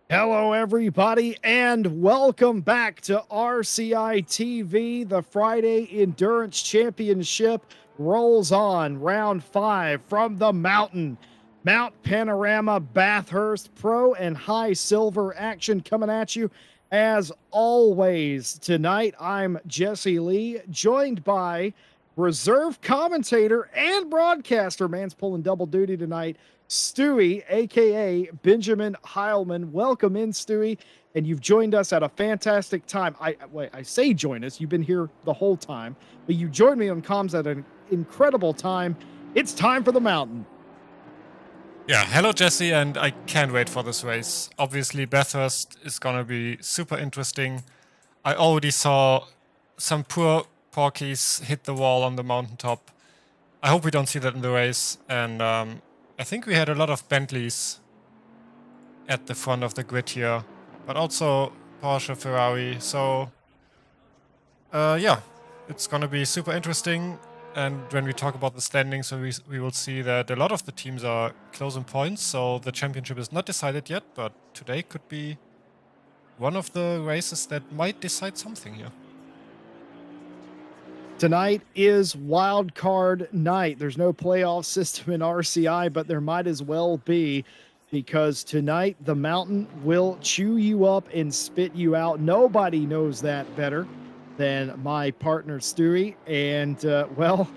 Hello, everybody, and welcome back to RCI TV. The Friday Endurance Championship rolls on. Round 5 from the mountain. Mount Panorama Bathurst Pro and High Silver action coming at you. As always, tonight I'm Jesse Lee, joined by reserve commentator and broadcaster. Man's pulling double duty tonight. Stewie, aka Benjamin Heilman. Welcome in, Stewie. And you've joined us at a fantastic time. I say join us. You've been here the whole time, but you joined me on comms at an incredible time. It's time for the mountain. Yeah, hello Jesse, and I can't wait for this race. Obviously, Bathurst is gonna be super interesting. I already saw some poor porkies hit the wall on the mountaintop. I hope we don't see that in the race. And I think we had a lot of Bentleys at the front of the grid here, but also Porsche, Ferrari. So yeah, it's gonna be super interesting. And when we talk about the standings, so we will see that a lot of the teams are close in points. So the championship is not decided yet, but today could be one of the races that might decide something here. Tonight is wild card night. There's no playoff system in RCI, but there might as well be, because tonight the mountain will chew you up and spit you out. Nobody knows that better than my partner Stewie. And well,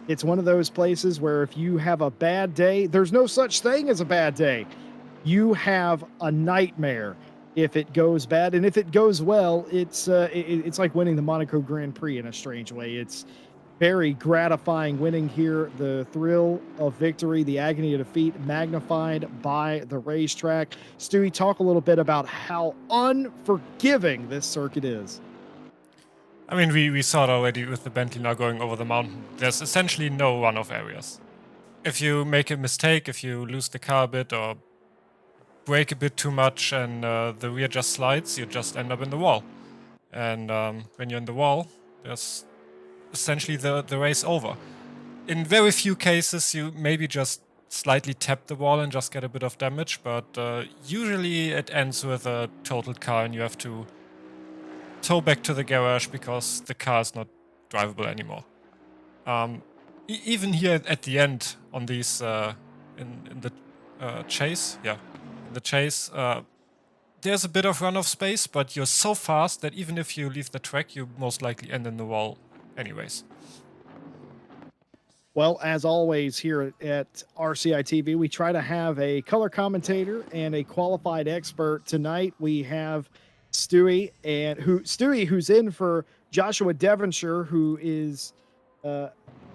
it's one of those places where if you have a bad day, there's no such thing as a bad day. You have a nightmare if it goes bad, and if it goes well, it's like winning the Monaco Grand Prix in a strange way. It's very gratifying winning here. The thrill of victory, the agony of defeat, magnified by the racetrack. Stewie, talk a little bit about how unforgiving this circuit is. I mean, we saw it already with the Bentley now going over the mountain. There's essentially no runoff areas. If you make a mistake, if you lose the car a bit or brake a bit too much and the rear just slides, you just end up in the wall. And when you're in the wall, there's essentially the race over. In very few cases, you maybe just slightly tap the wall and just get a bit of damage, but usually it ends with a totaled car and you have to tow back to the garage because the car is not drivable anymore. Even here at the end on these in the chase, there's a bit of runoff space, but you're so fast that even if you leave the track, you most likely end in the wall anyways. Well, as always here at RCI TV, we try to have a color commentator and a qualified expert. Tonight we have Stewie, who's in for Joshua Devonshire, who is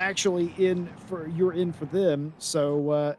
actually you're in for them. So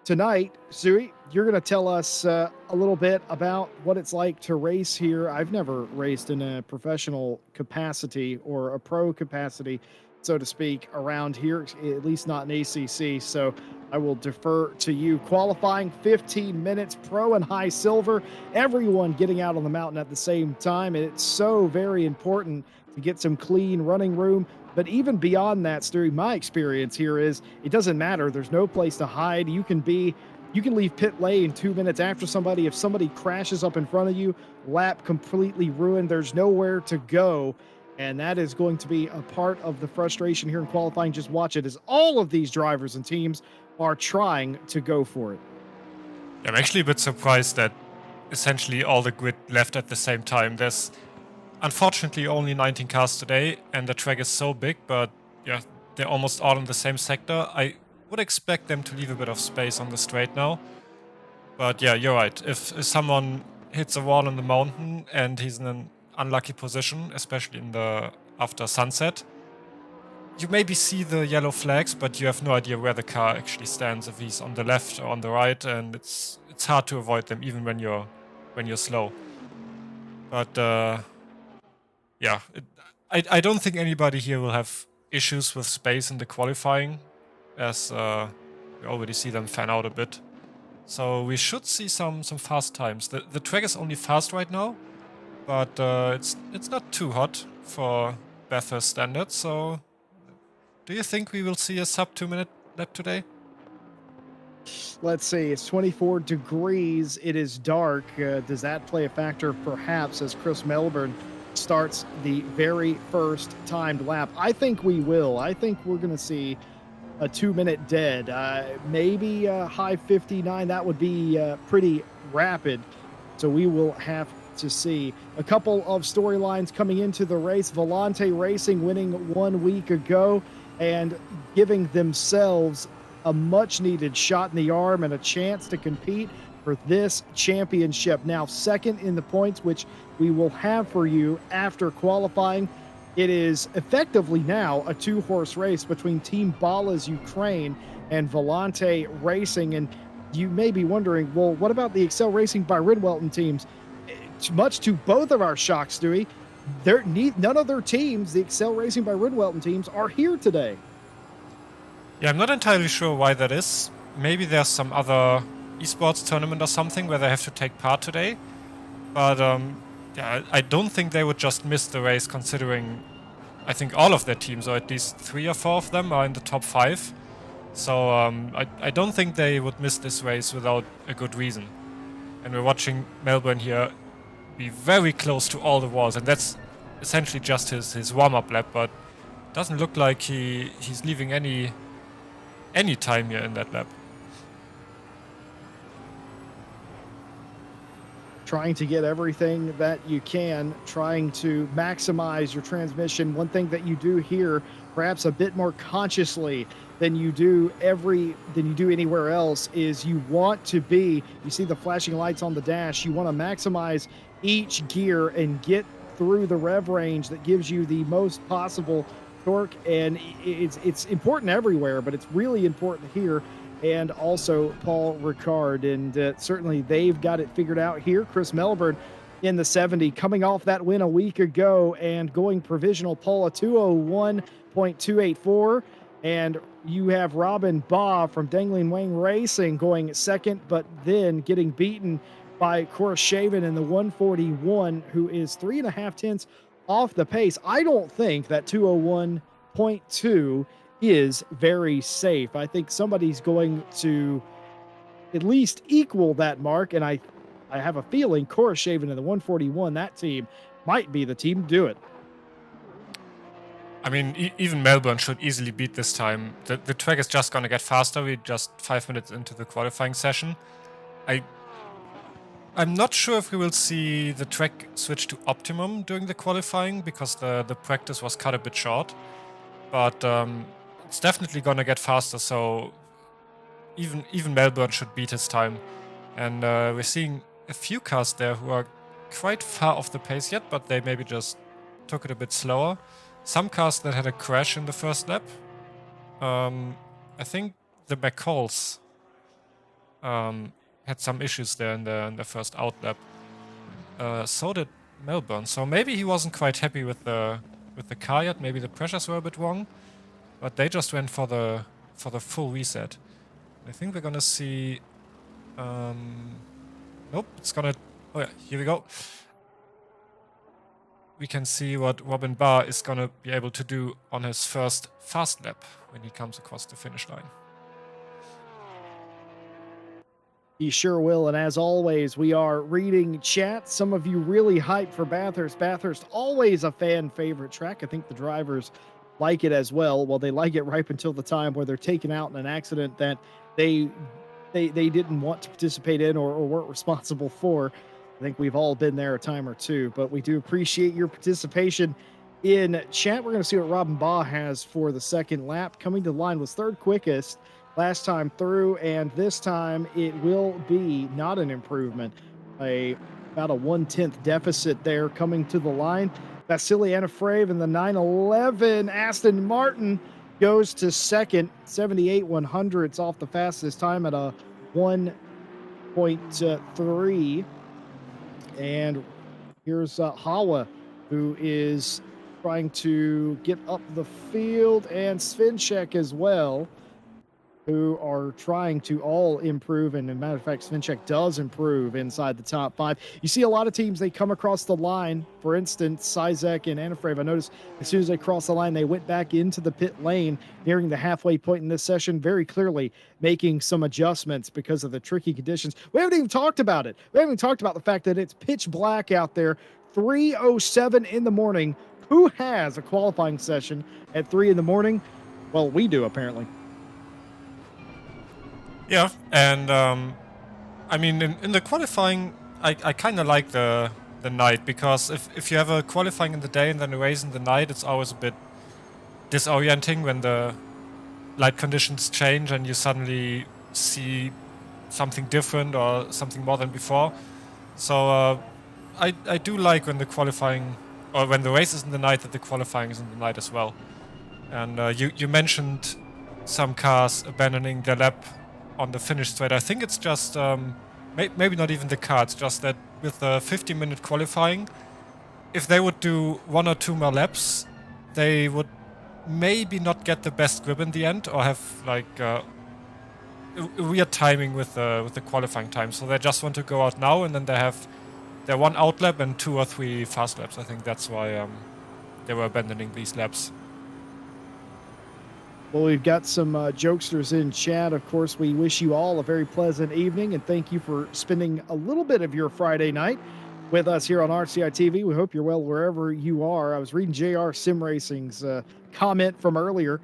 tonight, Stewie, you're going to tell us a little bit about what it's like to race here. I've never raced in a professional capacity or a pro capacity, so to speak, around here, at least not in ACC. So I will defer to you. Qualifying 15 minutes, pro and high silver, everyone getting out on the mountain at the same time. And it's so very important to get some clean running room. But even beyond that, Stewie, my experience here is it doesn't matter. There's no place to hide. You can leave pit lane 2 minutes after somebody. If somebody crashes up in front of you, lap completely ruined. There's nowhere to go. And that is going to be a part of the frustration here in qualifying. Just watch it as all of these drivers and teams are trying to go for it. I'm actually a bit surprised that essentially all the grid left at the same time. There's unfortunately only 19 cars today, and the track is so big, but yeah, they're almost all in the same sector. I would expect them to leave a bit of space on the straight now. But yeah, you're right. If someone hits a wall in the mountain and he's in an unlucky position, especially after sunset, you maybe see the yellow flags, but you have no idea where the car actually stands, if he's on the left or on the right, and it's hard to avoid them even when you're slow. But yeah, I don't think anybody here will have issues with space in the qualifying, as we already see them fan out a bit. So we should see some fast times. The track is only fast right now, but it's not too hot for Bathurst standards. So do you think we will see a sub 2 minute lap today? Let's see. It's 24 degrees. It is dark. Does that play a factor, perhaps, as Chris Melbourne starts the very first timed lap? I think we will. I think we're going to see a 2-minute dead. Maybe high 59. That would be pretty rapid. So we will have to see. A couple of storylines coming into the race. Volante Racing winning 1 week ago and giving themselves a much needed shot in the arm and a chance to compete for this championship. Now, second in the points, which we will have for you after qualifying. It is effectively now a 2-horse race between Team Bala's Ukraine and Volante Racing. And you may be wondering, well, what about the Excel Racing by Ridwelton teams? Much to both of our shocks, Stewie, none of their teams, the Excel Racing by Ridwelton teams, are here today. Yeah, I'm not entirely sure why that is. Maybe there's some other esports tournament or something where they have to take part today. But yeah, I don't think they would just miss the race, considering I think all of their teams, or at least 3 or 4 of them, are in the top 5. So I don't think they would miss this race without a good reason. And we're watching Melbourne here be very close to all the walls, and that's essentially just his warm-up lap, but doesn't look like he's leaving any time here in that lap. Trying to get everything that you can, trying to maximize your transmission. One thing that you do here, perhaps a bit more consciously than you do anywhere else, is you want to be, you see the flashing lights on the dash, you want to maximize each gear and get through the rev range that gives you the most possible torque. And it's important everywhere, but it's really important here. And also Paul Ricard. And certainly they've got it figured out here. Chris Melbourne in the 70, coming off that win a week ago and going provisional pole, a 201.284. And you have Robin Baugh from Dangling Wang Racing going second, but then getting beaten by Koroshavin in the 141, who is 3.5 tenths off the pace. I don't think that 201.2 is very safe. I think somebody's going to at least equal that mark, and I have a feeling Koroshavin in the 141, that team might be the team to do it. I mean, even Melbourne should easily beat this time. The track is just going to get faster. We're just 5 minutes into the qualifying session. I'm not sure if we will see the track switch to optimum during the qualifying, because the practice was cut a bit short. But it's definitely going to get faster, so even Melbourne should beat his time. And we're seeing a few cars there who are quite far off the pace yet, but they maybe just took it a bit slower. Some cars that had a crash in the first lap. I think the McCalls had some issues there in the first out lap. So did Melbourne. So maybe he wasn't quite happy with the car yet. Maybe the pressures were a bit wrong. But they just went for the full reset. I think we're gonna see. Nope, it's gonna. Oh yeah, here we go. We can see what Robin Baugh is gonna be able to do on his first fast lap when he comes across the finish line. He sure will. And as always, we are reading chat. Some of you really hyped for Bathurst. Bathurst, always a fan favorite track. I think the drivers like it as well. Well, they like it right until the time where they're taken out in an accident that they didn't want to participate in or weren't responsible for. I think we've all been there a time or two, but we do appreciate your participation in chat. We're going to see what Robin Baugh has for the second lap. Coming to the line was third quickest last time through, and this time it will be not an improvement. About a 1/10 deficit there coming to the line. Vasily Anafreev in the 911. Aston Martin goes to second, 78/100ths off the fastest time at a 1.3. And here's Hawa, who is trying to get up the field, and Svinchek as well. who are trying to all improve. And as a matter of fact, Svinček does improve inside the top five. You see a lot of teams, they come across the line. For instance, Sizek and Anafrev, I noticed as soon as they crossed the line, they went back into the pit lane nearing the halfway point in this session, very clearly making some adjustments because of the tricky conditions. We haven't even talked about it. We haven't even talked about the fact that it's pitch black out there, 3:07 in the morning. Who has a qualifying session at 3 in the morning? Well, we do, apparently. Yeah, and I mean, in the qualifying, I kind of like the night, because if you have a qualifying in the day and then a race in the night, it's always a bit disorienting when the light conditions change and you suddenly see something different or something more than before. So I do like when the qualifying, or when the race is in the night, that the qualifying is in the night as well. And you mentioned some cars abandoning their lap on the finish straight. I think it's just maybe not even the car. It's just that with the 50-minute qualifying, if they would do 1 or 2 more laps, they would maybe not get the best grip in the end, or have like a weird timing with the qualifying time. So they just want to go out now, and then they have their 1 out lap and 2 or 3 fast laps. I think that's why they were abandoning these laps. Well, we've got some jokesters in chat. Of course, we wish you all a very pleasant evening, and thank you for spending a little bit of your Friday night with us here on RCI TV. We hope you're well wherever you are. I was reading JR Sim Racing's comment from earlier.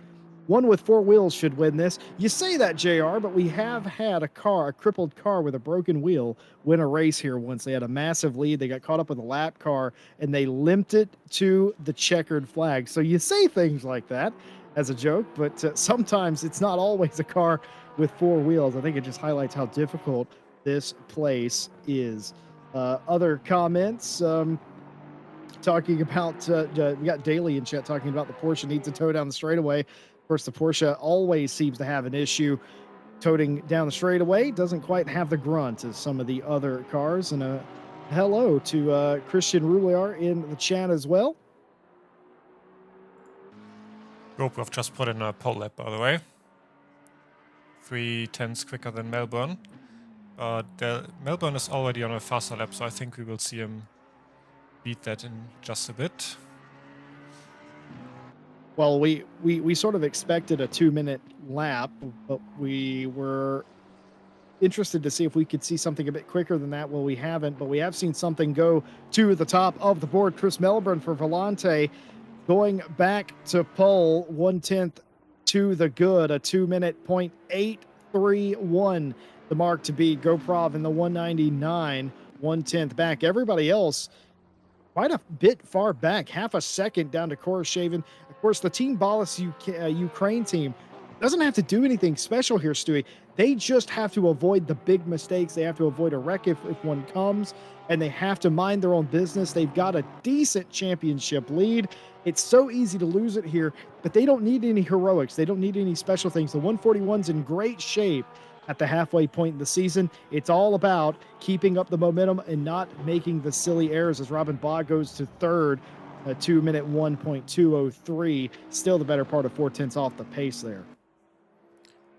One with 4 wheels should win this. You say that, JR, but we have had a crippled car with a broken wheel, win a race here once. They had a massive lead. They got caught up with a lap car, and they limped it to the checkered flag. So you say things like that as a joke, but sometimes it's not always a car with 4 wheels. I think it just highlights how difficult this place is. Other comments, talking about, we got Daly in chat talking about the Porsche needs to tow down the straightaway. Of course, the Porsche always seems to have an issue toting down the straightaway. Doesn't quite have the grunt as some of the other cars. And hello to Christian Rouliar in the chat as well. GoPro just put in a pole lap, by the way. 3/10 quicker than Melbourne. But Melbourne is already on a faster lap, so I think we will see him beat that in just a bit. Well, we sort of expected a 2-minute lap, but we were interested to see if we could see something a bit quicker than that. Well, we haven't, but we have seen something go to the top of the board. Chris Melbourne for Volante going back to pole, 1/10 to the good, a 2-minute .831, the mark to beat. GoProv in the 199, 1/10 back. Everybody else quite a bit far back, half a second down to Koroshavin. Of course, the Team Ballas Ukraine team doesn't have to do anything special here, Stewie. They just have to avoid the big mistakes. They have to avoid a wreck if one comes, and they have to mind their own business. They've got a decent championship lead. It's so easy to lose it here, but they don't need any heroics. They don't need any special things. The 141's in great shape at the halfway point in the season. It's all about keeping up the momentum and not making the silly errors as Robin Baugh goes to third, a 2-minute 1.203, still the better part of 4/10 off the pace there.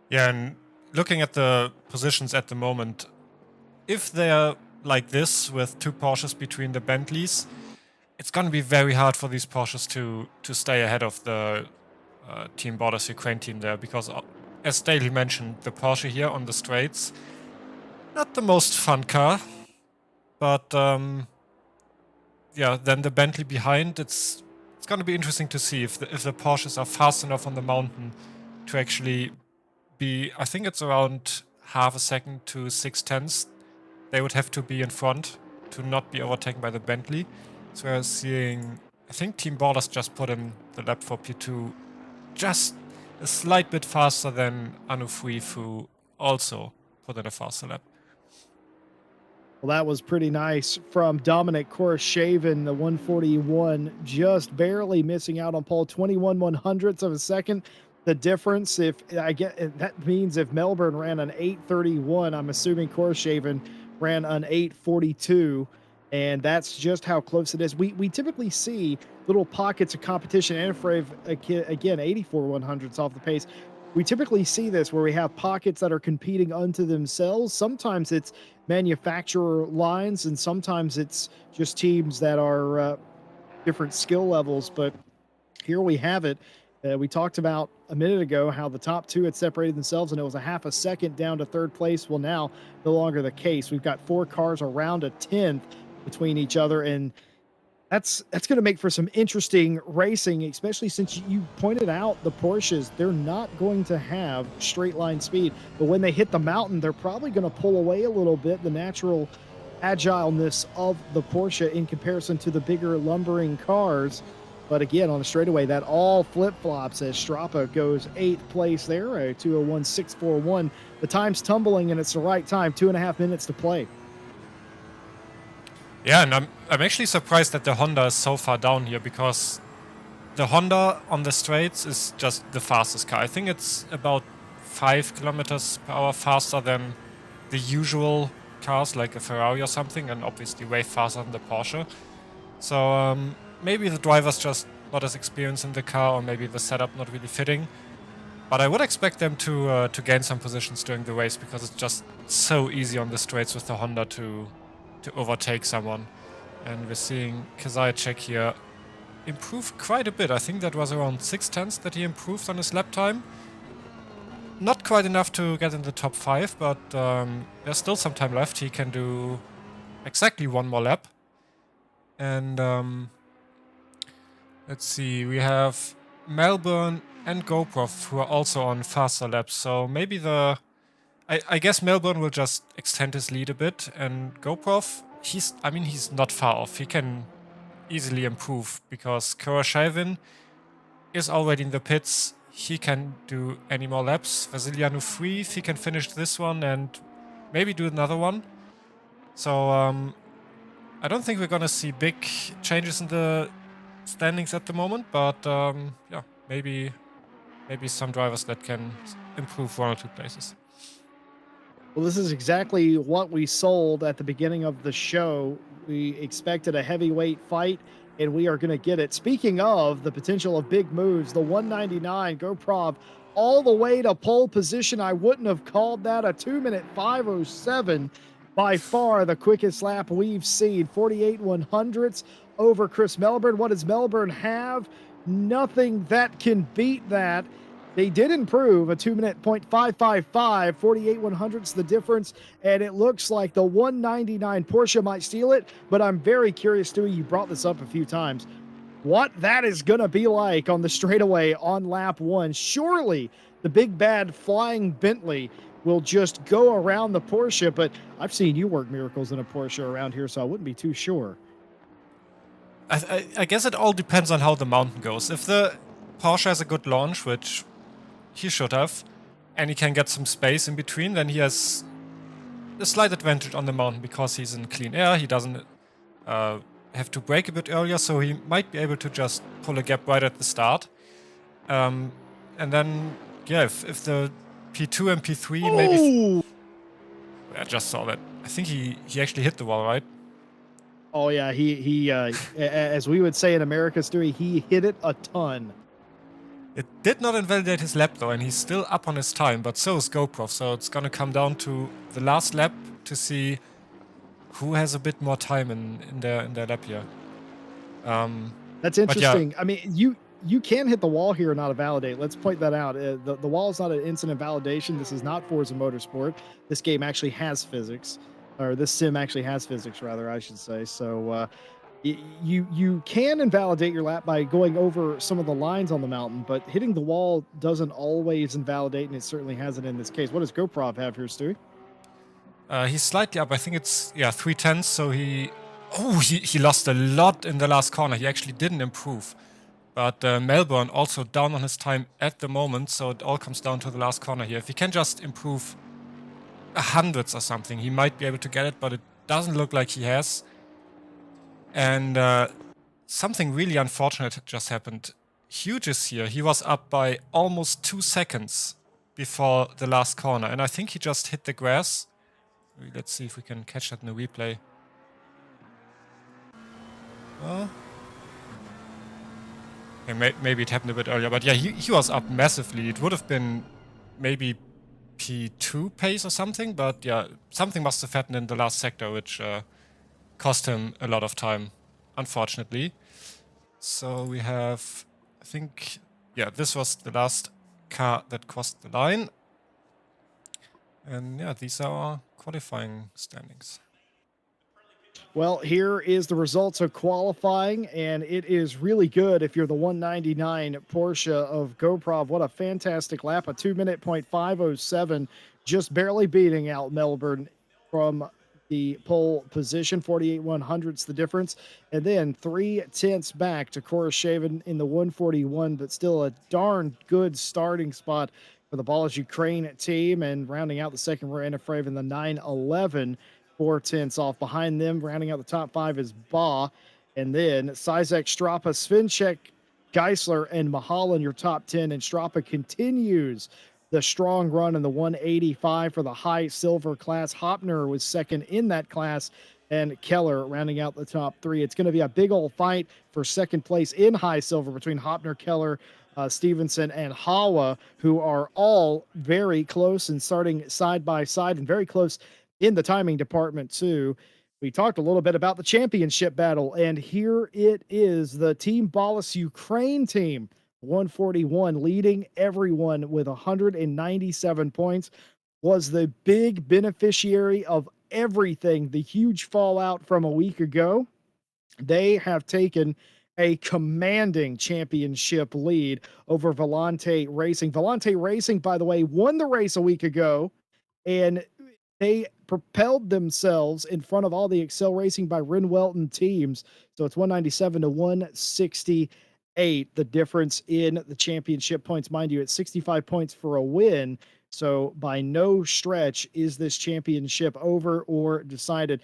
Yeah, and looking at the positions at the moment, if they're like this with 2 Porsches between the Bentleys, it's going to be very hard for these Porsches to stay ahead of the Team Borders Ukraine team there, because as Daly mentioned, the Porsche here on the straights, not the most fun car, but yeah, then the Bentley behind, it's going to be interesting to see if the Porsches are fast enough on the mountain to actually be, I think it's around half a second to 6/10 they would have to be in front to not be overtaken by the Bentley. So we're seeing, I think Team Borders just put in the lap for P2 just a slight bit faster than Anu3, who also put in a faster lap. Well, that was pretty nice from Dominic Koroshavin, the 141, just barely missing out on pole, 21/100ths of a second. The difference, if I get that, means if Melbourne ran an 8:31, I'm assuming Koroshavin ran an 8:42, and that's just how close it is. We typically see little pockets of competition. Anafrev, again, 84/100ths off the pace. we typically see this where we have pockets that are competing unto themselves. Sometimes it's manufacturer lines, and sometimes it's just teams that are different skill levels. But here we have it. We talked about a minute ago how the top two had separated themselves, and it was a half a second down to third place. Well, now no longer the case. We've got 4 cars around a tenth between each other, and that's going to make for some interesting racing, especially since you pointed out the Porsches. They're not going to have straight line speed, but when they hit the mountain, they're probably going to pull away a little bit. The natural agileness of the Porsche in comparison to the bigger lumbering cars. But again, on the straightaway, that all flip flops as Strapa goes 8th place there, a 2:01.641. The time's tumbling, and it's the right time. 2.5 minutes to play. Yeah, and I'm actually surprised that the Honda is so far down here, because the Honda on the straights is just the fastest car. I think it's about 5 kilometers per hour faster than the usual cars like a Ferrari or something, and obviously way faster than the Porsche. So maybe the driver's just not as experienced in the car, or maybe the setup not really fitting. But I would expect them to gain some positions during the race, because it's just so easy on the straights with the Honda to overtake someone. And we're seeing Kazajek here improve quite a bit. I think that was around 6/10 that he improved on his lap time. Not quite enough to get in the top 5, but there's still some time left. He can do exactly 1 more lap. And let's see, we have Melbourne and GoPro who are also on faster laps. So maybe I guess Melbourne will just extend his lead a bit, and GoPro, he's not far off. He can easily improve, because Kurashevin is already in the pits. He can do any more laps. Vasilianu free, if he can finish this one and maybe do another one. So I don't think we're gonna see big changes in the standings at the moment, but yeah, maybe some drivers that can improve 1 or 2 places. Well, this is exactly what we sold at the beginning of the show. We expected a heavyweight fight, and we are going to get it. Speaking of the potential of big moves, the 199 GoPro all the way to pole position. I wouldn't have called that a 2-minute 5:07. By far the quickest lap we've seen. 48/100ths over Chris Melbourne. What does Melbourne have? Nothing that can beat that. They did improve a 2-minute 0.555, 48/100ths the difference, and it looks like the 199 Porsche might steal it, but I'm very curious, Stewie, you brought this up a few times, what that is going to be like on the straightaway on lap 1. Surely the big bad flying Bentley will just go around the Porsche, but I've seen you work miracles in a Porsche around here, so I wouldn't be too sure. I guess it all depends on how the mountain goes. If the Porsche has a good launch, which he should have, and he can get some space in between, then he has a slight advantage on the mountain, because he's in clean air. He doesn't have to brake a bit earlier, so he might be able to just pull a gap right at the start. And then, yeah, if the P2 and P3 maybe... I just saw that. I think he actually hit the wall, right? Oh yeah, he as we would say in America, Stewie, he hit it a ton. It did not invalidate his lap though, and he's still up on his time, but so is GoPro, so it's gonna come down to the last lap to see who has a bit more time in their lap here. That's interesting. Yeah. I mean, you can hit the wall here and not validate. Let's point that out. The wall is not an instant validation. This is not Forza Motorsport. This game actually has physics, or this sim actually has physics, rather, I should say. So you can invalidate your lap by going over some of the lines on the mountain, but hitting the wall doesn't always invalidate, and it certainly hasn't in this case. What does GoPro have here, Stewie? He's slightly up. I think it's 3/10. So he lost a lot in the last corner. He actually didn't improve. But Melbourne also down on his time at the moment, so it all comes down to the last corner here. If he can just improve 100ths or something, he might be able to get it, but it doesn't look like he has. And something really unfortunate just happened. Huge is here. He was up by almost 2 seconds before the last corner, and I think he just hit the grass. Let's see if we can catch that in the replay. Okay, maybe it happened a bit earlier, but yeah, he was up massively. It would have been maybe P2 pace or something, but yeah, something must have happened in the last sector, which cost him a lot of time, unfortunately. So we have, I think, yeah, this was the last car that crossed the line. And yeah, these are our qualifying standings. Well, here is the results of qualifying, and it is really good if you're the 199 Porsche of GoProv. What a fantastic lap, a 2 minute point 507, just barely beating out Melbourne from the pole position. 48 100ths the difference, and then 3/10 back to Koroshavin in the 141, but still a darn good starting spot for the Ballers Ukraine team. And rounding out the second row, Anna Frave in the 911. 4/10 off behind them. Rounding out the top five is Ba. And then Sizek, Strapa, Svinchek, Geisler, and Mahal in your top 10. And Strapa continues the strong run in the 185 for the high silver class. Hopner was second in that class, and Keller rounding out the top three. It's going to be a big old fight for second place in high silver between Hopner, Keller, Stevenson, and Hawa, who are all very close and starting side by side and very close in the timing department too. We talked a little bit about the championship battle, and here it is. The Team Ballas Ukraine team, 141, leading everyone with 197 points, was the big beneficiary of everything, the huge fallout from a week ago. They have taken a commanding championship lead over Volante Racing. Volante Racing, by the way, won the race a week ago, and they propelled themselves in front of all the Excel Racing by Ren Welton teams. So it's 197 to 168. The difference in the championship points, mind you, it's 65 points for a win. So by no stretch is this championship over or decided.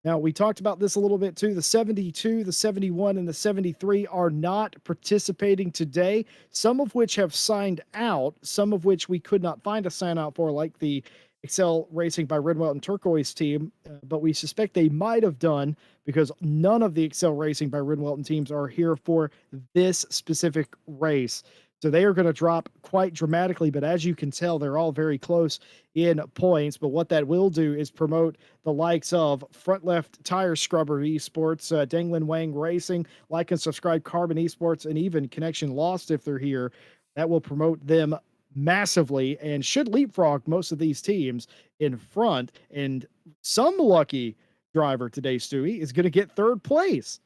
Now, we talked about this a little bit too. The 72, the 71, and the 73 are not participating today, some of which have signed out, some of which we could not find a sign out for, like the Excel Racing by Redwell and Turquoise team, but we suspect they might have done because none of the Excel Racing by Redwell teams are here for this specific race. So they are going to drop quite dramatically, but as you can tell, they're all very close in points. But what that will do is promote the likes of Front Left Tire Scrubber Esports, Danglin Wang Racing, like and subscribe Carbon Esports, and even Connection Lost if they're here. That will promote them massively and should leapfrog most of these teams in front. And some lucky driver today, Stewie, is going to get third place.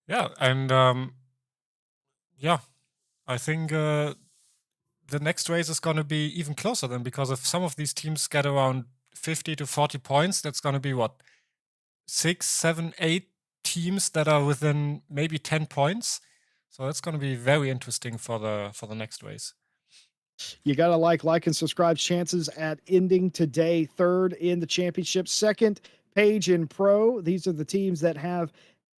Yeah, and yeah, I think the next race is going to be even closer then, because if some of these teams get around 50 to 40 points, that's going to be what, 6, 7, 8 teams that are within maybe 10 points. So that's going to be very interesting for the next race. You got to like and subscribe. Chances at ending today third in the championship. Second, Page in Pro. These are the teams that have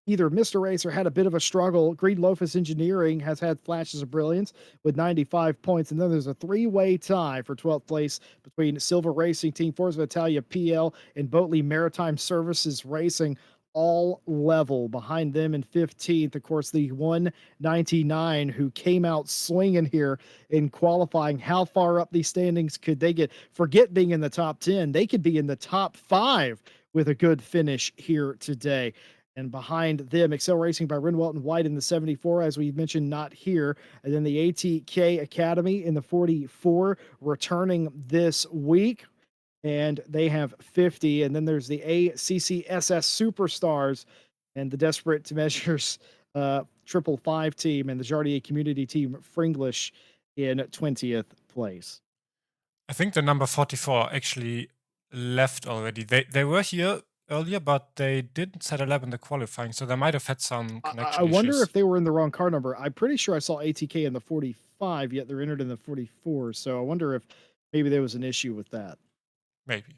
either missed a race or had a bit of a struggle. Green Lofus Engineering has had flashes of brilliance with 95 points. And then there's a three-way tie for 12th place between Silver Racing Team, Forza Italia PL, and Boatley Maritime Services Racing, all level. Behind them in 15th, of course, the 199 who came out swinging here in qualifying. How far up these standings could they get? Forget being in the top 10. They could be in the top 5 with a good finish here today. And behind them, Excel Racing by Ren Welton White in the 74, as we mentioned, not here. And then the ATK Academy in the 44, returning this week, and they have 50. And then there's the ACCSS Superstars and the Desperate to Measures 555 team and the Jardier Community Team Fringlish in 20th place. I think the number 44 actually left already. They were here earlier, but they didn't set a lap in the qualifying, so they might have had some connection I wonder issues. if they were in the wrong car number. I'm pretty sure I saw ATK in the 45, yet they're entered in the 44. So I wonder if maybe there was an issue with that. Maybe.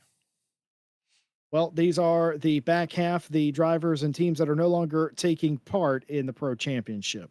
Well, these are the back half, the drivers and teams that are no longer taking part in the Pro Championship.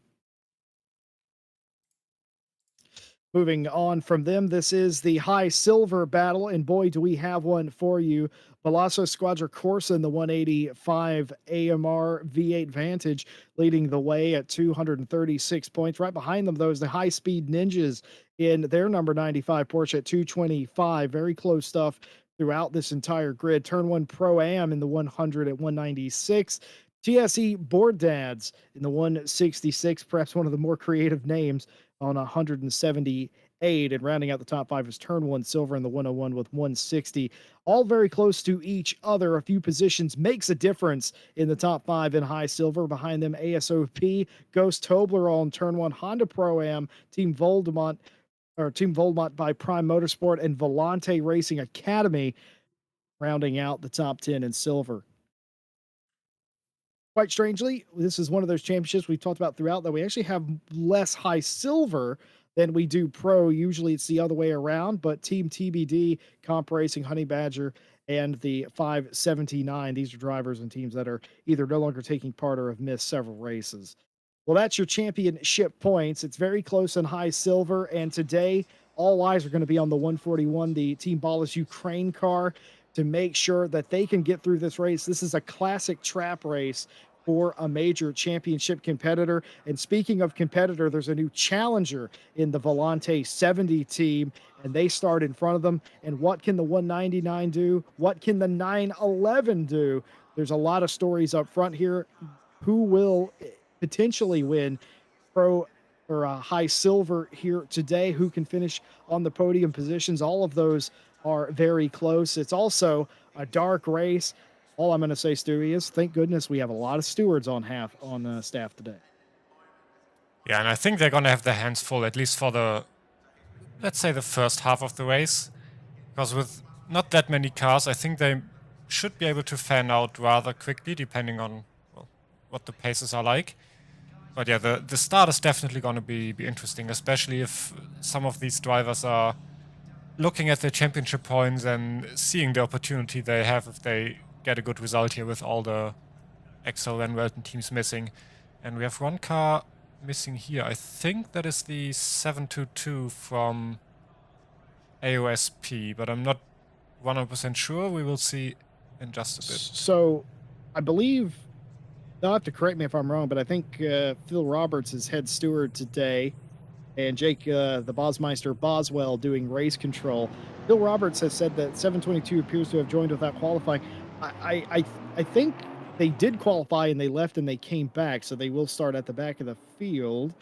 Moving on from them, this is the high silver battle, and boy, do we have one for you. Palazzo Squadra Corsa in the 185 AMR V8 Vantage leading the way at 236 points. Right behind them, though, is the high speed ninjas in their number 95 Porsche at 225. Very close stuff throughout this entire grid. Turn 1 Pro Am in the 100 at 196. TSE Board Dads in the 166, perhaps one of the more creative names on 178. And rounding out the top five is Turn 1 Silver in the 101 with 160. All very close to each other. A few positions makes a difference in the top five in high silver. Behind them, ASOP, Ghost Toblerone, Turn 1 Honda Pro Am, Team Voldemont by Prime Motorsport, and Volante Racing Academy rounding out the top 10 in silver. Quite strangely, this is one of those championships we've talked about throughout that we actually have less high silver than we do pro. Usually it's the other way around, but Team TBD, Comp Racing, Honey Badger, and the 579, these are drivers and teams that are either no longer taking part or have missed several races. Well, that's your championship points. It's very close in high silver, and today all eyes are going to be on the 141, the Team Ballas Ukraine car, to make sure that they can get through this race. This is a classic trap race for a major championship competitor. And speaking of competitor, there's a new challenger in the Volante 70 team, and they start in front of them. And what can the 199 do? What can the 911 do? There's a lot of stories up front here. Who will potentially win pro or high silver here today? Who can finish on the podium positions? All of those are very close. It's also a dark race. All I'm going to say, Stewie, is thank goodness we have a lot of stewards on staff today. Yeah, and I think they're going to have their hands full, at least for the, let's say, the first half of the race. Because with not that many cars, I think they should be able to fan out rather quickly, depending on what the paces are like. But yeah, the start is definitely going to be interesting, especially if some of these drivers are looking at their championship points and seeing the opportunity they have if they get a good result here with all the Excel and Welton teams missing. And we have one car missing here. I think that is the 722 from AOSP, but I'm not 100% sure. We will see in just a bit. So I believe, they'll have to correct me if I'm wrong, but I think Phil Roberts is head steward today, and Jake, the Bosmeister Boswell, doing race control. Phil Roberts has said that 722 appears to have joined without qualifying. I think they did qualify and they left and they came back, so they will start at the back of the field,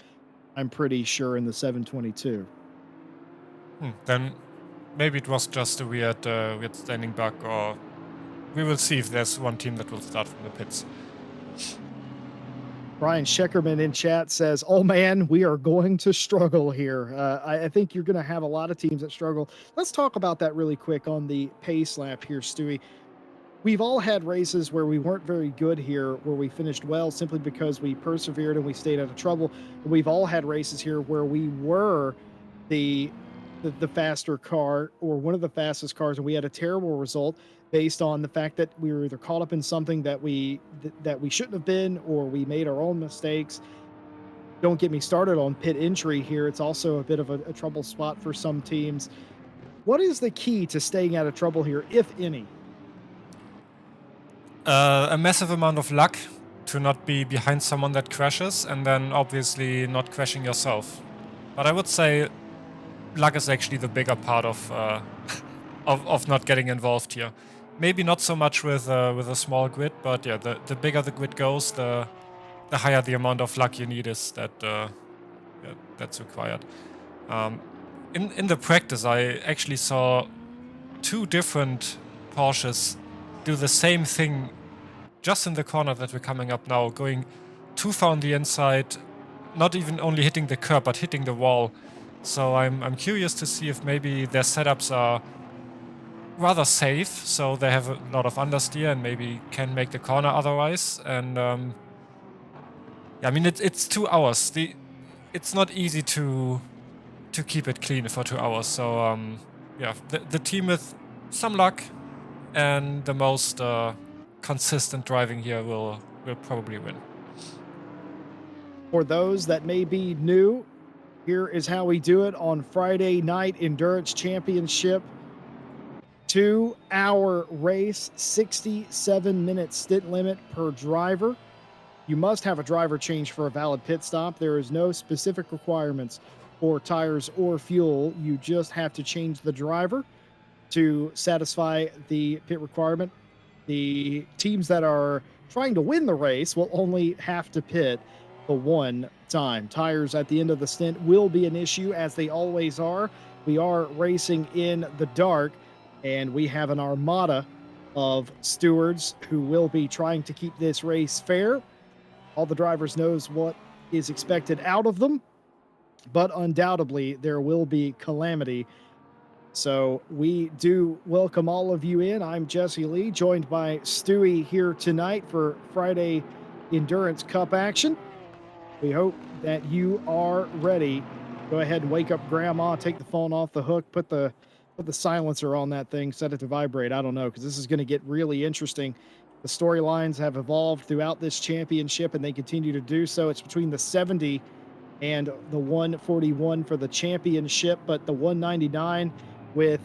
I'm pretty sure, in the 722. Then maybe it was just a weird standing bug, or we will see if there's one team that will start from the pits. Brian Scheckerman in chat says, oh man, we are going to struggle here. I think you're going to have a lot of teams that struggle. Let's talk about that really quick on the pace lap here, Stewie. We've all had races where we weren't very good here, where we finished well simply because we persevered and we stayed out of trouble. And we've all had races here where we were the faster car or one of the fastest cars, and we had a terrible result based on the fact that we were either caught up in something that we shouldn't have been, or we made our own mistakes. Don't get me started on pit entry here. It's also a bit of a trouble spot for some teams. What is the key to staying out of trouble here, if any? A massive amount of luck to not be behind someone that crashes, and then obviously not crashing yourself. But I would say luck is actually the bigger part of not getting involved here. Maybe not so much with a small grid, but yeah, the bigger the grid goes, the higher the amount of luck you need is that's required. In the practice, I actually saw two different Porsches do the same thing just in the corner that we're coming up now, going too far on the inside, not even only hitting the curb, but hitting the wall. So I'm curious to see if maybe their setups are rather safe, so they have a lot of understeer and maybe can make the corner otherwise. And yeah, I mean it's 2 hours. It's not easy to keep it clean for 2 hours. So yeah, the team with some luck and the most consistent driving here will probably win. For those that may be new, Here is how we do it on Friday Night Endurance Championship. 2-hour race, 67-minute stint limit per driver. You must have a driver change for a valid pit stop. There is no specific requirements for tires or fuel. You just have to change the driver to satisfy the pit requirement. The teams that are trying to win the race will only have to pit the one time. Tires at the end of the stint will be an issue, as they always are. We are racing in the dark, and we have an armada of stewards who will be trying to keep this race fair. All the drivers knows what is expected out of them, but undoubtedly there will be calamity. So we do welcome all of you in. I'm Jesse Lee, joined by Stewie here tonight for Friday Endurance Cup action. We hope that you are ready. Go ahead and wake up Grandma, take the phone off the hook, put the silencer on that thing, set it to vibrate. I don't know, because this is going to get really interesting. The storylines have evolved throughout this championship, and they continue to do so. It's between the 70 and the 141 for the championship, but the 199 with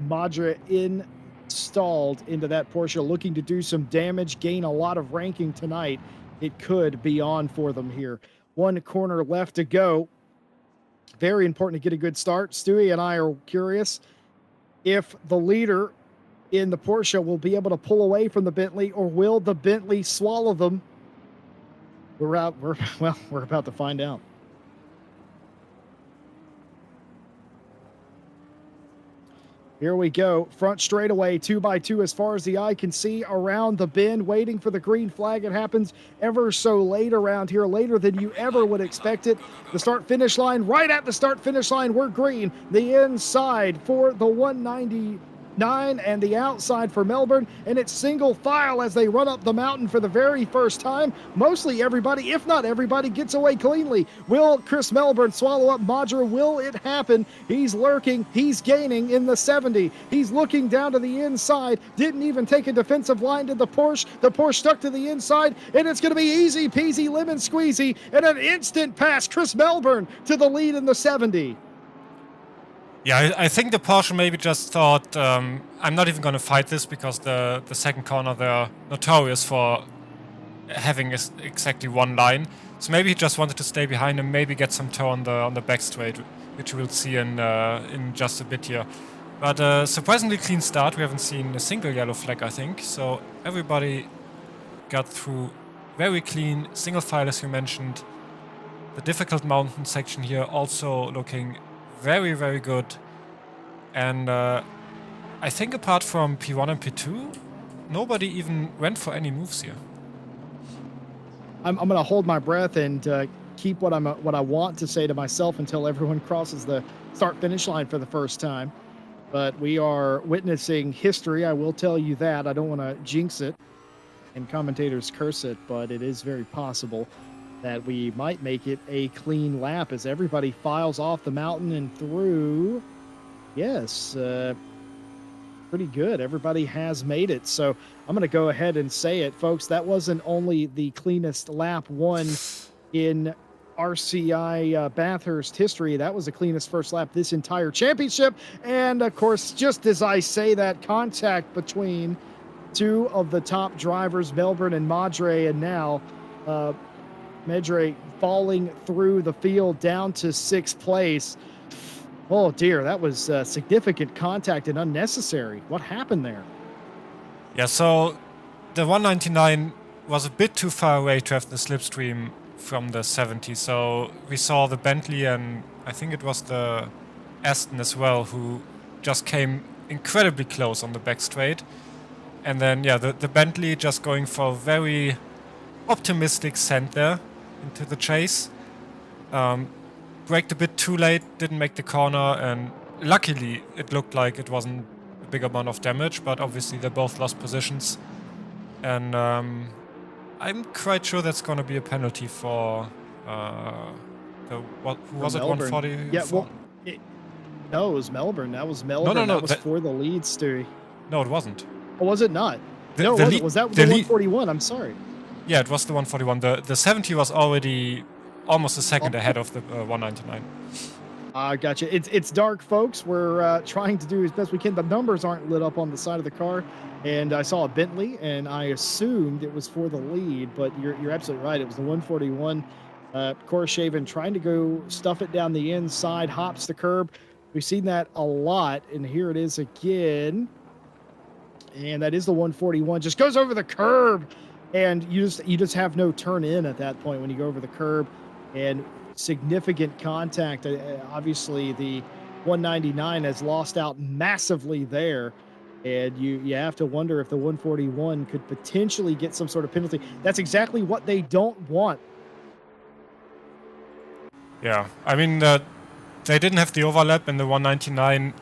Madre installed into that Porsche, looking to do some damage, gain a lot of ranking tonight. It could be on for them here. One corner left to go. Very important to get a good start. Stewie and I are curious if the leader in the Porsche will be able to pull away from the Bentley, or will the Bentley swallow them? We're about to find out. Here we go. Front straightaway, 2x2 as far as the eye can see, around the bend, waiting for the green flag. It happens ever so late around here, later than you ever would expect it. The start-finish line, right at the start-finish line, we're green. The inside for the 199 and the outside for Melbourne, and it's single file as they run up the mountain for the very first time. Mostly everybody, if not everybody, gets away cleanly. Will Chris Melbourne swallow up Madra? Will it happen? He's lurking. He's gaining in the 70. He's looking down to the inside. Didn't even take a defensive line to the Porsche. The Porsche stuck to the inside, and it's going to be easy peasy lemon squeezy and an instant pass. Chris Melbourne to the lead in the 70. Yeah, I think the Porsche maybe just thought, I'm not even going to fight this, because the second corner, they're notorious for having exactly one line. So maybe he just wanted to stay behind and maybe get some toe on the back straight, which we'll see in just a bit here. But surprisingly clean start. We haven't seen a single yellow flag, I think. So everybody got through very clean, single file, as you mentioned. The difficult mountain section here also looking very, very good. And I think apart from P1 and P2, nobody even went for any moves here. I'm going to hold my breath and keep what I want to say to myself until everyone crosses the start-finish line for the first time. But we are witnessing history, I will tell you that. I don't want to jinx it and commentators curse it, but it is very possible that we might make it a clean lap as everybody files off the mountain and through. Yes, pretty good. Everybody has made it. So I'm going to go ahead and say it, folks. That wasn't only the cleanest lap won in RCI Bathurst history. That was the cleanest first lap this entire championship. And of course, just as I say that, contact between two of the top drivers, Melbourne and Madre, and now Medre falling through the field down to 6th place. Oh dear, that was significant contact and unnecessary. What happened there? Yeah, so the 199 was a bit too far away to have the slipstream from the 70. So we saw the Bentley, and I think it was the Aston as well, who just came incredibly close on the back straight. And then, yeah, the Bentley just going for a very optimistic send there into the chase. Braked a bit too late, didn't make the corner, and luckily it looked like it wasn't a big amount of damage, but obviously they both lost positions. And I'm quite sure that's going to be a penalty for who was it, 140? Yeah, well, no, it was Melbourne. That was Melbourne. No, that was for the lead, Stewie. No, it wasn't. Or was it not? No, was that the 141? I'm sorry. Yeah, it was the 141. The 70 was already almost a second ahead of the 199. Gotcha. It's dark, folks. We're trying to do as best we can. The numbers aren't lit up on the side of the car, and I saw a Bentley, and I assumed it was for the lead. But you're absolutely right. It was the 141. Korshaven trying to go stuff it down the inside, hops the curb. We've seen that a lot, and here it is again. And that is the 141. Just goes over the curb, and you just have no turn in at that point when you go over the curb, and significant contact. Obviously, the 199 has lost out massively there, and you have to wonder if the 141 could potentially get some sort of penalty. That's exactly what they don't want. Yeah, I mean, they didn't have the overlap in the 199.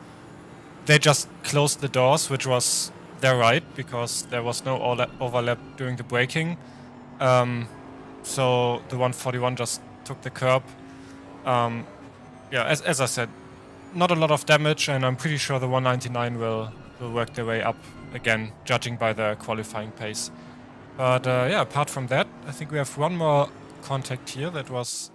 They just closed the doors, which was their right, because there was no overlap during the braking. So the 141 just took the curb. Yeah, as I said, not a lot of damage, and I'm pretty sure the 199 will work their way up again, judging by the qualifying pace. But yeah, apart from that, I think we have one more contact here. That was,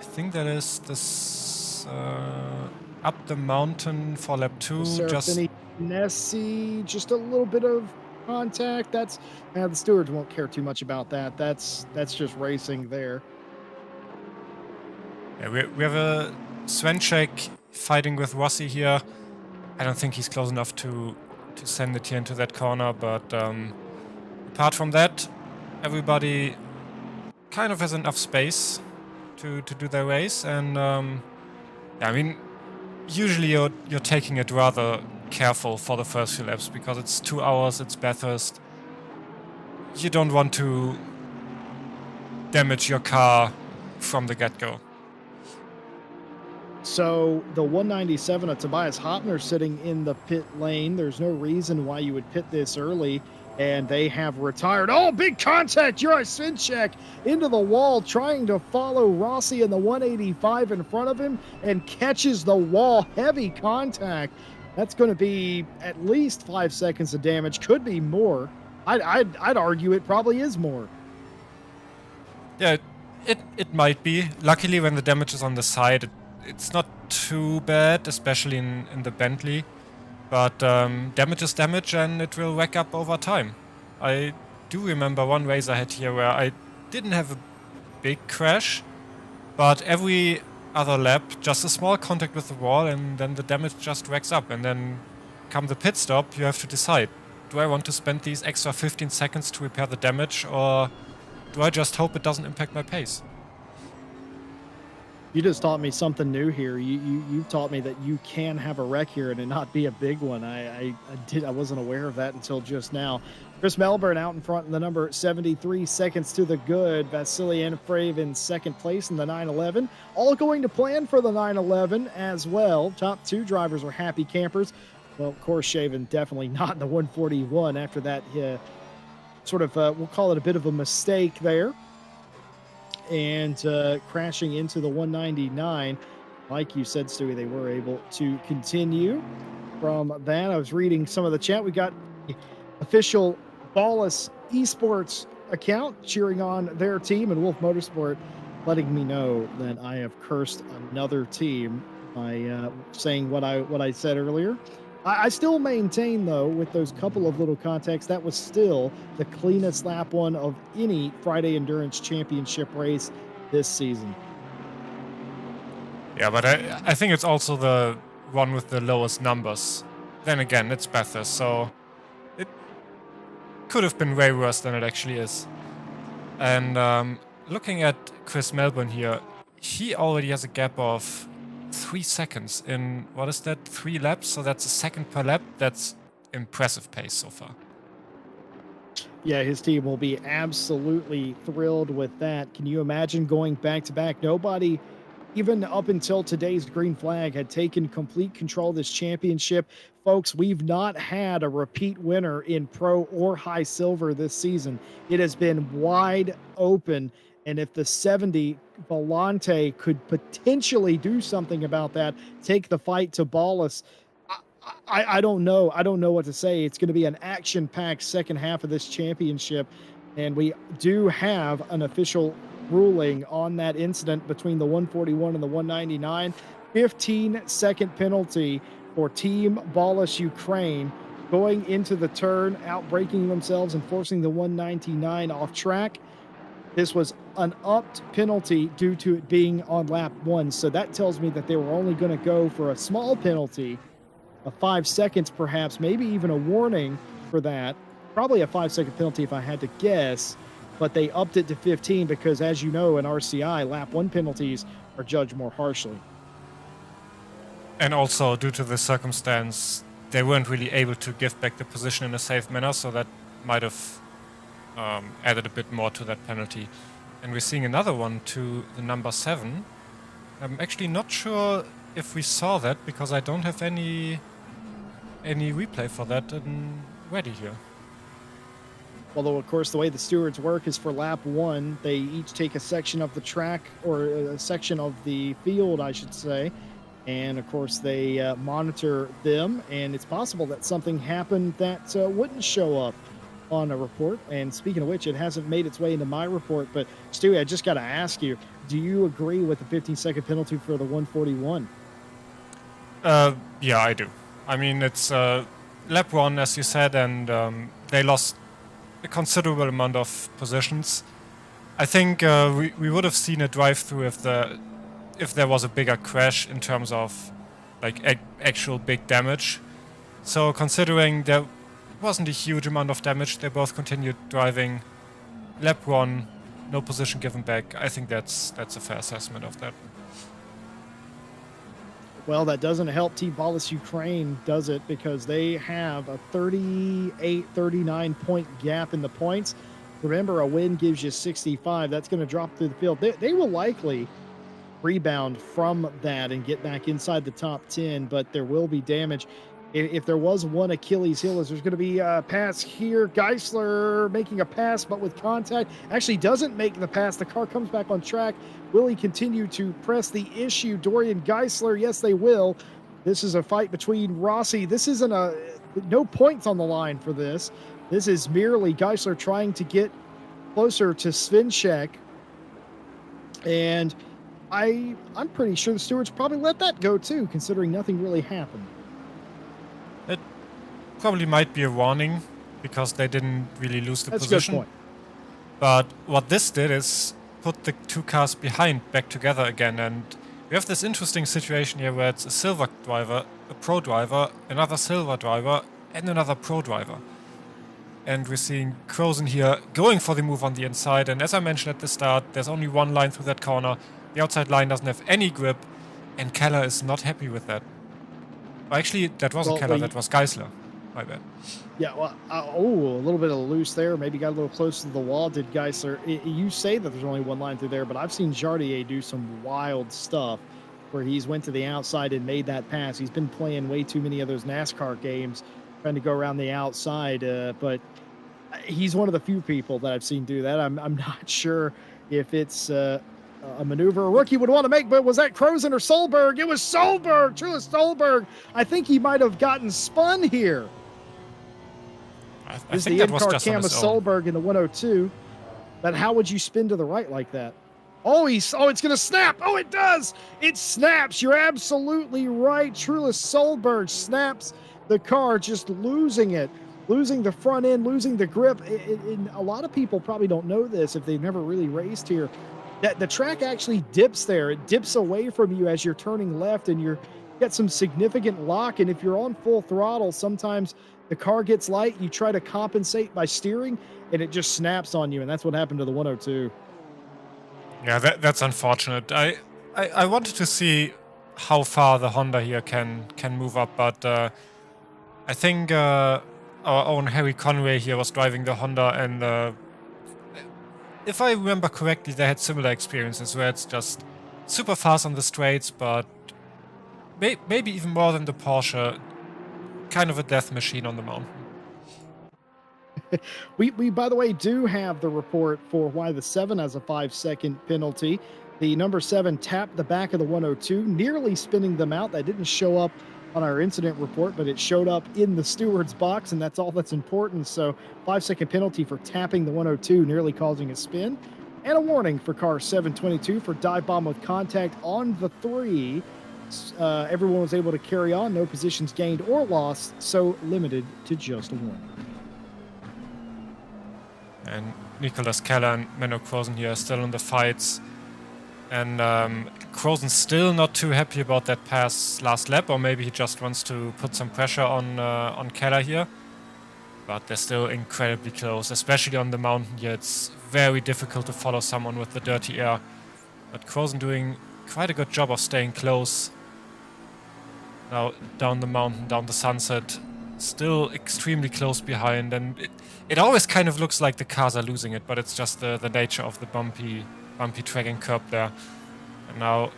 I think that is this up the mountain for lap 2. Just Nessie, just a little bit of contact. That's the stewards won't care too much about that. That's just racing there. Yeah, we have a Svenček fighting with Rossi here. I don't think he's close enough to send it here into that corner, but apart from that, everybody kind of has enough space to do their race. And yeah, I mean, usually you're taking it rather careful for the first few laps, because it's 2 hours, it's Bathurst. You don't want to damage your car from the get-go. So the 197 of Tobias Hopner sitting in the pit lane. There's no reason why you would pit this early, and they have retired. Oh, big contact. Juraj Svinček into the wall, trying to follow Rossi in the 185 in front of him, and catches the wall. Heavy contact. That's going to be at least 5 seconds of damage. Could be more. I'd argue it probably is more. Yeah, it might be. Luckily, when the damage is on the side, it's not too bad, especially in the Bentley. But damage is damage, and it will rack up over time. I do remember one race I had here where I didn't have a big crash, but every other lap, just a small contact with the wall, and then the damage just racks up. And then come the pit stop, you have to decide, do I want to spend these extra 15 seconds to repair the damage, or do I just hope it doesn't impact my pace? You just taught me something new here. You've taught me that you can have a wreck here and it not be a big one. I wasn't aware of that until just now. Chris Melbourne out in front in the number 73 seconds to the good. Vasily Anafreev in second place in the 911. All going to plan for the 911 as well. Top two drivers are happy campers. Well, Korshaven definitely not in the 141 after that sort of, we'll call it a bit of a mistake there. And crashing into the 199. Like you said, Stewie, they were able to continue from that. I was reading some of the chat. We got the official Ballas Esports account cheering on their team, and Wolf Motorsport letting me know that I have cursed another team by saying what I said earlier. I still maintain, though, with those couple of little contacts, that was still the cleanest lap one of any Friday Endurance Championship race this season. Yeah, but I think it's also the one with the lowest numbers. Then again, it's Bathurst, so it could have been way worse than it actually is. And looking at Chris Melbourne here, he already has a gap of 3 seconds in, what is that, 3 laps? So that's a second per lap. That's impressive pace so far. Yeah, his team will be absolutely thrilled with that. Can you imagine going back-to-back? Nobody, even up until today's green flag, had taken complete control of this championship. Folks, we've not had a repeat winner in pro or high silver this season. It has been wide open. And if the 70 Volante could potentially do something about that, take the fight to Ballas, I don't know. I don't know what to say. It's going to be an action-packed second half of this championship. And we do have an official ruling on that incident between the 141 and the 199. 15-second penalty for Team Ballast Ukraine going into the turn, outbraking themselves and forcing the 199 off track. This was an upped penalty due to it being on lap 1. So that tells me that they were only going to go for a small penalty of 5 seconds, perhaps, maybe even a warning for that. Probably a 5-second penalty if I had to guess, but they upped it to 15 because, as you know, in RCI, lap 1 penalties are judged more harshly. And also, due to the circumstance, they weren't really able to give back the position in a safe manner, so that might have added a bit more to that penalty. And we're seeing another one to the number 7. I'm actually not sure if we saw that, because I don't have any replay for that ready here. Although, of course, the way the stewards work is for lap 1, they each take a section of the track, or a section of the field, I should say. And, of course, they monitor them. And it's possible that something happened that wouldn't show up on a report. And speaking of which, it hasn't made its way into my report. But, Stewie, I just got to ask you, do you agree with the 15-second penalty for the 141? Yeah, I do. I mean, it's lap 1, as you said, and they lost a considerable amount of positions. I think we would have seen a drive-through if there was a bigger crash in terms of like actual big damage. So considering there wasn't a huge amount of damage, they both continued driving. Lap 1, no position given back. I think that's a fair assessment of that. Well, that doesn't help Team Ballast Ukraine, does it? Because they have a 38-39 point gap in the points. Remember, a win gives you 65. That's going to drop through the field. They will likely rebound from that and get back inside the top 10, but there will be damage. If there was one Achilles heel, is there's going to be a pass here. Geisler making a pass, but with contact. Actually doesn't make the pass. The car comes back on track. Will he continue to press the issue? Dorian Geisler, yes, they will. This is a fight between Rossi. This isn't no points on the line for this. This is merely Geisler trying to get closer to Svinček. And I'm pretty sure the stewards probably let that go too, considering nothing really happened. It probably might be a warning, because they didn't really lose the position. That's a good point. But what this did is put the two cars behind back together again, and we have this interesting situation here where it's a silver driver, a pro driver, another silver driver, and another pro driver. And we're seeing Crozen here going for the move on the inside, and as I mentioned at the start, there's only one line through that corner. The outside line doesn't have any grip, and Keller is not happy with that. Actually, that wasn't Keller, that was Geisler. My bad. Yeah, well, a little bit of loose there. Maybe got a little close to the wall. Did Geisler? You say that there's only one line through there, but I've seen Jardier do some wild stuff where he's went to the outside and made that pass. He's been playing way too many of those NASCAR games, trying to go around the outside. But he's one of the few people that I've seen do that. I'm not sure if it's a maneuver a rookie would want to make, but was that Crozen or Solberg? It was Solberg, Trulis Solberg. I think he might have gotten spun here. I Is think the that was in-car just on cam of his own. Solberg in the 102. But how would you spin to the right like that? Oh, it's going to snap. Oh, it does. It snaps. You're absolutely right. Trulis Solberg snaps the car, just losing it. Losing the front end, losing the grip. And a lot of people probably don't know this if they've never really raced here. That the track actually dips there. It dips away from you as you're turning left, and you get some significant lock. And if you're on full throttle, sometimes the car gets light. You try to compensate by steering, and it just snaps on you. And that's what happened to the 102. Yeah, that's unfortunate. I wanted to see how far the Honda here can move up, but I think our own Harry Conway here was driving the Honda, and if I remember correctly, they had similar experiences where it's just super fast on the straights, but maybe even more than the Porsche, kind of a death machine on the mountain. We by the way, do have the report for why the 7 has a 5-second penalty. The number 7 tapped the back of the 102, nearly spinning them out. That didn't show up on our incident report, but it showed up in the steward's box, and that's all that's important. So 5-second penalty for tapping the 102, nearly causing a spin. And a warning for car 722 for dive bomb with contact on the 3. Everyone was able to carry on, no positions gained or lost, so limited to just a warning. And Nicholas Keller and Menno Crozen here are still in the fights. And Crozen's still not too happy about that pass last lap, or maybe he just wants to put some pressure on Keller here. But they're still incredibly close, especially on the mountain here. It's very difficult to follow someone with the dirty air. But Crozen doing quite a good job of staying close. Now down the mountain, down the sunset, still extremely close behind. And it always kind of looks like the cars are losing it, but it's just the nature of the bumpy track and curb there. And now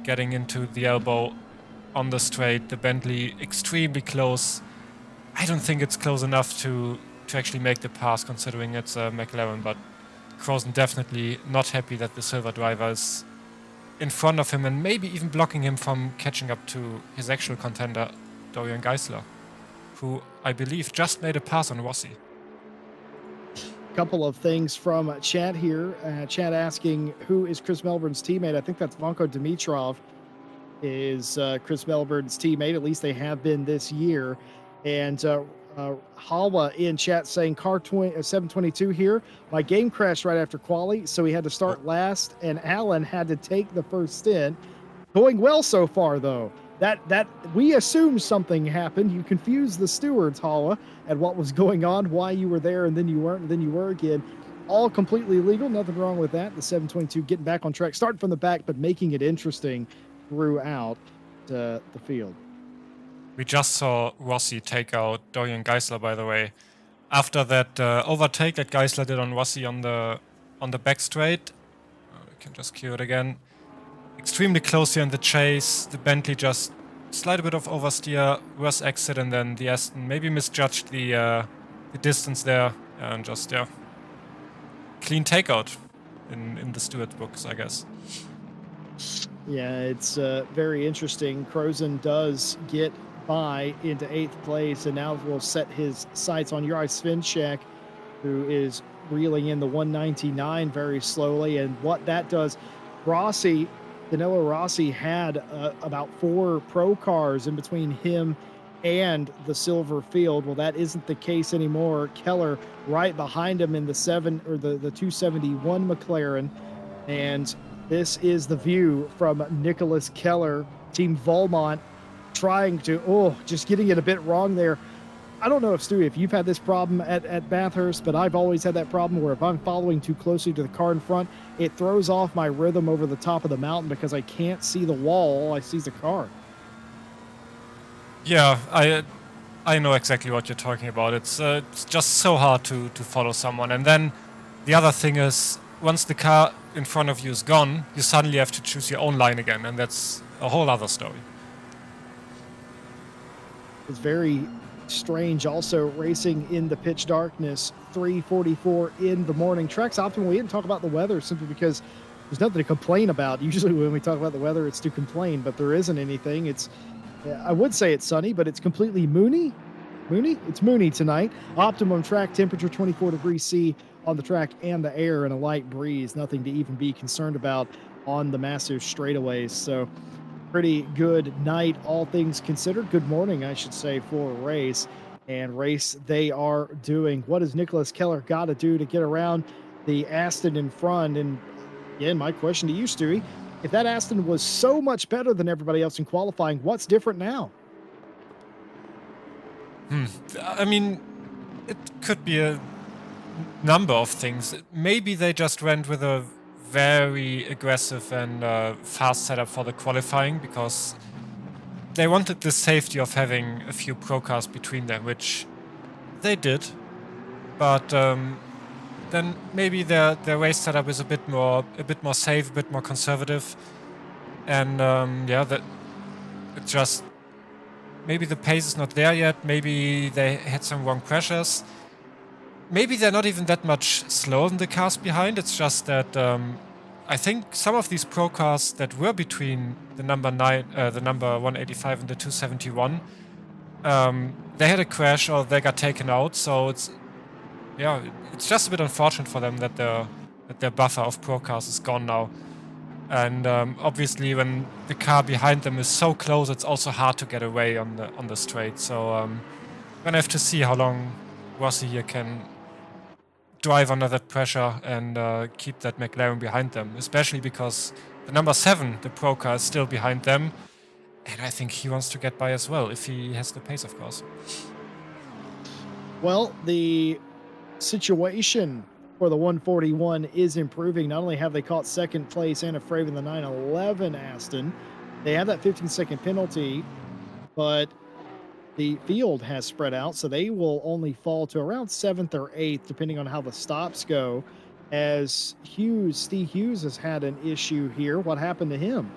getting into the elbow on the straight, the Bentley extremely close. I don't think it's close enough to actually make the pass, considering it's a McLaren, but Crozen definitely not happy that the silver driver is in front of him and maybe even blocking him from catching up to his actual contender, Dorian Geisler, who I believe just made a pass on Rossi. Couple of things from chat here. Chat asking, who is Chris Melbourne's teammate? I think that's Vanko Dimitrov is Chris Melbourne's teammate. At least they have been this year. And Hawa in chat saying, car 722 here. My game crashed right after quali, so he had to start last, and Alan had to take the first stint. Going well so far, though. That we assumed something happened. You confused the stewards, Hawa, at what was going on, why you were there, and then you weren't, and then you were again. All completely legal. Nothing wrong with that. The 722 getting back on track, starting from the back, but making it interesting throughout the field. We just saw Rossi take out Dorian Geisler, by the way. After that overtake that Geisler did on Rossi on the back straight. We can just cue it again. Extremely close here in the chase. The Bentley just slight bit of oversteer, worse exit, and then the Aston maybe misjudged the distance there, and just clean takeout in the steward books, I guess. Yeah, it's very interesting. Crozen does get by into 8th place, and now will set his sights on Juraj Svinček, who is reeling in the 199 very slowly. And what that does, Danilo Rossi had about 4 pro cars in between him and the silver field. Well, that isn't the case anymore. Keller right behind him in the 271 McLaren, and this is the view from Nicholas Keller, Team Volmont, trying to, just getting it a bit wrong there. I don't know if, Stewie, if you've had this problem at Bathurst, but I've always had that problem where if I'm following too closely to the car in front, it throws off my rhythm over the top of the mountain because I can't see the wall. All I see is the car. Yeah, I know exactly what you're talking about. It's just so hard to follow someone. And then the other thing is, once the car in front of you is gone, you suddenly have to choose your own line again, and that's a whole other story. It's very strange also racing in the pitch darkness, 3:44 in the morning. Track's optimal. We didn't talk about the weather simply because there's nothing to complain about. Usually when we talk about the weather, it's to complain, but there isn't anything. I would say it's sunny, but it's completely moony. It's moony tonight. Optimum track temperature, 24 degrees C on the track and the air, and a light breeze. Nothing to even be concerned about on the massive straightaways. So pretty good night, all things considered. Good morning, I should say, for a race. And race they are doing. What does Nicholas Keller got to do to get around the Aston in front? And again, my question to you, Stewie, if that Aston was so much better than everybody else in qualifying, what's different now? I mean, it could be a number of things. Maybe they just went with a very aggressive and fast setup for the qualifying because they wanted the safety of having a few pro cars between them, which they did. But then maybe their race setup is a bit more safe, a bit more conservative, and that it's just maybe the pace is not there yet. Maybe they had some wrong pressures. Maybe they're not even that much slower than the cars behind. It's just that I think some of these pro cars that were between the number 185 and the 271, they had a crash or they got taken out. So it's just a bit unfortunate for them that that their buffer of pro cars is gone now. And obviously, when the car behind them is so close, it's also hard to get away on the straight. So we're gonna have to see how long Rossi here can drive under that pressure and keep that McLaren behind them, especially because the number 7, the pro car, is still behind them, and I think he wants to get by as well, if he has the pace, of course. Well, the situation for the 141 is improving. Not only have they caught second place and a frame in the 911 Aston, they have that 15-second penalty, but the field has spread out, so they will only fall to around 7th or 8th, depending on how the stops go, as Steve Hughes has had an issue here. What happened to him?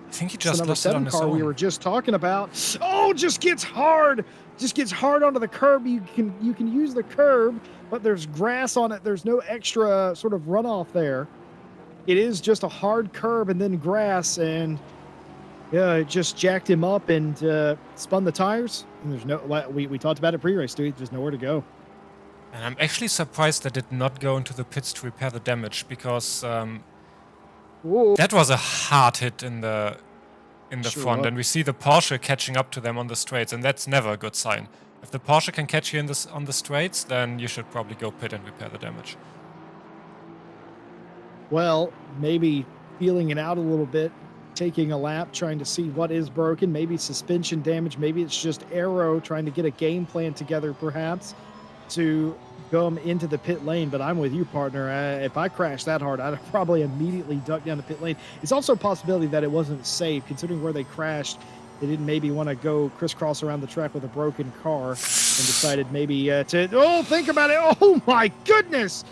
I think he It's the just number lost it on 7 his car own. we were just talking about. Oh, just gets hard onto the curb. You can use the curb, but there's grass on it. There's no extra sort of runoff there. It is just a hard curb and then grass, and yeah, it just jacked him up and spun the tires. And there's no, we talked about it pre-race, dude. There's nowhere to go. And I'm actually surprised they did not go into the pits to repair the damage, because that was a hard hit in the Sure front, was. and we see the Porsche catching up to them on the straights, and that's never a good sign. If the Porsche can catch you on the straights, then you should probably go pit and repair the damage. Well, maybe feeling it out a little bit, taking a lap, trying to see what is broken. Maybe suspension damage. Maybe it's just aero, trying to get a game plan together, perhaps, to come into the pit lane. But I'm with you, partner. If I crashed that hard, I'd probably immediately duck down the pit lane. It's also a possibility that it wasn't safe, considering where they crashed. They didn't maybe want to go crisscross around the track with a broken car, and decided maybe think about it. Oh my goodness!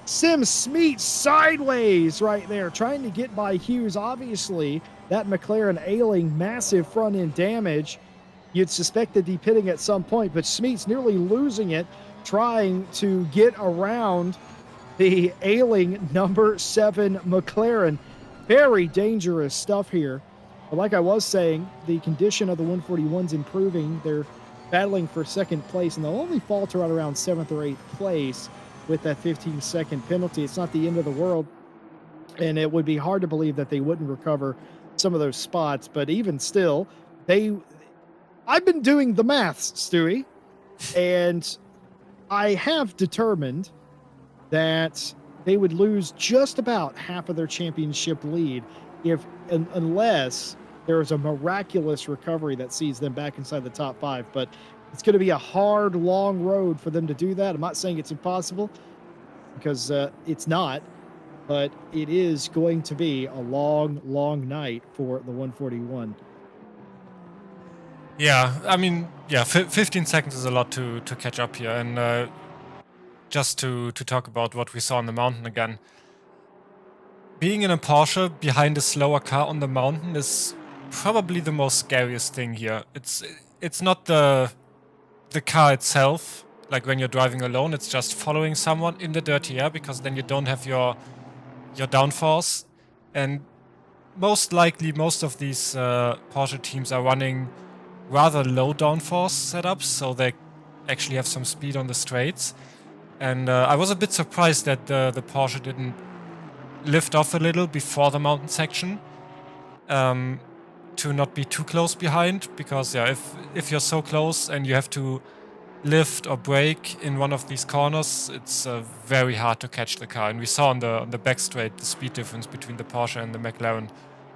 Sim Smeet sideways right there, trying to get by Hughes. Obviously, that McLaren ailing, massive front end damage. You'd suspect the depitting at some point, but Smeet's nearly losing it, trying to get around the ailing number 7 McLaren. Very dangerous stuff here. But like I was saying, the condition of the 141's improving. They're battling for second place, and they'll only falter out around 7th or 8th place with that 15-second penalty. It's not the end of the world, and it would be hard to believe that they wouldn't recover some of those spots. But even still, I've been doing the maths, Stewie, and I have determined that they would lose just about half of their championship lead unless there is a miraculous recovery that sees them back inside the top 5. But it's going to be a hard, long road for them to do that. I'm not saying it's impossible, because it's not, but it is going to be a long, long night for the 141. Yeah, I mean, 15 seconds is a lot to catch up here. And just to talk about what we saw on the mountain again. Being in a Porsche behind a slower car on the mountain is probably the most scariest thing here. It's not the car itself, like when you're driving alone, it's just following someone in the dirty air, because then you don't have your downforce. And most likely, most of these Porsche teams are running rather low downforce setups, so they actually have some speed on the straights. And I was a bit surprised that the Porsche didn't lift off a little before the mountain section, to not be too close behind, because if you're so close and you have to lift or brake in one of these corners, it's very hard to catch the car. And we saw on the back straight the speed difference between the Porsche and the McLaren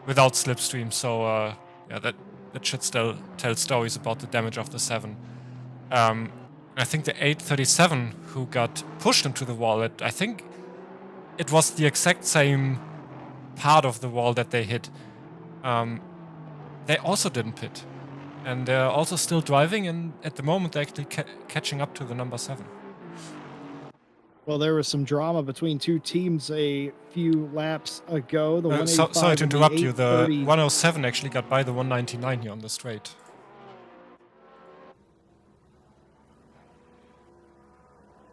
without slipstream. So that should still tell stories about the damage of the 7. I think the 837 who got pushed into the wall, I think it was the exact same part of the wall that they hit. They also didn't pit. And they're also still driving, and at the moment they're actually catching up to the number 7. Well, there was some drama between two teams a few laps ago. The Sorry to interrupt you. The 830 107 actually got by the 199 here on the straight.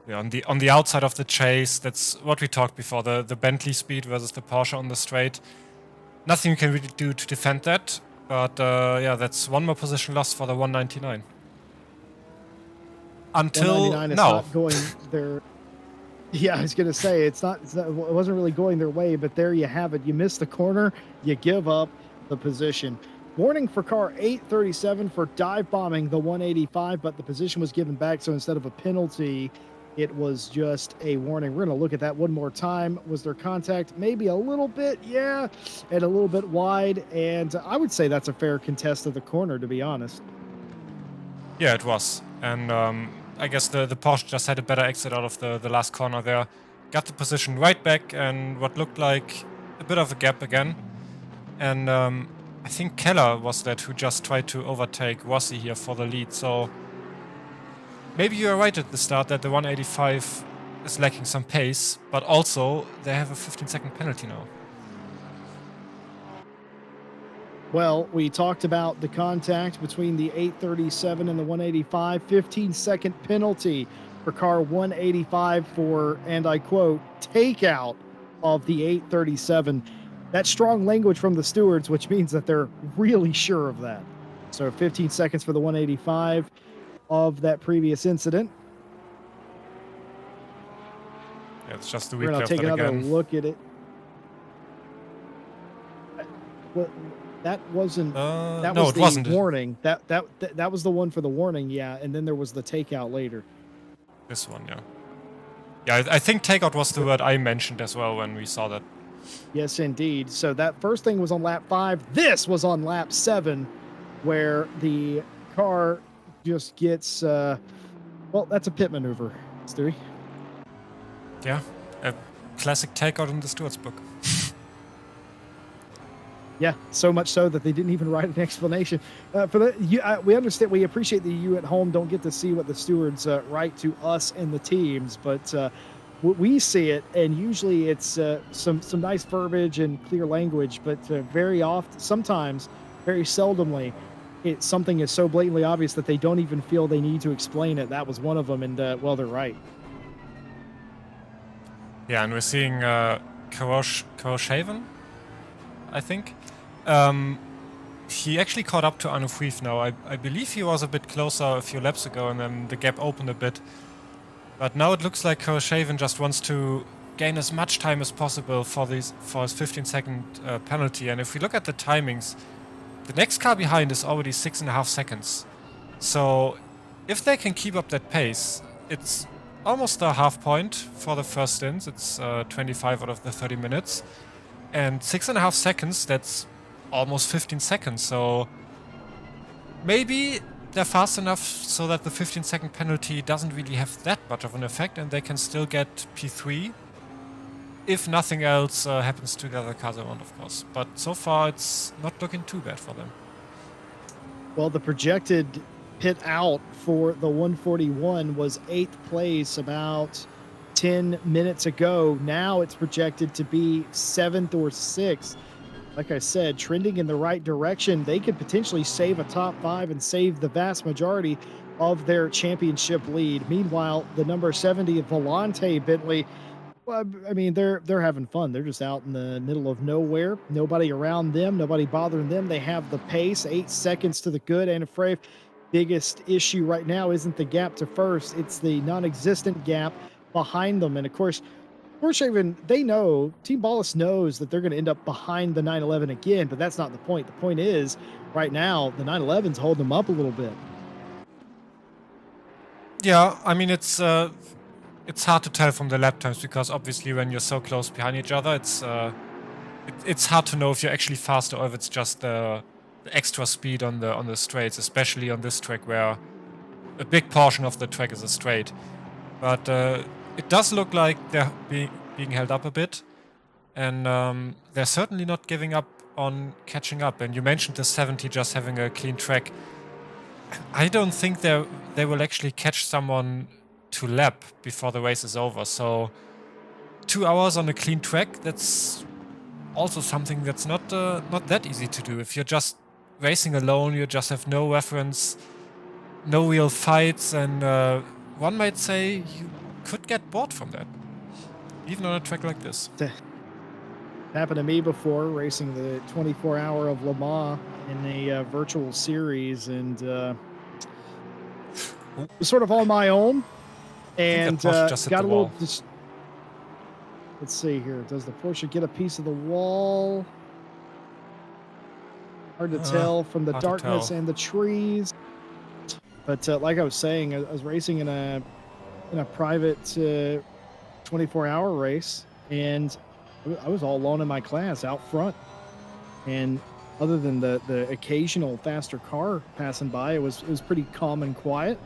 Yeah, on the outside of the chase, that's what we talked before. The Bentley speed versus the Porsche on the straight. Nothing you can really do to defend that. But that's one more position lost for the 199. Until 199 is now. not going there. Yeah, I was gonna say it wasn't really going their way, but there you have it. You miss the corner, you give up the position. Warning for car 837 for dive bombing the 185, but the position was given back. So instead of a penalty, it was just a warning. We're gonna look at that one more time. Was there contact? Maybe a little bit, yeah, and a little bit wide. And I would say that's a fair contest of the corner, to be honest. Yeah, it was. And I guess the Porsche just had a better exit out of the last corner there. Got the position right back and what looked like a bit of a gap again. And I think Keller was that who just tried to overtake Rossi here for the lead. So maybe you are right at the start that the 185 is lacking some pace, but also they have a 15-second penalty now. Well, we talked about the contact between the 837 and the 185, 15-second penalty for car 185 for, and I quote, takeout of the 837. That's strong language from the stewards, which means that they're really sure of that. So 15 seconds for the 185 of that previous incident. Yeah, it's just the We're week going to left take another again. look at it. What? That wasn't. That no, was it the wasn't. warning. That was the one for the warning. Yeah, and then there was the takeout later. This one, yeah. Yeah, I think takeout was the word I mentioned as well when we saw that. Yes, indeed. So that first thing was on lap 5. This was on lap 7, where the car just gets. Well, that's a pit maneuver, Stewie. Yeah, a classic takeout in the steward's book. Yeah, so much so that they didn't even write an explanation. For that, we understand. We appreciate that you at home don't get to see what the stewards write to us and the teams, but we see it, and usually it's some nice verbiage and clear language. But very often, sometimes, very seldomly, something is so blatantly obvious that they don't even feel they need to explain it. That was one of them, and well, they're right. Yeah, and we're seeing Koroshaven, I think. He actually caught up to Anufrief now. I believe he was a bit closer a few laps ago, and then the gap opened a bit. But now it looks like Koroshaven just wants to gain as much time as possible for his 15-second penalty. And if we look at the timings, the next car behind is already 6.5 seconds. So if they can keep up that pace, it's almost a half point for the first stint. It's 25 out of the 30 minutes. And 6.5 seconds, that's almost 15 seconds. So maybe they're fast enough so that the 15-second penalty doesn't really have that much of an effect and they can still get P3 if nothing else happens to the other cars around, of course. But so far, it's not looking too bad for them. Well, the projected pit out for the 141 was 8th place about 10 minutes ago. Now it's projected to be 7th or 6th. Like I said, trending in the right direction. They could potentially save a top 5 and save the vast majority of their championship lead. Meanwhile, the number 70 Volante Bentley, well, I mean, they're having fun. They're just out in the middle of nowhere. Nobody around them, nobody bothering them. They have the pace, 8 seconds to the good. And afraid biggest issue right now isn't the gap to first, it's the non-existent gap behind them. And of course, Forshaven, they know, Team Ballas knows that they're going to end up behind the 911 again, but that's not the point. The point is, right now, the 911's holding them up a little bit. Yeah, I mean, it's hard to tell from the lap times because obviously when you're so close behind each other, it's hard to know if you're actually faster or if it's just the extra speed on the straights, especially on this track where a big portion of the track is a straight. But it does look like they're being held up a bit, and they're certainly not giving up on catching up. And you mentioned the 70 just having a clean track. I don't think they will actually catch someone to lap before the race is over. So 2 hours on a clean track, that's also something that's not that easy to do. If you're just racing alone, you just have no reference, no real fights, and one might say you could get bored from that, even on a track like this. It happened to me before, racing the 24-hour of Le Mans in a virtual series, and was sort of on my own, and got a little Let's see here. Does the Porsche get a piece of the wall? Hard to tell from the Hard to darkness tell. and the trees. But like I was saying, I was racing in a private 24-hour race, and I was all alone in my class out front. And other than the occasional faster car passing by, it was pretty calm and quiet.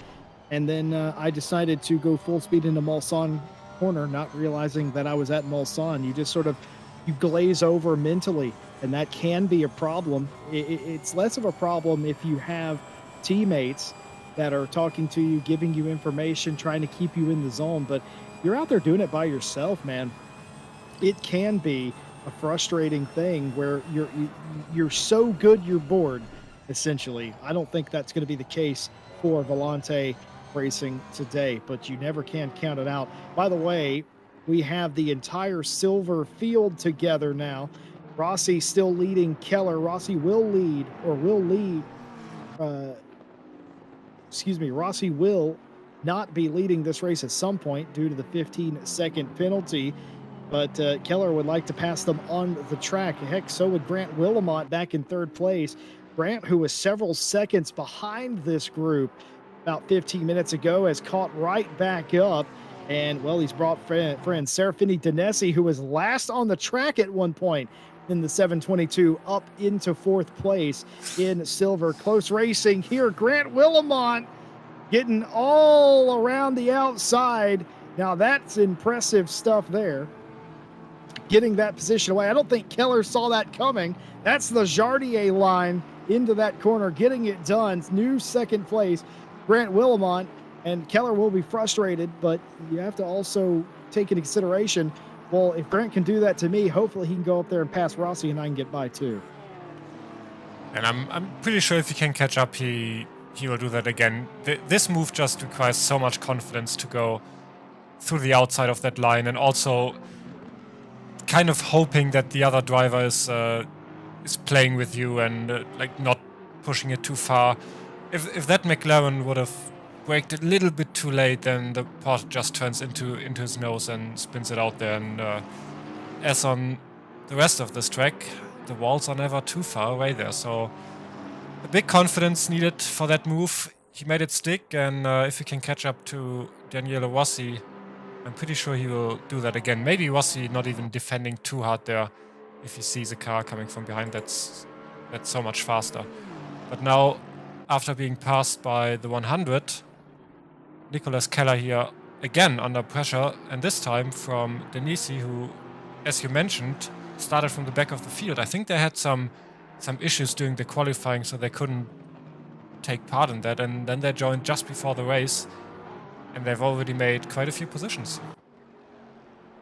And then I decided to go full speed into Mulsanne corner, not realizing that I was at Mulsanne. You just sort of you glaze over mentally, and that can be a problem. It's less of a problem if you have teammates that are talking to you, giving you information, trying to keep you in the zone. But you're out there doing it by yourself, man. It can be a frustrating thing where you're so good you're bored. Essentially, I don't think that's going to be the case for Volante Racing today, but you never can count it out. By the way, we have the entire silver field together now. Rossi still leading Keller. Rossi will lead, or will lead. Uh, Rossi will not be leading this race at some point due to the 15-second penalty. But Keller would like to pass them on the track. Heck, so would Grant Willamont back in third place. Grant, who was several seconds behind this group about 15 minutes ago, has caught right back up. And, well, he's brought friend Serafini Danesi, who was last on the track at one point in the 722, up into fourth place in silver. Close racing here. Grant Willamont getting all around the outside. Now, that's impressive stuff there. Getting that position away. I don't think Keller saw that coming. That's the Jardier line into that corner, getting it done. New second place, Grant Willamont, and Keller will be frustrated, but you have to also take into consideration, well, if Grant can do that to me, hopefully he can go up there and pass Rossi and I can get by too. And I'm pretty sure if he can catch up, he will do that again. This move just requires so much confidence to go through the outside of that line, and also kind of hoping that the other driver is playing with you and like not pushing it too far. If that McLaren would have braked a little bit too late, then the Porsche just turns into his nose and spins it out there. And as on the rest of this track, the walls are never too far away there. So a big confidence needed for that move. He made it stick, and if he can catch up to Daniele Rossi, I'm pretty sure he will do that again. Maybe Rossi not even defending too hard there. If he sees a car coming from behind, that's so much faster. But now, after being passed by the 100, Nicolas Keller here again under pressure, and this time from Denisi, who, as you mentioned, started from the back of the field. I think they had some issues during the qualifying, so they couldn't take part in that, and then they joined just before the race. And they've already made quite a few positions.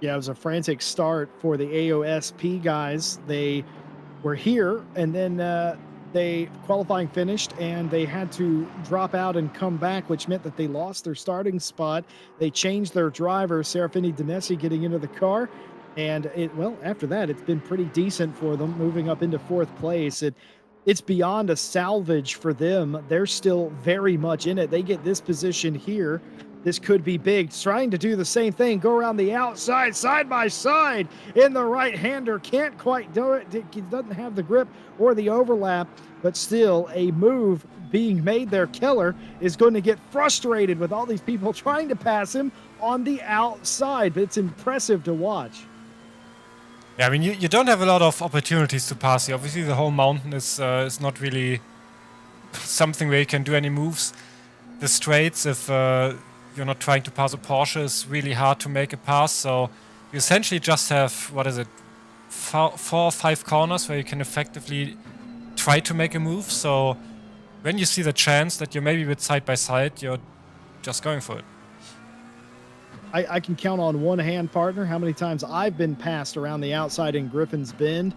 Yeah, it was a frantic start for the AOSP guys. They were here, and then they qualifying finished, and they had to drop out and come back, which meant that they lost their starting spot. They changed their driver, Serafini Danesi, getting into the car. And after that, it's been pretty decent for them, moving up into fourth place. It's beyond a salvage for them. They're still very much in it. They get this position here. This could be big. Trying to do the same thing. Go around the outside, side by side. In the right-hander. Can't quite do it. He doesn't have the grip or the overlap. But still, a move being made there. Keller is going to get frustrated with all these people trying to pass him on the outside. But it's impressive to watch. Yeah, I mean, you don't have a lot of opportunities to pass here. Obviously, the whole mountain is not really something where you can do any moves. The straights, if you're not trying to pass a Porsche, is really hard to make a pass. So you essentially just have, 4 or 5 corners where you can effectively try to make a move. So when you see the chance that you're maybe with side by side, you're just going for it. I can count on one hand, partner, how many times I've been passed around the outside in Griffin's Bend.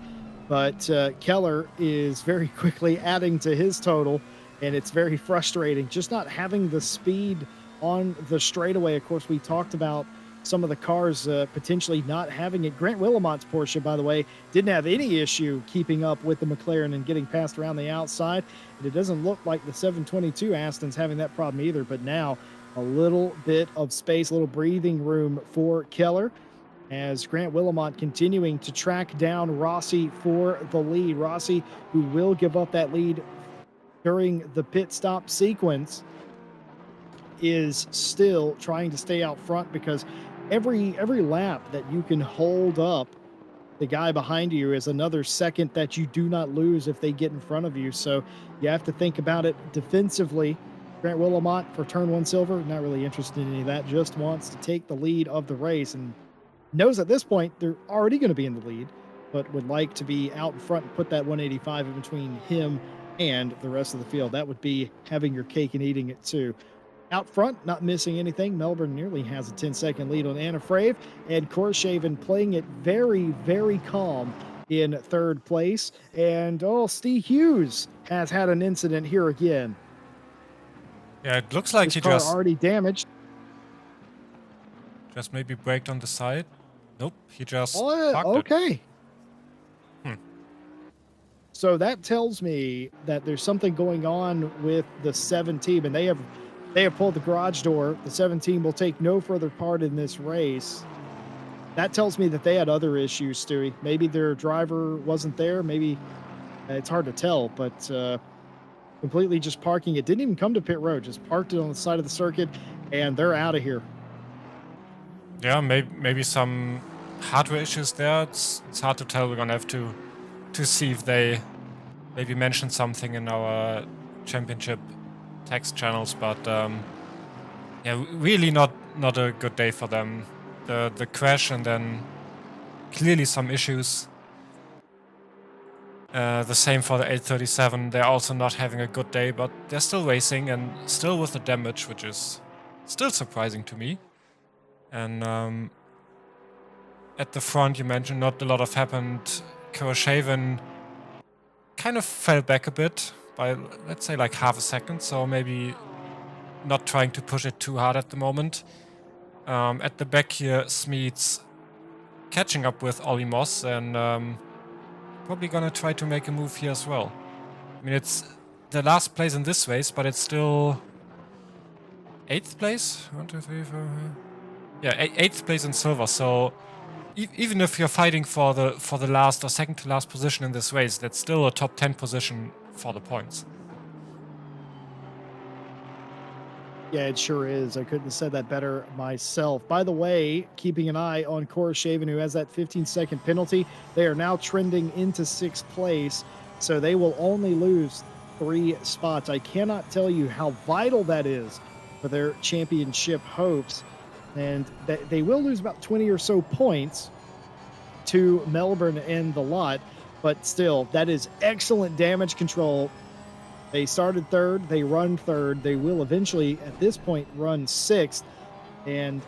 But Keller is very quickly adding to his total, and it's very frustrating just not having the speed on the straightaway. Of course, we talked about some of the cars potentially not having it. Grant Willamont's Porsche, by the way, didn't have any issue keeping up with the McLaren and getting passed around the outside. And it doesn't look like the 722 Aston's having that problem either. But now a little bit of space, a little breathing room for Keller. as Grant Willamont continuing to track down Rossi for the lead. Rossi, who will give up that lead during the pit stop sequence, is still trying to stay out front because every lap that you can hold up the guy behind you is another second that you do not lose if they get in front of you. So you have to think about it defensively. Grant Willamont for turn one silver, not really interested in any of that, just wants to take the lead of the race and knows at this point they're already going to be in the lead, but would like to be out in front and put that 185 in between him and the rest of the field. That would be having your cake and eating it too. Out front, not missing anything. Melbourne nearly has a 10-second lead on Anna Frave, and Korshaven playing it very, very calm in third place. And Steve Hughes has had an incident here again. Yeah, it looks like His he car just already damaged. maybe braked on the side. Nope, he just Oh, parked it. okay. Hmm. So that tells me that there's something going on with the 7 team, and they have pulled the garage door. The 7 team will take no further part in this race. That tells me that they had other issues, Stewie. Maybe their driver wasn't there. Maybe it's hard to tell, but completely just parking it. Didn't even come to pit road, just parked it on the side of the circuit, and they're out of here. Yeah, maybe some hardware issues there. It's hard to tell. We're gonna have to see if they maybe mentioned something in our championship text channels, but yeah, really not a good day for them. The crash and then clearly some issues. The same for the 837. They're also not having a good day, but they're still racing and still with the damage, which is still surprising to me. And at the front, you mentioned not a lot of happened. Korshaven kind of fell back a bit by, let's say, like half a second, so maybe not trying to push it too hard at the moment. At the back here, Smeets catching up with Ollie Moss and probably gonna try to make a move here as well. I mean, it's the last place in this race, but it's still 8th place? 1, 2, 3, 4... Yeah, 8th place in silver, so even if you're fighting for the last or second to last position in this race, that's still a top 10 position for the points. Yeah, it sure is. I couldn't have said that better myself. By the way, keeping an eye on Korshaven, who has that 15-second penalty. They are now trending into 6th place, so they will only lose 3 spots. I cannot tell you how vital that is for their championship hopes. And they will lose about 20 or so points to Melbourne and the lot, but still, that is excellent damage control. They started 3rd, they run 3rd, they will eventually, at this point, run 6th, and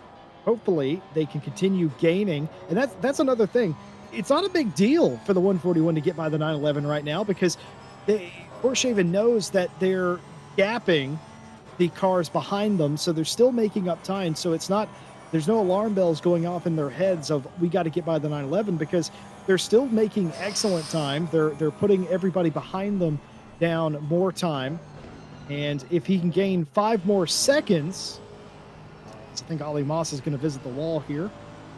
hopefully they can continue gaining. And that's another thing. It's not a big deal for the 141 to get by the 911 right now because Korshaven knows that they're gapping the cars behind them, so they're still making up time. So there's no alarm bells going off in their heads of we got to get by the 911 because they're still making excellent time. They're putting everybody behind them down more time, and if he can gain 5 more seconds, I think Ollie Moss is going to visit the wall here.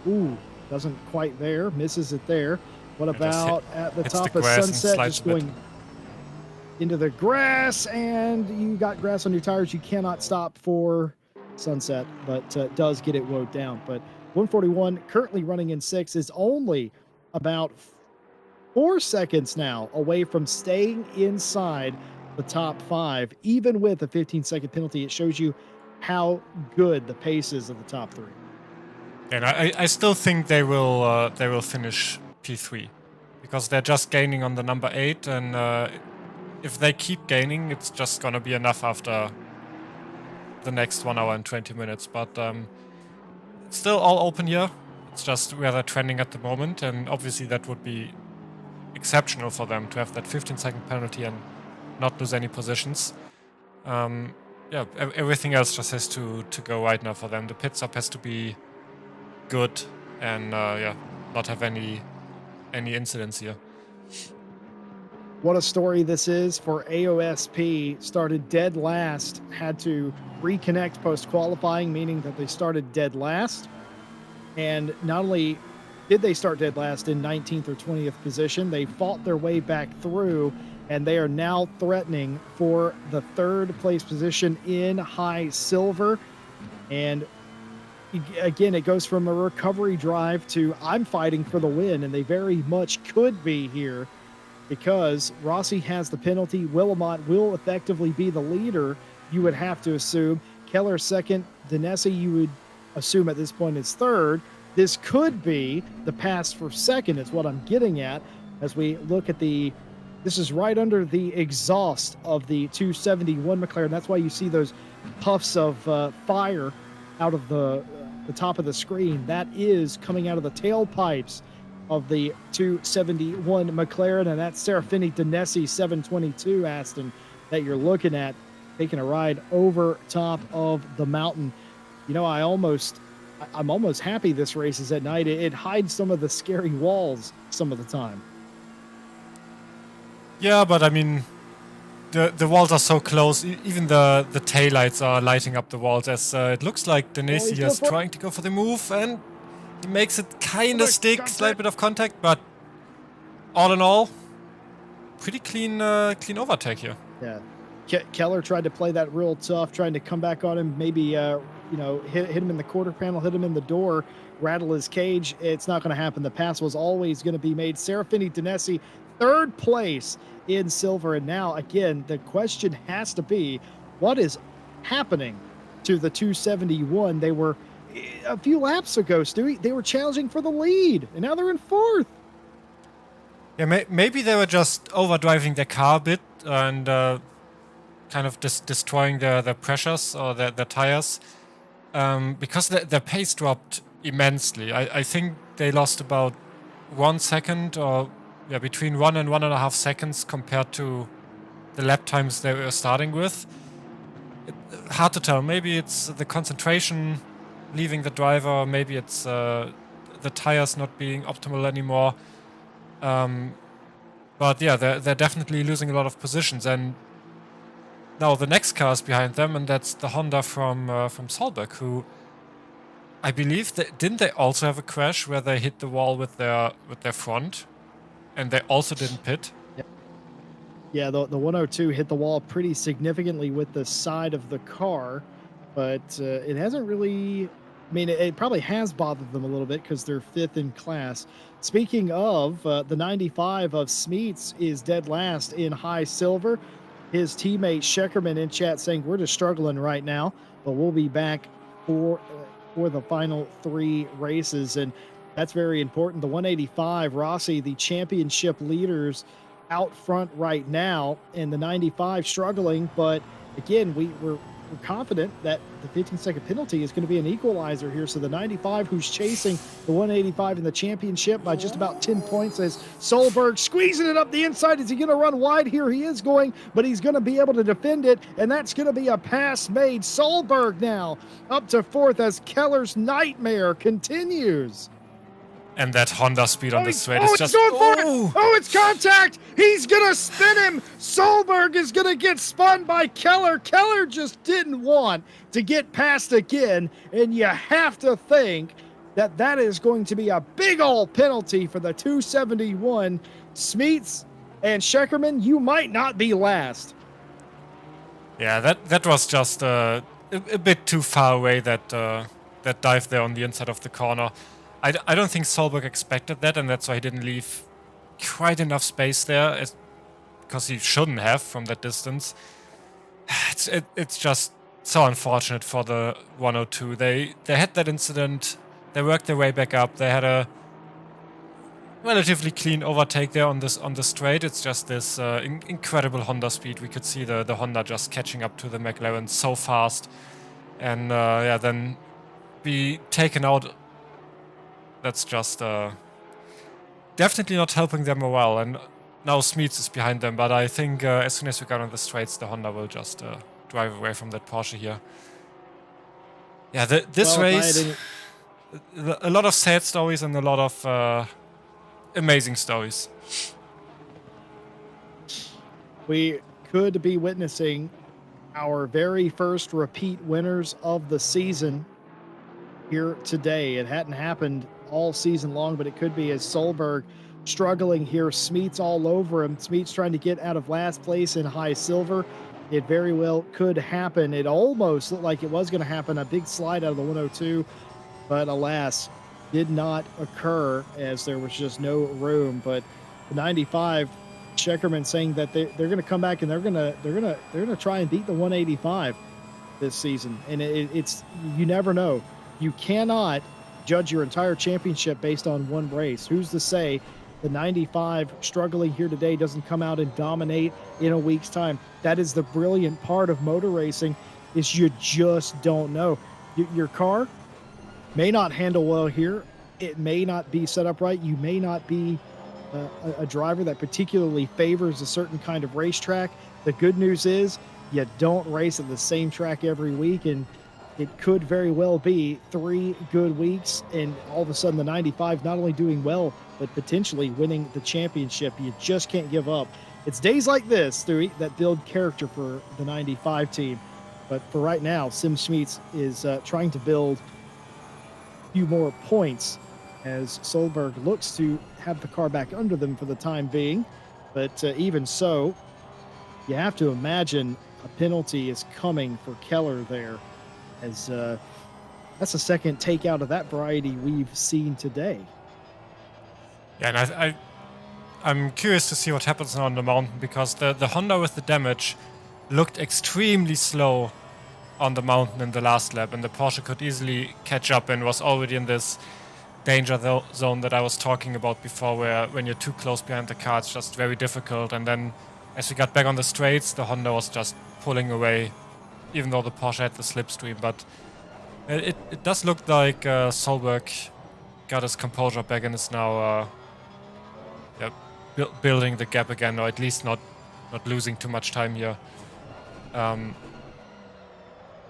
Ooh, doesn't quite there, misses it there. What about at the top of Sunset, just going into the grass, and you got grass on your tires. You cannot stop for Sunset, but does get it woed down. But 141 currently running in 6th is only about 4 seconds now away from staying inside the top 5, even with a 15-second penalty. It shows you how good the pace is of the top 3. And I still think they will finish P3 because they're just gaining on the number 8, and if they keep gaining, it's just gonna be enough after the next 1 hour and 20 minutes. But it's still all open here. It's just where they're trending at the moment, and obviously that would be exceptional for them to have that 15-second penalty and not lose any positions. Yeah, everything else just has to go right now for them. The pit stop has to be good and yeah, not have any incidents here. What a story this is for AOSP. Started dead last, had to reconnect post-qualifying, meaning that they started dead last. And not only did they start dead last in 19th or 20th position. They fought their way back through, and they are now threatening for the third place position in high silver. And again, it goes from a recovery drive to I'm fighting for the win, and they very much could be here because Rossi has the penalty. Willamette will effectively be the leader, you would have to assume. Keller second. Denesi, you would assume at this point, is third. This could be the pass for second, is what I'm getting at as we look at the. This is right under the exhaust of the 271 McLaren. That's why you see those puffs of fire out of the top of the screen. That is coming out of the tailpipes of the 271 McLaren, and that's Serafini Denesi 722 Aston that you're looking at, taking a ride over top of the mountain. You know, I'm almost happy this race is at night. It hides some of the scary walls some of the time. Yeah, but I mean, the walls are so close. Even the taillights are lighting up the walls as it looks like Denesi is trying to go for the move, and he makes it kind of stick, slight bit of contact, but all in all, pretty clean overtake here. Yeah. Keller tried to play that real tough, trying to come back on him, maybe hit him in the quarter panel, hit him in the door, rattle his cage. It's not going to happen. The pass was always going to be made. Serafini Denesi, third place in silver. And now, again, the question has to be, what is happening to the 271? They were, a few laps ago, Stewie, they were challenging for the lead, and now they're in fourth. Yeah, maybe they were just overdriving their car a bit and kind of destroying their pressures or their tires, because their pace dropped immensely. I think they lost about 1 second, or between 1 and 1.5 seconds compared to the lap times they were starting with. Hard to tell. Maybe it's the concentration leaving the driver. Maybe it's the tires not being optimal anymore. But yeah, they're definitely losing a lot of positions. And now the next car is behind them, and that's the Honda from Solberg, who I believe didn't they also have a crash where they hit the wall with their front, and they also didn't pit. Yeah, the 102 hit the wall pretty significantly with the side of the car, but it hasn't really. I mean, it probably has bothered them a little bit because they're fifth in class. Speaking of, the 95 of Smeets is dead last in high silver. His teammate Scheckerman in chat saying we're just struggling right now, but we'll be back for the final three races, and that's very important. The 185 Rossi, the championship leaders, out front right now, and the 95 struggling. But again, we're confident that the 15-second penalty is going to be an equalizer here. So the 95, who's chasing the 185 in the championship by just about 10 points, as Solberg squeezing it up the inside. Is he going to run wide here? He is going, but he's going to be able to defend it, and that's going to be a pass made. Solberg now up to fourth as Keller's nightmare continues. And that Honda speed on the straight is just... it's contact! He's gonna spin him! Solberg is gonna get spun by Keller. Keller just didn't want to get past again, and you have to think that is going to be a big old penalty for the 271. Smeets and Scheckerman, you might not be last. Yeah, that was just a bit too far away, that dive there on the inside of the corner. I don't think Solberg expected that, and that's why he didn't leave quite enough space there, because he shouldn't have from that distance. It's just so unfortunate for the 102. They had that incident, they worked their way back up, they had a relatively clean overtake there on the straight. It's just this incredible Honda speed. We could see the Honda just catching up to the McLaren so fast, and then be taken out. That's just definitely not helping them morale. And now Smeets is behind them, but I think as soon as we got on the straights, the Honda will just drive away from that Porsche here. Yeah, this race, a lot of sad stories and a lot of amazing stories. We could be witnessing our very first repeat winners of the season here today. It hadn't happened all season long, but it could be as Solberg struggling here. Smeets all over him. Smeets trying to get out of last place in high silver. It very well could happen. It almost looked like it was going to happen. A big slide out of the 102, but alas, did not occur as there was just no room. But the 95, Checkerman saying that they're going to come back and they're going to try and beat the 185 this season. And it's you never know. You cannot judge your entire championship based on one race. Who's to say the 95 struggling here today doesn't come out and dominate in a week's time? That is the brilliant part of motor racing, is you just don't know. Your car may not handle well here. It may not be set up right. You may not be a driver that particularly favors a certain kind of racetrack. The good news is you don't race at the same track every week, and it could very well be 3 good weeks, and all of a sudden the 95 not only doing well, but potentially winning the championship. You just can't give up. It's days like this, Stewie, that build character for the 95 team. But for right now, Sim Schmeets is trying to build a few more points as Solberg looks to have the car back under them for the time being. But even so, you have to imagine a penalty is coming for Keller there, as that's the second takeout of that variety we've seen today. Yeah, and I'm curious to see what happens on the mountain, because the Honda with the damage looked extremely slow on the mountain in the last lap, and the Porsche could easily catch up and was already in this danger zone that I was talking about before, where when you're too close behind the car, it's just very difficult. And then as we got back on the straights, the Honda was just pulling away, even though the Porsche had the slipstream. But it does look like Solberg got his composure back and is now building the gap again, or at least not losing too much time here. And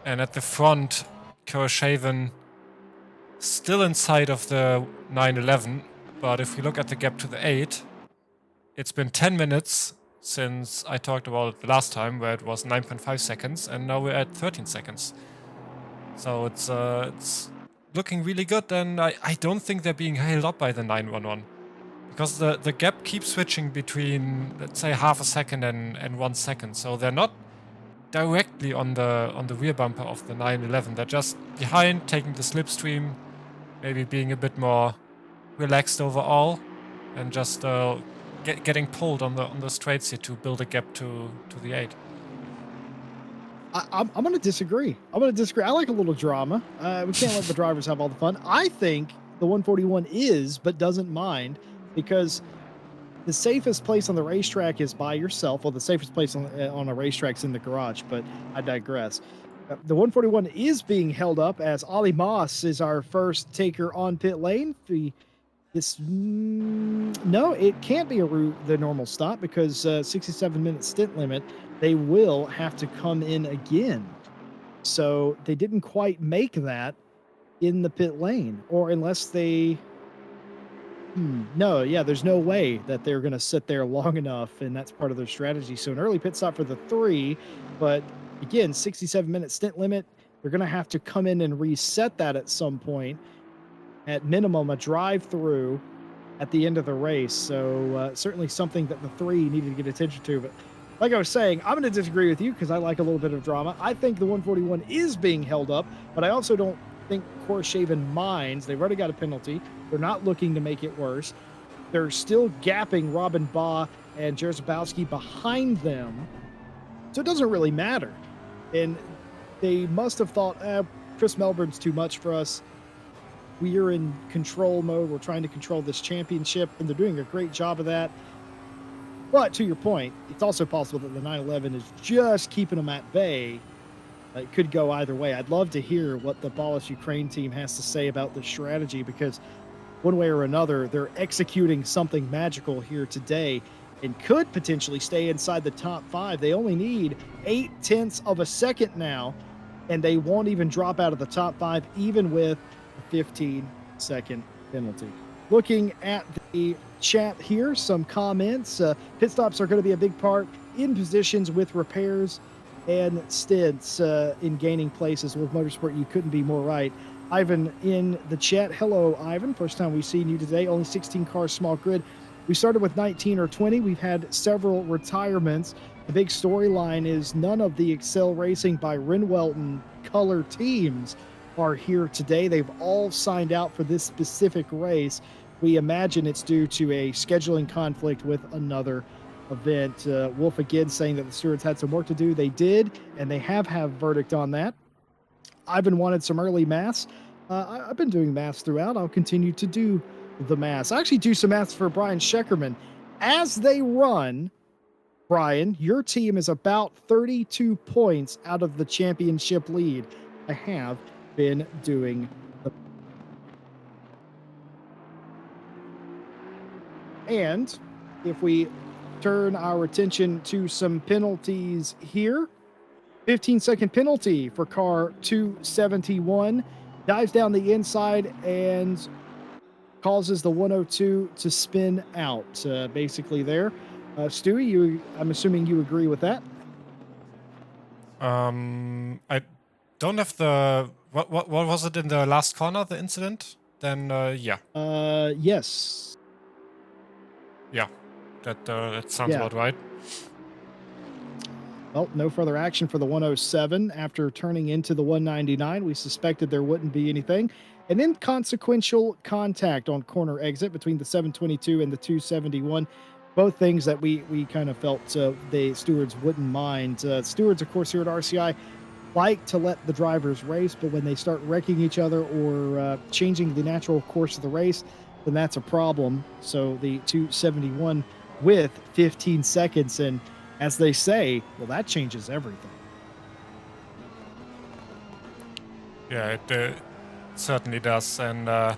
at the front, Kurashaven still inside of the 911, but if we look at the gap to the 8, it's been 10 minutes since I talked about it the last time, where it was 9.5 seconds, and now we're at 13 seconds. So it's looking really good, and I don't think they're being held up by the 911, because the gap keeps switching between, let's say, half a second and 1 second. So they're not directly on the rear bumper of the 911. They're just behind, taking the slipstream, maybe being a bit more relaxed overall, and just getting pulled on the straights here to build a gap to the 8. I'm going to disagree. I like a little drama. We can't let the drivers have all the fun. I think the 141 is, but doesn't mind, because the safest place on the racetrack is by yourself. Well, the safest place on a racetrack is in the garage, but I digress. The 141 is being held up as Ali Moss is our first taker on pit lane. No, it can't be the normal stop, because 67-minute stint limit. They will have to come in again. So they didn't quite make that in the pit lane, or unless they... No, yeah, there's no way that they're going to sit there long enough, and that's part of their strategy. So an early pit stop for the 3, but again, 67-minute stint limit. They're going to have to come in and reset that at some point. At minimum, a drive-through at the end of the race. So certainly something that the 3 needed to get attention to. But like I was saying, I'm going to disagree with you, because I like a little bit of drama. I think the 141 is being held up, but I also don't think Kurashaven minds. They've already got a penalty. They're not looking to make it worse. They're still gapping Robin Baugh and Jarzabowski behind them. So it doesn't really matter. And they must have thought, Chris Melbourne's too much for us. We are in control mode. We're trying to control this championship, and they're doing a great job of that. But to your point, it's also possible that the 911 is just keeping them at bay. It could go either way. I'd love to hear what the Ballast Ukraine team has to say about this strategy, because one way or another, they're executing something magical here today and could potentially stay inside the top 5. They only need 0.8 of a second now, and they won't even drop out of the top 5, even with a 15-second penalty. Looking at the chat here, some comments. Pit stops are going to be a big part in positions with repairs and stints in gaining places with motorsport. You couldn't be more right. Ivan in the chat. Hello, Ivan. First time we've seen you today. Only 16 cars, small grid. We started with 19 or 20. We've had several retirements. The big storyline is none of the Excel Racing by Renwelton color teams are here today. They've all signed out for this specific race. We imagine it's due to a scheduling conflict with another event. Wolf again saying that the stewards had some work to do. They did, and they have verdict on that. Ivan wanted some early mass. I've been doing mass throughout. I'll continue to do the mass. I actually do some mass for Brian Scheckerman. As they run, Brian, your team is about 32 points out of the championship lead. I have been doing the. And if we turn our attention to some penalties here, 15-second penalty for car 271, dives down the inside and causes the 102 to spin out, basically there. Stewie, I'm assuming you agree with that? I don't have the... What was it in the last corner, the incident? Then, yeah. Yes. Yeah, that sounds about right. Well, no further action for the 107 after turning into the 199. We suspected there wouldn't be anything. An inconsequential contact on corner exit between the 722 and the 271. Both things that we kind of felt the stewards wouldn't mind. Stewards, of course, here at RCI like to let the drivers race, but when they start wrecking each other or changing the natural course of the race, then that's a problem. So the 271 with 15 seconds, and as they say, well, that changes everything. Yeah, it certainly does. And I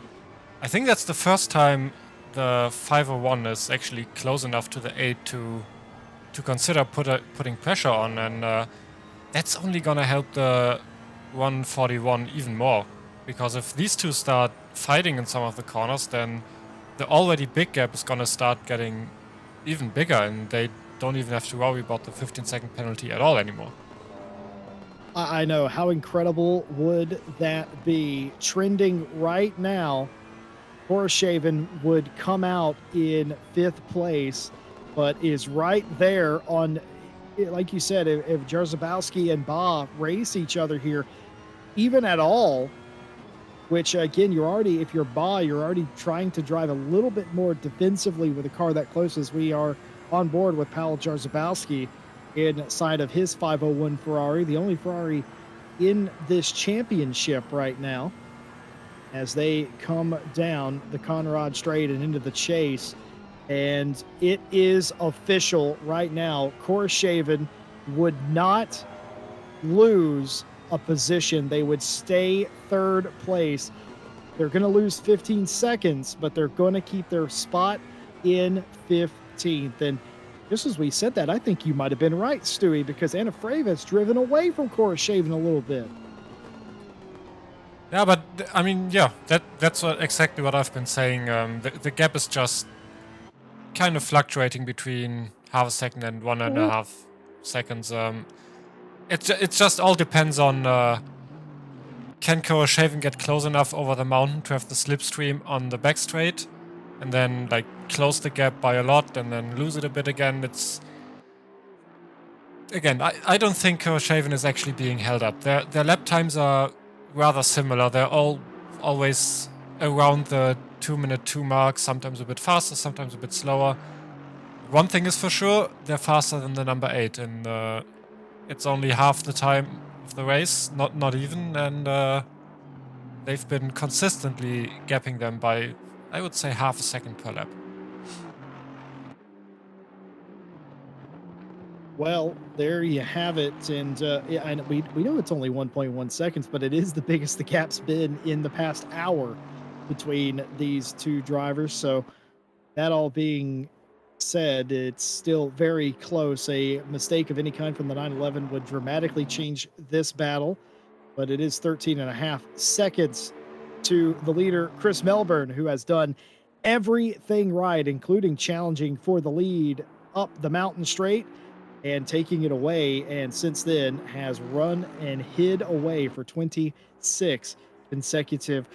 think that's the first time the 501 is actually close enough to the 8 to consider putting pressure on. And that's only going to help the 141 even more. Because if these two start fighting in some of the corners, then the already big gap is going to start getting even bigger, and they don't even have to worry about the 15-second penalty at all anymore. I know. How incredible would that be? Trending right now, Borashaven would come out in 5th place, but is right there on, like you said, if Jarzabowski and Ba race each other here, even at all, which again, if you're Ba, you're already trying to drive a little bit more defensively with a car that close, as we are on board with Paweł Jarzabowski inside of his 501 Ferrari, the only Ferrari in this championship right now, as they come down the Conrad Straight and into the chase. And it is official right now. Koroshaven would not lose a position. They would stay 3rd place. They're going to lose 15 seconds, but they're going to keep their spot in 15th. And just as we said that, I think you might have been right, Stewie, because Anna Frave's driven away from Koroshaven a little bit. Yeah, but I mean, yeah, that's exactly what I've been saying. The gap is just kind of fluctuating between half a second and 1.5 seconds. It just all depends on can Koroshaven get close enough over the mountain to have the slipstream on the back straight, and then like close the gap by a lot and then lose it a bit again. It's again, I don't think Koroshaven is actually being held up. Their lap times are rather similar. They're always around the 2-minute 2 mark, sometimes a bit faster, sometimes a bit slower. One thing is for sure, they're faster than the number 8, and it's only half the time of the race, not even, and they've been consistently gapping them by, I would say, half a second per lap. Well, there you have it, and we know it's only 1.1 seconds, but it is the biggest the gap's been in the past hour between these two drivers. So that all being said, it's still very close. A mistake of any kind from the 911 would dramatically change this battle, but it is 13.5 seconds to the leader, Chris Melbourne, who has done everything right, including challenging for the lead up the mountain straight and taking it away, and since then has run and hid away for 26 consecutive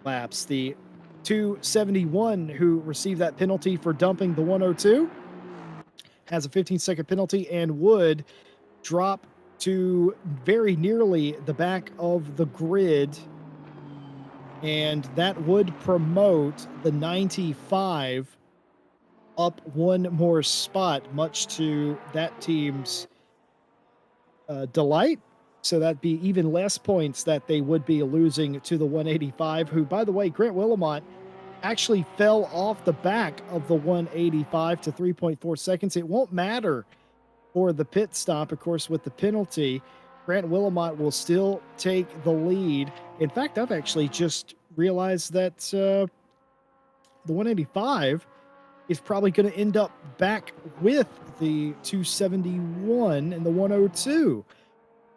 laps. The 271 who received that penalty for dumping the 102 has a 15-second penalty and would drop to very nearly the back of the grid. And that would promote the 95 up one more spot, much to that team's delight. So that'd be even less points that they would be losing to the 185, who, by the way, Grant Willamont actually fell off the back of the 185 to 3.4 seconds. It won't matter for the pit stop, of course, with the penalty. Grant Willamont will still take the lead. In fact, I've actually just realized that the 185 is probably going to end up back with the 271 and the 102.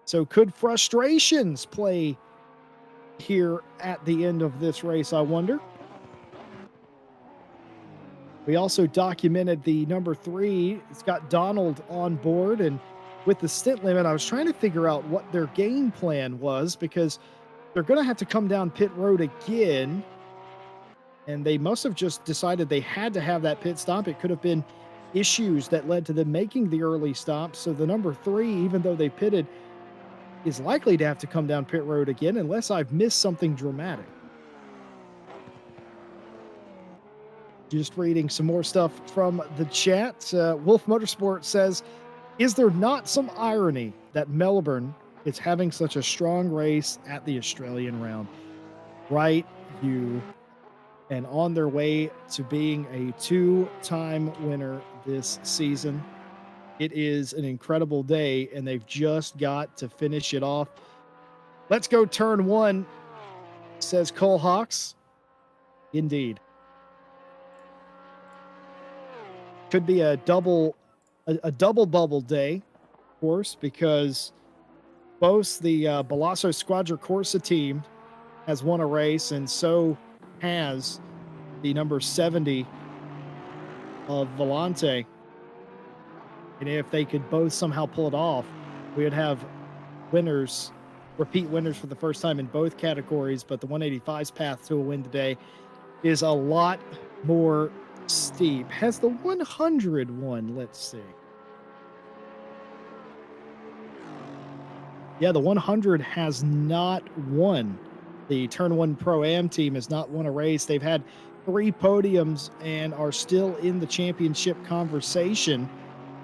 So could frustrations play here at the end of this race, I wonder? We also documented the number 3. It's got Donald on board, and with the stint limit, I was trying to figure out what their game plan was, because they're going to have to come down pit road again, and they must have just decided they had to have that pit stop. It could have been issues that led to them making the early stop. So the number 3, even though they pitted, is likely to have to come down pit road again, unless I've missed something dramatic. Just reading some more stuff from the chat. Wolf Motorsport says, is there not some irony that Melbourne is having such a strong race at the Australian round? Right, you. And on their way to being a 2-time winner this season. It is an incredible day, and they've just got to finish it off. Let's go turn 1, says Cole Hawks. Indeed. Could be a double bubble day, of course, because both the Balasso Squadra Corsa team has won a race, and so has the number 70 of Volante. And if they could both somehow pull it off, we would have winners, repeat winners for the first time in both categories. But the 185's path to a win today is a lot more steep. Has the 100 won? Let's see. Yeah, the 100 has not won. The Turn 1 Pro-Am team has not won a race. They've had 3 podiums and are still in the championship conversation.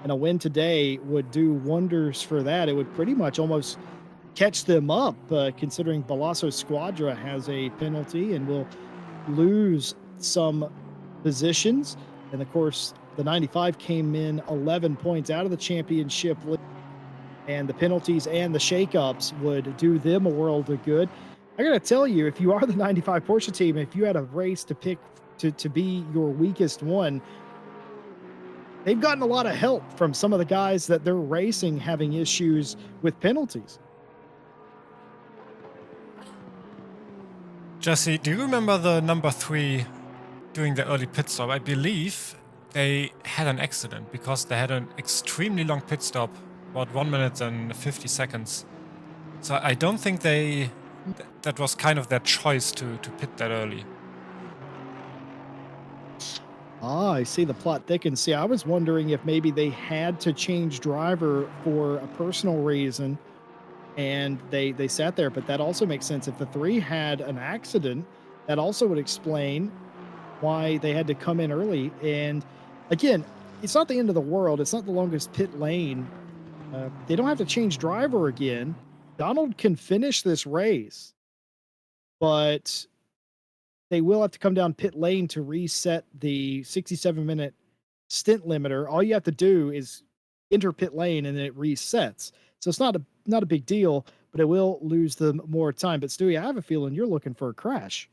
And a win today would do wonders for that. It would pretty much almost catch them up, considering Balasso Squadra has a penalty and will lose some positions. And of course, the 95 came in 11 points out of the championship league, and the penalties and the shakeups would do them a world of good. I gotta tell you, if you are the 95 Porsche team, if you had a race to pick to be your weakest one, they've gotten a lot of help from some of the guys that they're racing having issues with penalties. Jesse, do you remember the number 3 doing the early pit stop? I believe they had an accident because they had an extremely long pit stop, about 1 minute and 50 seconds. So I don't think that was kind of their choice to pit that early. Ah, I see the plot thickens. See, I was wondering if maybe they had to change driver for a personal reason, and they sat there. But that also makes sense. If the 3 had an accident, that also would explain why they had to come in early. And again, it's not the end of the world. It's not the longest pit lane. They don't have to change driver again. Donald can finish this race, but they will have to come down pit lane to reset the 67-minute stint limiter. All you have to do is enter pit lane and then it resets. So it's not a big deal, but it will lose them more time. But Stewie, I have a feeling you're looking for a crash.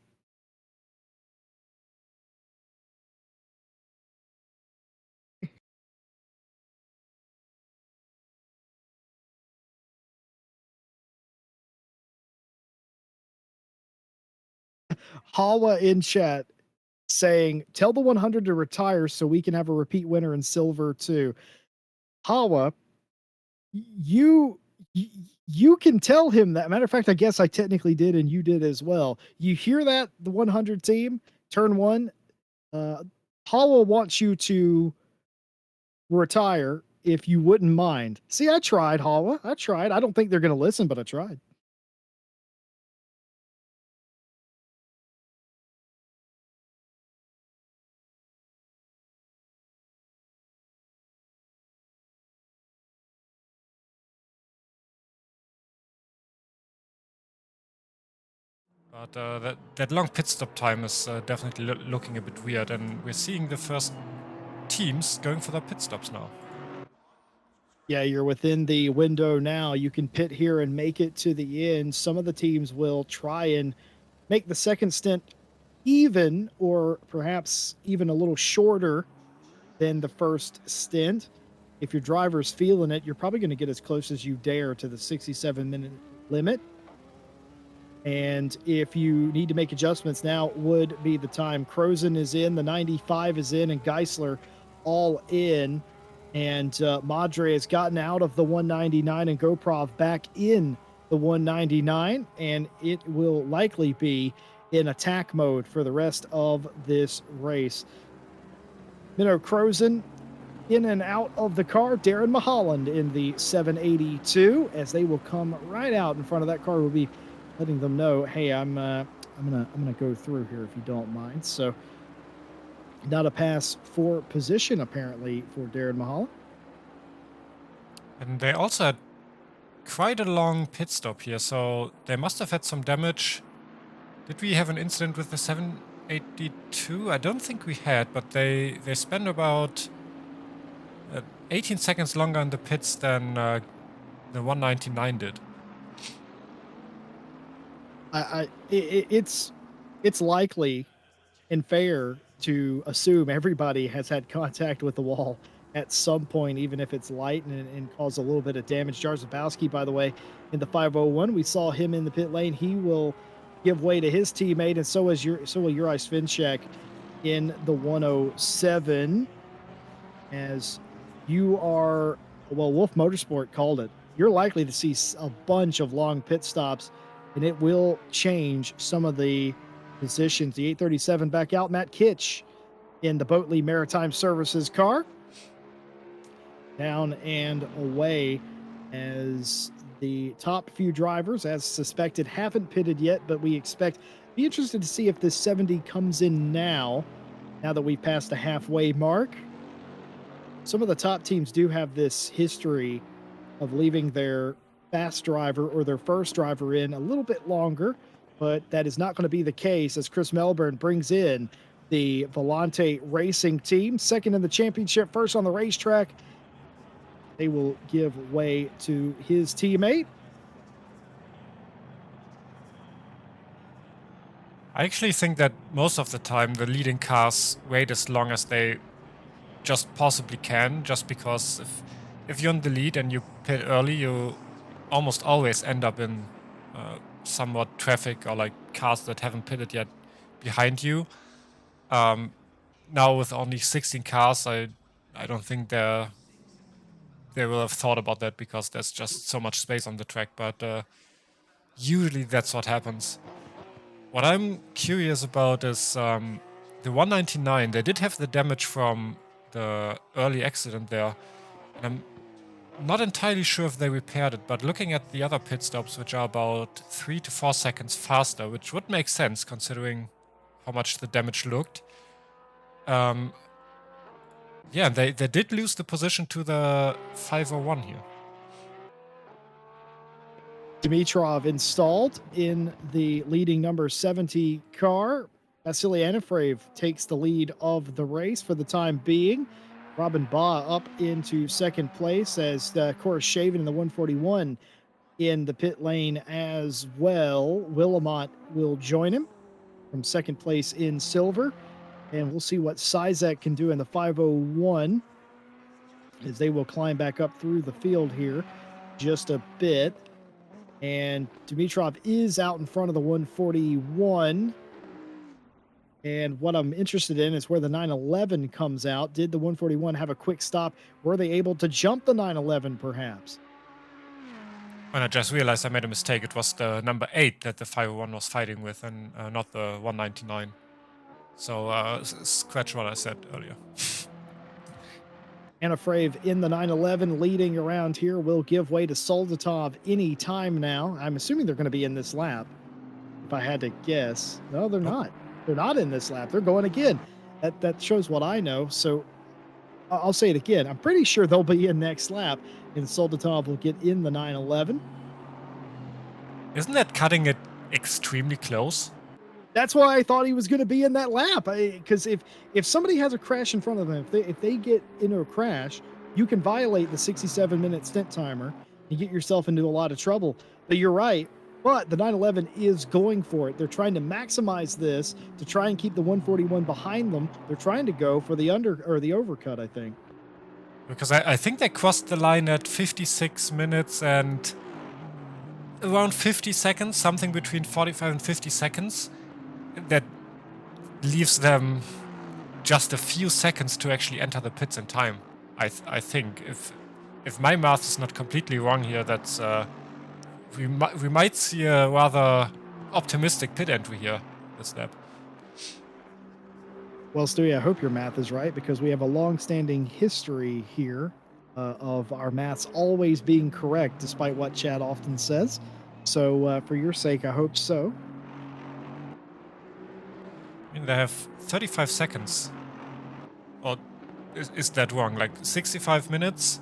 Hawa in chat saying, tell the 100 to retire so we can have a repeat winner in silver too. Hawa, you You can tell him that. Matter of fact, I guess I technically did, and you did as well. You hear that, the 100 team, turn one, uh, Hollow wants you to retire if you wouldn't mind. See, I tried, Hollow. I tried. I don't think they're going to listen, but I tried. But that long pit stop time is definitely looking a bit weird, and we're seeing the first teams going for their pit stops now. Yeah, you're within the window now. You can pit here and make it to the end. Some of the teams will try and make the second stint even or perhaps even a little shorter than the first stint. If your driver's feeling it, you're probably going to get as close as you dare to the 67-minute limit. And if you need to make adjustments, now would be the time. Crozen is in, the 95 is in, and Geisler all in. And Madre has gotten out of the 199 and GoProv back in the 199. And it will likely be in attack mode for the rest of this race. Minnow Crozen in and out of the car. Darren Maholland in the 782 as they will come right out in front of that car. Will be letting them know, hey, I'm gonna go through here if you don't mind. So not a pass for position apparently for Darren Maholland. And they also had quite a long pit stop here, so they must have had some damage. Did we have an incident with the 782? I don't think we had, but they spent about 18 seconds longer in the pits than the 199 did. It's likely and fair to assume everybody has had contact with the wall at some point, even if it's light and cause a little bit of damage. Jarzabowski, by the way, in the 501, we saw him in the pit lane. He will give way to his teammate, and so will Uri Svinček in the 107. As you are, well, Wolf Motorsport called it. You're likely to see a bunch of long pit stops, and it will change some of the positions. The 837 back out. Matt Kitch in the Boatley Maritime Services car. Down and away as the top few drivers, as suspected, haven't pitted yet, but we expect. Be interested to see if this 70 comes in now that we've passed the halfway mark. Some of the top teams do have this history of leaving their fast driver or their first driver in a little bit longer, but that is not going to be the case as Chris Melbourne brings in the Volante Racing team, second in the championship, first on the racetrack. They will give way to his teammate. I actually think that most of the time the leading cars wait as long as they just possibly can, just because if you're in the lead and you pit early, you almost always end up in somewhat traffic or like cars that haven't pitted yet behind you. Now with only 16 cars, I don't think they will have thought about that because there's just so much space on the track, but usually that's what happens. What I'm curious about is the 199. They did have the damage from the early accident there, and I'm not entirely sure if they repaired it, but looking at the other pit stops, which are about 3 to 4 seconds faster, which would make sense considering how much the damage looked. Yeah, they did lose the position to the 501 here. Dimitrov installed in the leading number 70 car. Vasily Anafreev takes the lead of the race for the time being. Robin Baugh up into second place as Cora Shaven in the 141 in the pit lane as well. Willamont will join him from second place in silver. And we'll see what Sizek can do in the 501 as they will climb back up through the field here just a bit. And Dimitrov is out in front of the 141. And what I'm interested in is where the 911 comes out. Did the 141 have a quick stop? Were they able to jump the 911 perhaps? And I just realized I made a mistake. It was the number 8 that the 501 was fighting with, and not the 199. So scratch what I said earlier. Anafrave in the 911 leading around here will give way to Soldatov any time now. I'm assuming they're going to be in this lap, if I had to guess. No, they're not. They're not in this lap. They're going again. That shows what I know. So I'll say it again. I'm pretty sure they'll be in next lap, and Soldatov will get in the 911. Isn't that cutting it extremely close? That's why I thought he was going to be in that lap. Because if somebody has a crash in front of them, if they get into a crash, you can violate the 67-minute stint timer and get yourself into a lot of trouble. But you're right. But the 911 is going for it. They're trying to maximize this to try and keep the 141 behind them. They're trying to go for the the overcut, I think. Because I think they crossed the line at 56 minutes and around 50 seconds, something between 45 and 50 seconds. That leaves them just a few seconds to actually enter the pits in time. I think if my math is not completely wrong here, that's we might see a rather optimistic pit entry here this lap. Well, Stewie, I hope your math is right, because we have a long-standing history here of our maths always being correct, despite what Chad often says. So for your sake, I hope so. I mean, they have 35 seconds. Or is that wrong? Like 65 minutes?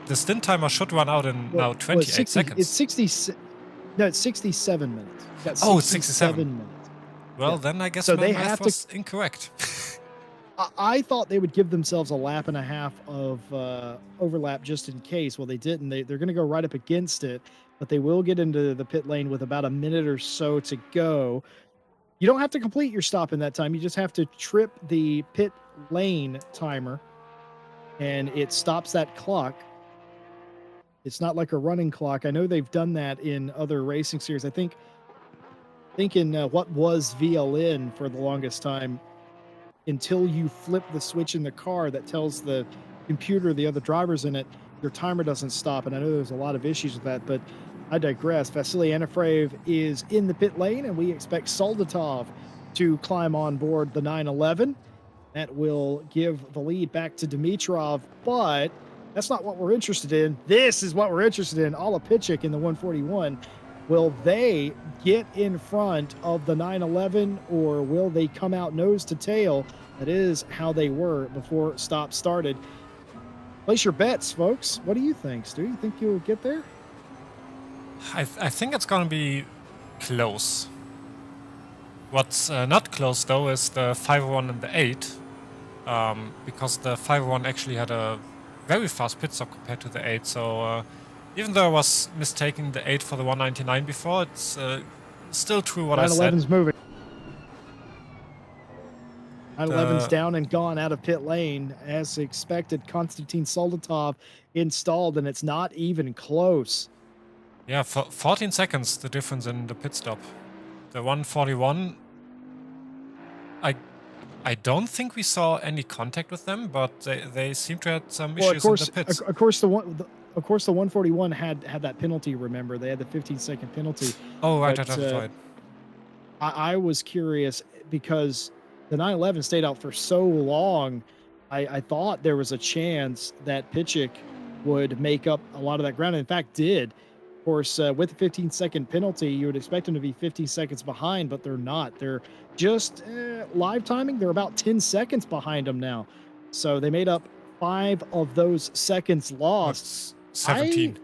The stint timer should run out in now 28 seconds. It's 60. No, it's 67 minutes. Oh, it's 67 minutes. Well, yeah. then I guess so my they math have was incorrect. I thought they would give themselves a lap and a half of overlap just in case. Well, they didn't. They're going to go right up against it, but they will get into the pit lane with about a minute or so to go. You don't have to complete your stop in that time. You just have to trip the pit lane timer, and it stops that clock. It's not like a running clock. I know they've done that in other racing series. I think in what was VLN for the longest time, until you flip the switch in the car that tells the computer the other drivers in it, your timer doesn't stop. And I know there's a lot of issues with that, but I digress. Vasily Anafrave is in the pit lane, and we expect Soldatov to climb on board the 911. That will give the lead back to Dimitrov, but that's not what we're interested in. This is what we're interested in. Ala Pitchik in the 141. Will they get in front of the 911, or will they come out nose to tail? That is how they were before stop started. Place your bets, folks. What do you think, Stu? You think you'll get there? I think it's going to be close. What's not close, though, is the 501 and the 8. Because the 501 actually had a very fast pit stop compared to the 8. So even though I was mistaking the 8 for the 199 before, it's still true what I said. 911's moving. 911's down and gone out of pit lane. As expected, Konstantin Soldatov installed, and it's not even close. Yeah, for 14 seconds, the difference in the pit stop. The 141, I don't think we saw any contact with them, but they seem to have some issues in the pits. Of course, the 141 had that penalty. Remember, they had the 15-second penalty. Oh, right, right. I was curious because the 911 stayed out for so long. I thought there was a chance that Pitchik would make up a lot of that ground. And in fact, did. Of course, with the 15-second penalty, you would expect them to be 15 seconds behind, but they're not. They're just live timing. They're about 10 seconds behind them now. So they made up 5 of those seconds lost. 17.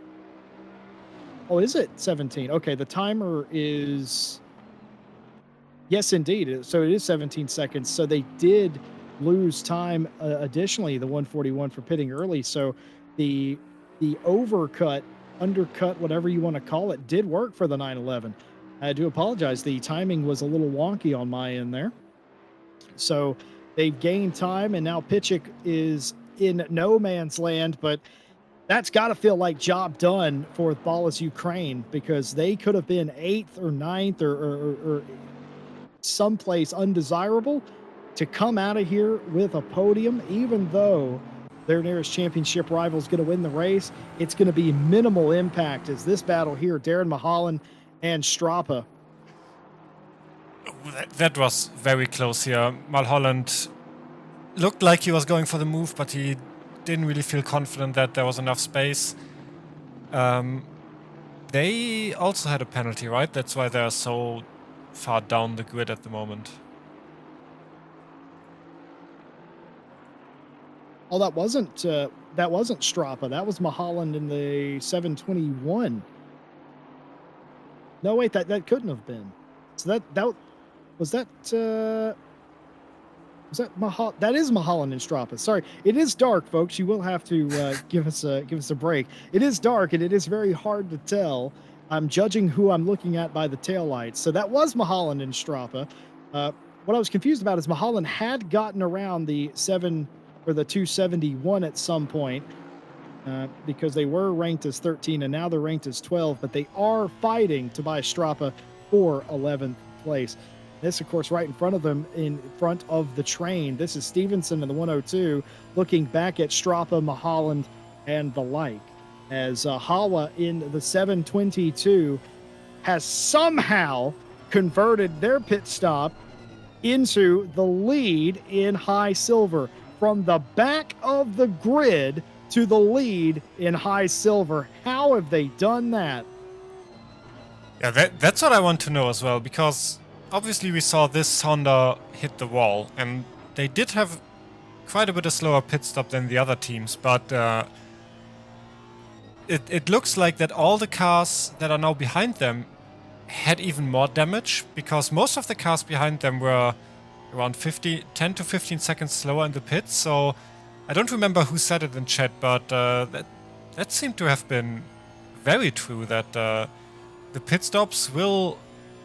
Oh, is it 17? Okay, the timer is... Yes, indeed. So it is 17 seconds. So they did lose time additionally, the 141 for pitting early. So the undercut, whatever you want to call it, did work for the 911. I do apologize. The timing was a little wonky on my end there. So they've gained time, and now Pitchik is in no man's land, but that's got to feel like job done for Ballas Ukraine, because they could have been 8th or 9th or someplace undesirable. To come out of here with a podium, even though their nearest championship rival is going to win the race. It's going to be minimal impact as this battle here, Darren Mulholland and Strapa. That was very close here. Mulholland looked like he was going for the move, but he didn't really feel confident that there was enough space. They also had a penalty, right? That's why they're so far down the grid at the moment. Oh, that wasn't Strapa. That was Mulholland in the 721. No, wait, that couldn't have been. So that was that Mulholland? That is Mulholland and Strapa. Sorry, it is dark, folks. You will have to give us a break. It is dark and it is very hard to tell. I'm judging who I'm looking at by the taillights. So that was Mulholland and Strapa. What I was confused about is Mulholland had gotten around the 271 at some point because they were ranked as 13 and now they're ranked as 12, but they are fighting to buy Strapa for 11th place. This, of course, right in front of them, in front of the train. This is Stevenson in the 102, looking back at Strapa, Mulholland, and the like. As Hawa in the 722 has somehow converted their pit stop into the lead in high silver. From the back of the grid to the lead in high silver. How have they done that? Yeah, that's what I want to know as well, because obviously we saw this Honda hit the wall, and they did have quite a bit of slower pit stop than the other teams, but it looks like that all the cars that are now behind them had even more damage, because most of the cars behind them were around 10 to 15 seconds slower in the pits. So I don't remember who said it in chat, but that seemed to have been very true, that the pit stops will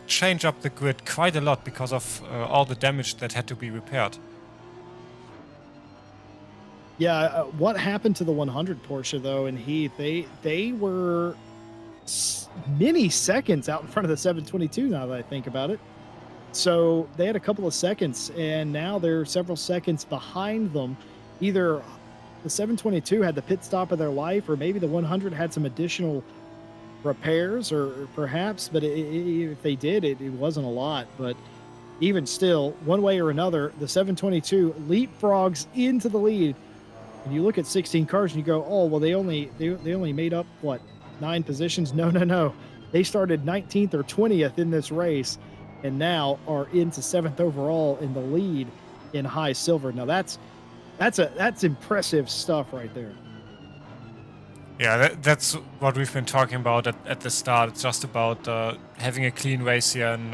change up the grid quite a lot because of all the damage that had to be repaired. Yeah, what happened to the 100 Porsche though in Heath? They were many seconds out in front of the 722 now that I think about it. So they had a couple of seconds, and now they're several seconds behind them. Either the 722 had the pit stop of their life, or maybe the 100 had some additional repairs, or perhaps, but if they did, it wasn't a lot. But even still, one way or another, the 722 leapfrogs into the lead. And you look at 16 cars and you go, oh, well, they only made up, what, 9 positions? No. They started 19th or 20th in this race, and now are into 7th overall in the lead in high silver. Now that's impressive stuff right there. Yeah, that's what we've been talking about at the start. It's just about having a clean race here and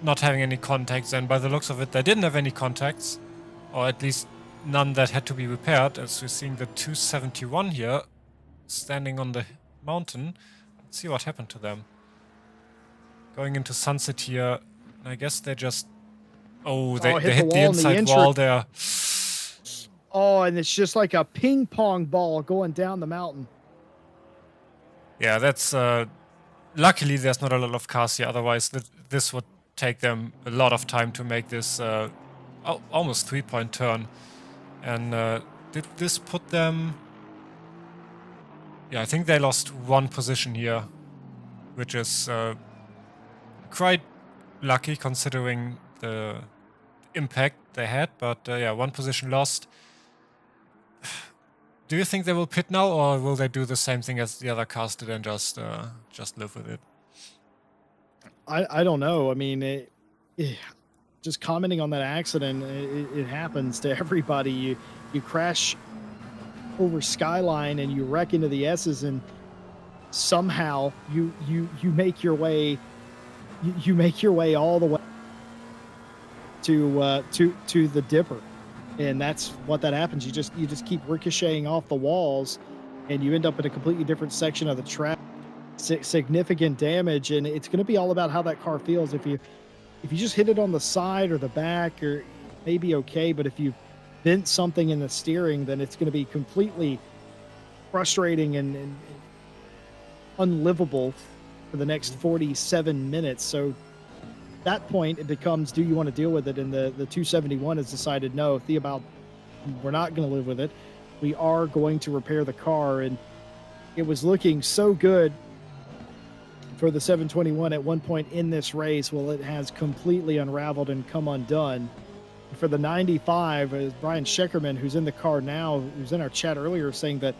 not having any contacts. And by the looks of it, they didn't have any contacts, or at least none that had to be repaired. As we're seeing the 271 here standing on the mountain. Let's see what happened to them. Going into sunset here, I guess they just... they hit the inside wall there. Oh, and it's just like a ping pong ball going down the mountain. Yeah, that's... luckily, there's not a lot of cars here. Otherwise, this would take them a lot of time to make this almost 3-point turn. And did this put them... Yeah, I think they lost 1 position here, which is quite lucky considering the impact they had. But yeah, 1 position lost. Do you think they will pit now, or will they do the same thing as the other cars did and just live with it? I don't know. I mean, just commenting on that accident, it happens to everybody. You crash over Skyline and you wreck into the S's, and somehow you make your way all the way to the Dipper. And that's what that happens. You just keep ricocheting off the walls, and you end up in a completely different section of the track. Significant damage, and it's going to be all about how that car feels. If you just hit it on the side or the back, or maybe okay, but if you bent something in the steering, then it's going to be completely frustrating and unlivable for the next 47 minutes. So that point, it becomes, do you want to deal with it? And the 271 has decided, no, Theobald, we're not going to live with it. we are going to repair the car. And it was looking so good for the 721 at one point in this race. Well, it has completely unraveled and come undone. For the 95, Brian Scheckerman, who's in the car now, who's in our chat earlier, saying that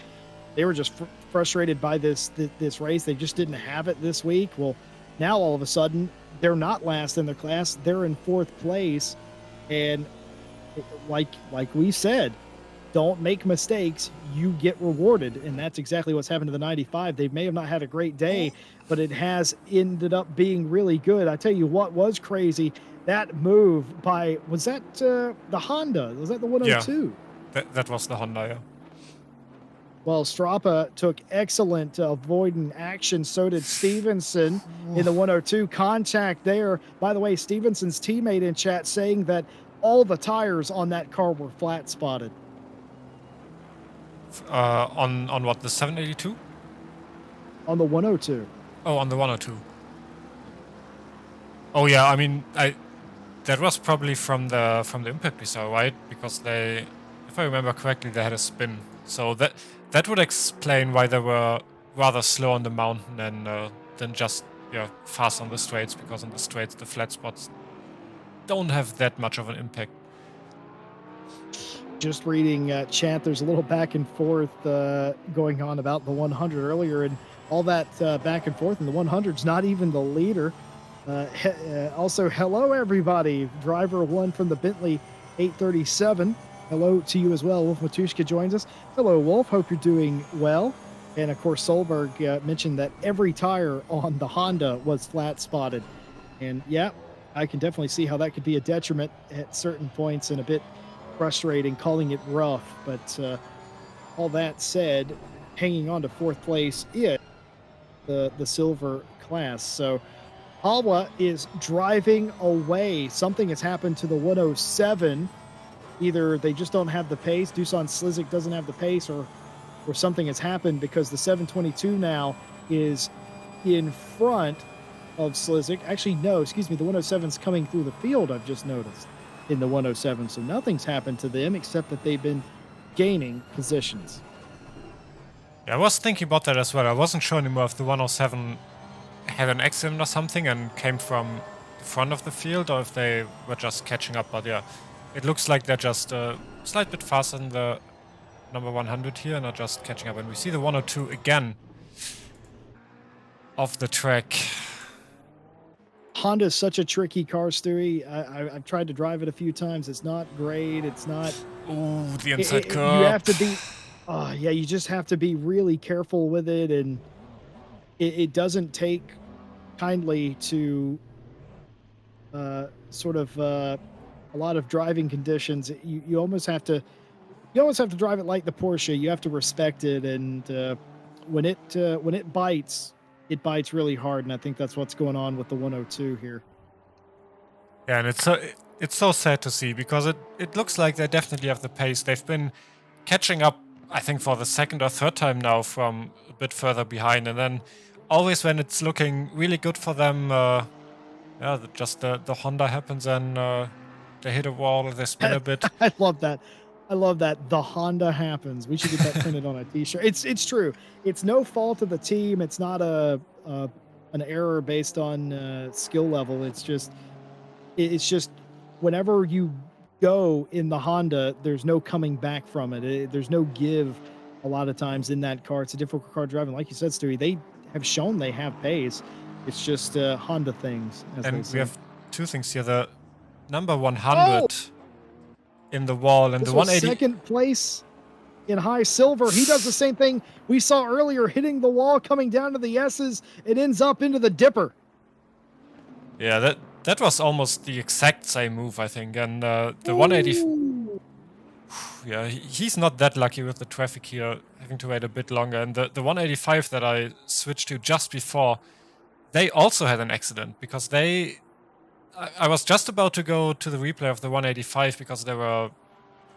they were just frustrated by this race. They just didn't have it this week. Well, now all of a sudden, they're not last in their class. They're in 4th place. And like we said, don't make mistakes. You get rewarded. And that's exactly what's happened to the 95. They may have not had a great day, but it has ended up being really good. I tell you what was crazy. That move by, was that the Honda? Was that the 102? Yeah, that was the Honda, yeah. Well, Strappa took excellent avoidant action. So did Stevenson in the 102. Contact there. By the way, Stevenson's teammate in chat saying that all the tires on that car were flat spotted. On what, the 782? On the 102. Oh, on the 102. Oh yeah, I mean, that was probably from the impact we saw, right? Because they, if I remember correctly, they had a spin. So that would explain why they were rather slow on the mountain than just fast on the straights, because on the straights the flat spots don't have that much of an impact. Just reading chat, there's a little back and forth going on about the 100 earlier, and all that back and forth, and the 100's not even the leader. Also, hello everybody. Driver 1 from the Bentley 837. Hello to you as well. Wolf Matushka joins us. Hello, Wolf. Hope you're doing well. And of course, Solberg mentioned that every tire on the Honda was flat spotted. And yeah, I can definitely see how that could be a detriment at certain points and a bit frustrating, calling it rough. But all that said, hanging on to 4th place is the silver class. So Hawa is driving away. Something has happened to the 107. Either they just don't have the pace, Dusan Slizik doesn't have the pace, or something has happened, because the 722 now is in front of Slizik. Actually, no, excuse me, the 107's coming through the field, I've just noticed, in the 107. So nothing's happened to them except that they've been gaining positions. Yeah, I was thinking about that as well. I wasn't sure anymore if the 107 had an accident or something and came from the front of the field, or if they were just catching up. But yeah, it looks like they're just a slight bit faster than the number 100 here, and are just catching up. And we see the 102 again off the track. Honda is such a tricky car, Stewie. I've tried to drive it a few times. It's not great. It's not. Ooh, the inside curve. You have to be. You just have to be really careful with it, and it doesn't take kindly to sort of a lot of driving conditions. You almost have to drive it like the Porsche. You have to respect it, and when it bites really hard, and I think that's what's going on with the 102 here. Yeah, and it's so sad to see, because it looks like they definitely have the pace. They've been catching up, I think, for the 2nd or 3rd time now from a bit further behind, and then always when it's looking really good for them, just the Honda happens, and they hit a wall, they spin a bit. I love that. The Honda happens. We should get that printed on a t-shirt. It's true. It's no fault of the team. It's not an error based on skill level. It's just whenever you go in the Honda, there's no coming back from it. There's no give a lot of times in that car. It's a difficult car driving. Like you said, Stewie, they have shown they have pace. It's just Honda things. And we have two things here. The number 100 in the wall, and this the 180. Second place in high silver. He does the same thing we saw earlier, hitting the wall, coming down to the S's. It ends up into the dipper. Yeah, that was almost the exact same move, I think. And the 180. Yeah, he's not that lucky with the traffic here, having to wait a bit longer. And the 185 that I switched to just before, they also had an accident, because I was just about to go to the replay of the 185 because they were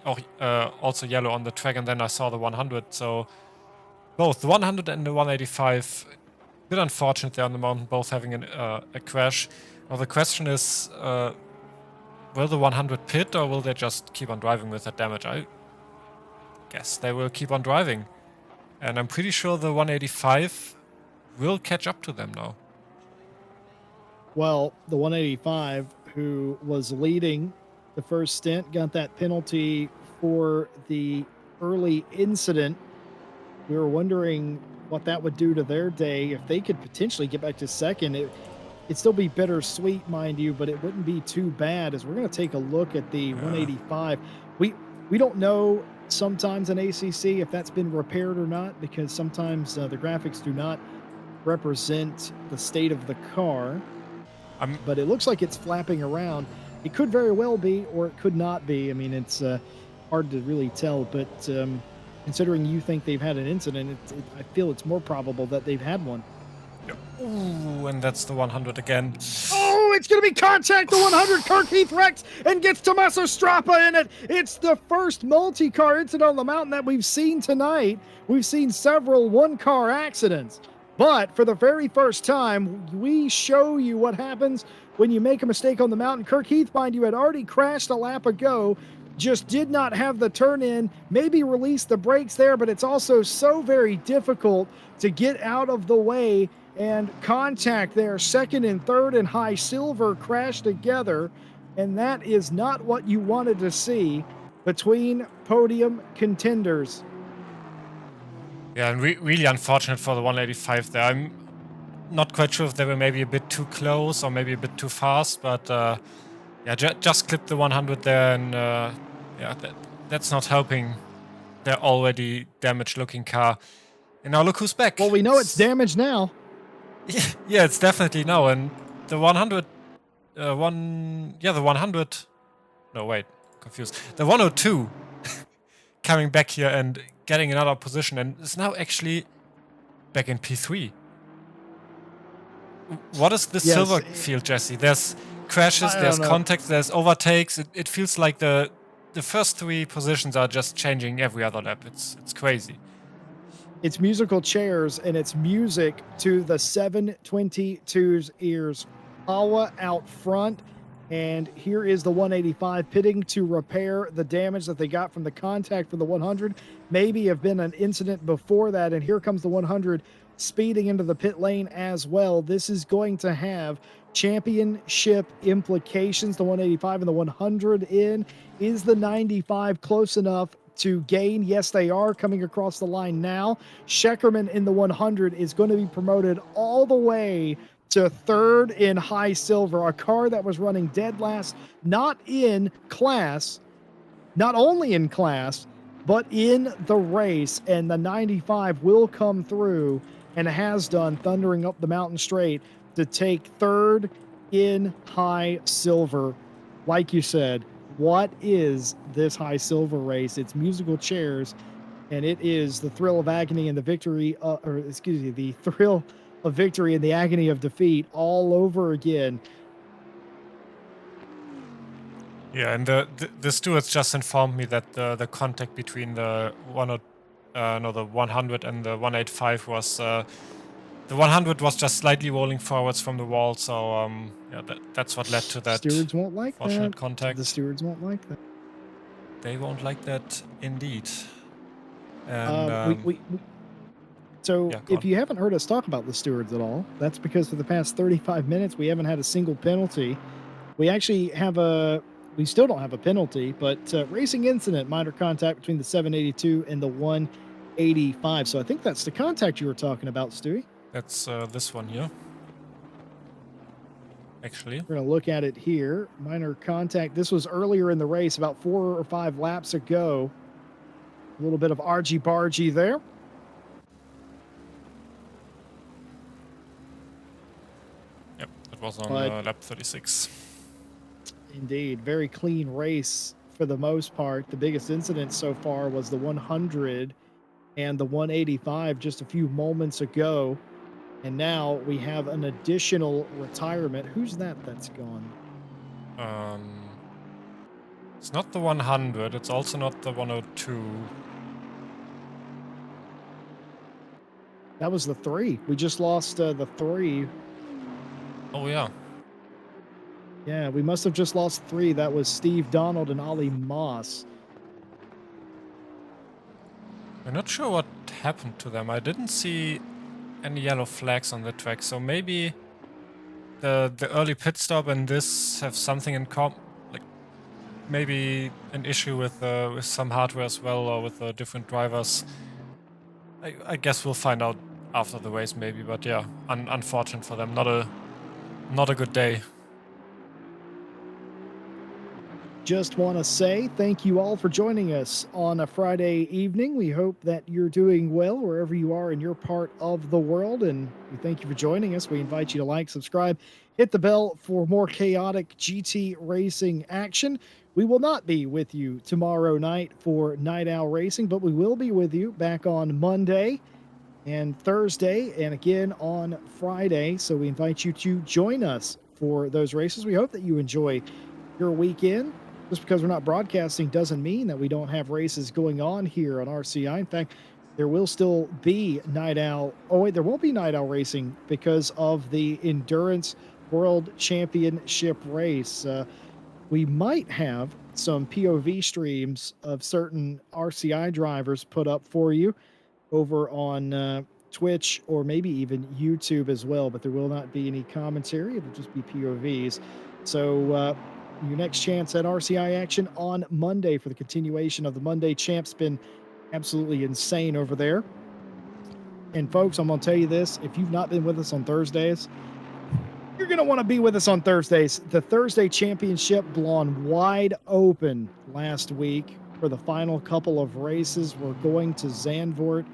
also yellow on the track, and then I saw the 100. So both the 100 and the 185, a bit unfortunate there on the mountain, both having a crash. Now the question is, will the 100 pit, or will they just keep on driving with that damage? I guess they will keep on driving. And I'm pretty sure the 185 will catch up to them now. Well, the 185, who was leading the first stint, got that penalty for the early incident. We were wondering what that would do to their day if they could potentially get back to second. It'd still be bittersweet, mind you, but it wouldn't be too bad. As we're going to take a look at the 185, we don't know sometimes in ACC if that's been repaired or not, because sometimes the graphics do not represent the state of the car. But it looks like it's flapping around. It could very well be, or it could not be. I mean, it's hard to really tell, but considering you think they've had an incident, I feel it's more probable that they've had one. Yep. Ooh, and that's the 100 again. Oh, it's going to be contact. The 100, Kirk wrecks and gets Tommaso Strappa in it. It's the first multi-car incident on the mountain that we've seen tonight. We've seen several one-car accidents. But for the very first time, we show you what happens when you make a mistake on the mountain. Kirk Heath, mind you, had already crashed a lap ago, just did not have the turn in, maybe released the brakes there, but it's also so very difficult to get out of the way, and contact there. Second and third and high silver crash together, and that is not what you wanted to see between podium contenders. Yeah, and really unfortunate for the 185 there. I'm not quite sure if they were maybe a bit too close or maybe a bit too fast, but yeah, just clipped the 100 there, and yeah, that's not helping their already damaged-looking car. And now look who's back. Well, we know it's damaged now. Yeah, it's definitely now, and the 100, the 100. No, wait, confused. The 102 coming back here and getting another position, and is now actually back in P3. What is the silver field, Jesse? There's crashes, there's contacts, there's overtakes. It feels like the first three positions are just changing every other lap. It's crazy. It's musical chairs, and it's music to the 722's ears. Awa out front, and here is the 185 pitting to repair the damage that they got from the contact for the 100. Maybe have been an incident before that, and here comes the 100 speeding into the pit lane as well. This is going to have championship implications. The 185 and the 100 in. Is the 95 close enough to gain? Yes, they are coming across the line now. Scheckerman in the 100 is going to be promoted all the way to third in high silver, a car that was running dead last, not in class, not only in class, but in the race. And the 95 will come through, and has done, thundering up the mountain straight to take third in high silver. Like you said, what is this high silver race? It's musical chairs, and it is the thrill of agony and the victory, the thrill of victory and the agony of defeat all over again. Yeah, and the stewards just informed me that the contact between the 100 and the 185 was the 100 was just slightly rolling forwards from the wall, so yeah, that's what led to that. Stewards won't like fortunate that. Contact. The stewards won't like that. They won't like that indeed. And So yeah, if you haven't heard us talk about the stewards at all, that's because for the past 35 minutes, we haven't had a single penalty. We actually have we still don't have a penalty, but racing incident, minor contact between the 782 and the 185. So I think that's the contact you were talking about, Stewie. That's this one here. Actually, we're going to look at it here. Minor contact. This was earlier in the race, about 4 or 5 laps ago. A little bit of argy-bargy there. Yep, that was on lap 36. Indeed, very clean race for the most part. The biggest incident so far was the 100 and the 185 just a few moments ago. And now we have an additional retirement. Who's that's gone? It's not the 100. It's also not the 102. That was the 3. We just lost the 3. Oh, yeah. Yeah, we must have just lost 3. That was Steve Donald and Ollie Moss. I'm not sure what happened to them. I didn't see any yellow flags on the track, so maybe the early pit stop and this have something in common. Like maybe an issue with some hardware as well, or with different drivers. I guess we'll find out after the race, maybe. But yeah, unfortunate for them. Not a good day. Just want to say thank you all for joining us on a Friday evening. We hope that you're doing well wherever you are in your part of the world. And we thank you for joining us. We invite you to like, subscribe, hit the bell for more chaotic GT racing action. We will not be with you tomorrow night for Night Owl Racing, but we will be with you back on Monday and Thursday and again on Friday. So we invite you to join us for those races. We hope that you enjoy your weekend. Just because we're not broadcasting doesn't mean that we don't have races going on here on RCI. In fact, there will still be Night Owl. Oh, wait, there won't be Night Owl racing because of the Endurance World Championship race. We might have some POV streams of certain RCI drivers put up for you over on Twitch or maybe even YouTube as well, but there will not be any commentary. It'll just be POVs. So, your next chance at RCI action on Monday for the continuation of the Monday Champ's been absolutely insane over there. And folks, I'm going to tell you this, if you've not been with us on Thursdays, you're going to want to be with us on Thursdays. The Thursday Championship blown wide open last week for the final couple of races. We're going to Zandvoort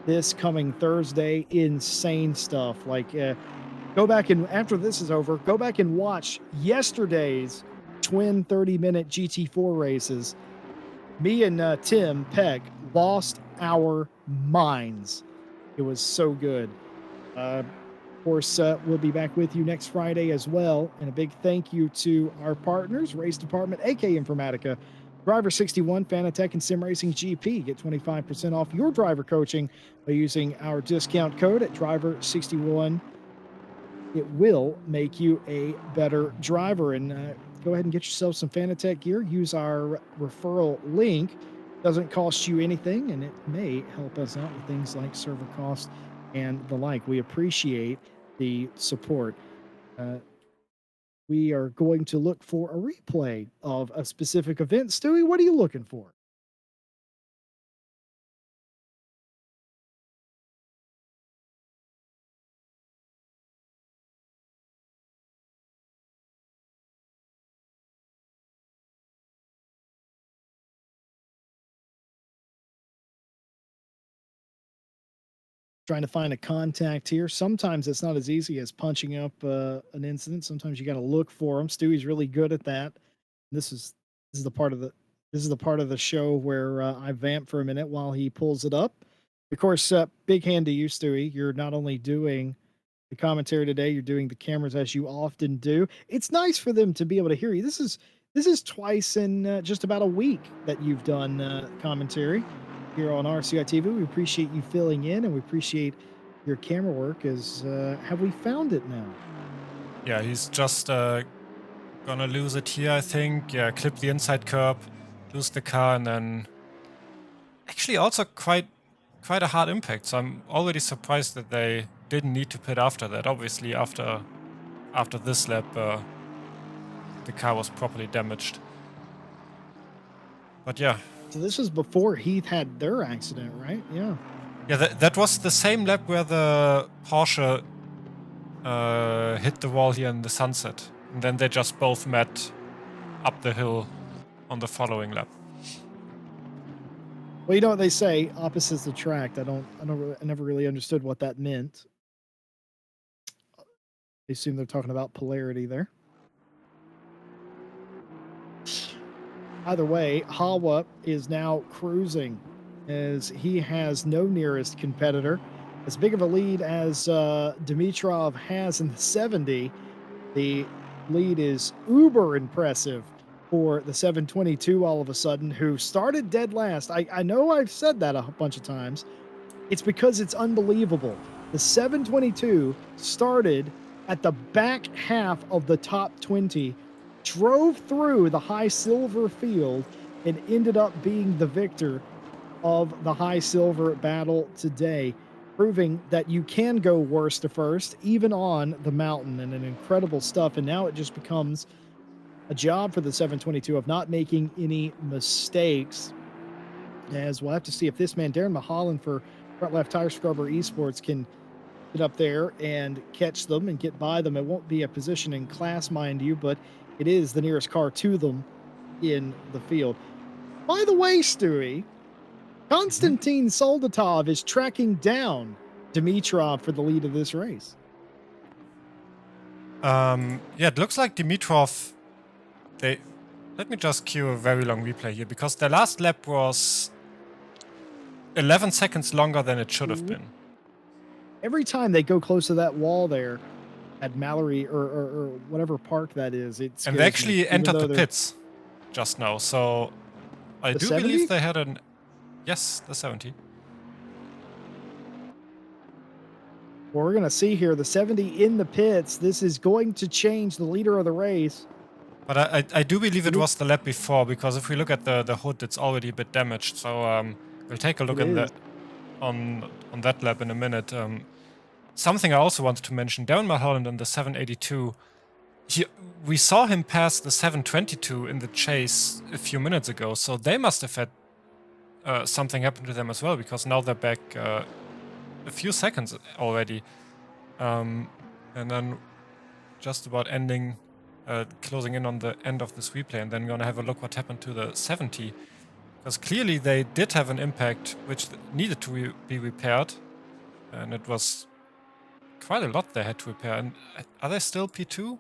this coming Thursday. Insane stuff. Like, go back and after this is over, go back and watch yesterday's twin 30-minute GT4 races. Me and Tim Peck lost our minds. It was so good. Of course, we'll be back with you next Friday as well. And a big thank you to our partners, Race Department, AK Informatica, Driver 61, Fanatec, and Sim Racing GP. Get 25% off your driver coaching by using our discount code at Driver 61. It will make you a better driver. And go ahead and get yourself some Fanatec gear. Use our referral link. Doesn't cost you anything, and it may help us out with things like server costs and the like. We appreciate the support. We are going to look for a replay of a specific event. Stewie, what are you looking for? Trying to find a contact here. Sometimes it's not as easy as punching up an incident. Sometimes you got to look for them. Stewie's really good at that. This is the part of the show where I vamp for a minute while he pulls it up. Of course, big hand to you, Stewie. You're not only doing the commentary today, you're doing the cameras as you often do. It's nice for them to be able to hear you. This is twice in just about a week that you've done commentary here on RCI TV. We appreciate you filling in, and we appreciate your camera work. Have we found it now? Yeah, he's just gonna lose it here, I think. Yeah, clip the inside curb, lose the car, and then actually also quite a hard impact. So I'm already surprised that they didn't need to pit after that. Obviously, after this lap, the car was properly damaged. But yeah. So this was before Heath had their accident, right? Yeah. Yeah, that was the same lap where the Porsche hit the wall here in the sunset. And then they just both met up the hill on the following lap. Well, you know what they say, opposites attract. I never really understood what that meant. I assume they're talking about polarity there. Either way, Hawa is now cruising as he has no nearest competitor. As big of a lead as Dimitrov has in the 70, the lead is uber impressive for the 722 all of a sudden, who started dead last. I know I've said that a bunch of times. It's because it's unbelievable. The 722 started at the back half of the top 20, drove through the high silver field, and ended up being the victor of the high silver battle today, proving that you can go worst to first, even on the mountain, and an incredible stuff. And now it just becomes a job for the 722 of not making any mistakes. As we'll have to see if this man, Darren Mahalan for Front Left Tire Scrubber Esports, can get up there and catch them and get by them. It won't be a position in class, mind you, but it is the nearest car to them in the field. By the way, Stewie, Konstantin Soldatov is tracking down Dimitrov for the lead of this race. Yeah, it looks like Dimitrov. Let me just cue a very long replay here, because their last lap was 11 seconds longer than it should have been. Every time they go close to that wall there at Mallory or whatever park that is, it's and they actually entered the pits just now. So I do 70? believe they had an yes, the 70. Well, we're going to see here the 70 in the pits. This is going to change the leader of the race. But I do believe it was the lap before, because if we look at the hood, it's already a bit damaged. So we'll take a look on that lap in a minute. Something I also wanted to mention, Darren Mulholland in the 782, we saw him pass the 722 in the chase a few minutes ago, so they must have had something happen to them as well, because now they're back a few seconds already. And then just about closing in on the end of this replay, and then gonna have a look what happened to the 70. Because clearly they did have an impact which needed to be repaired, and it was quite a lot they had to repair. And are they still P2?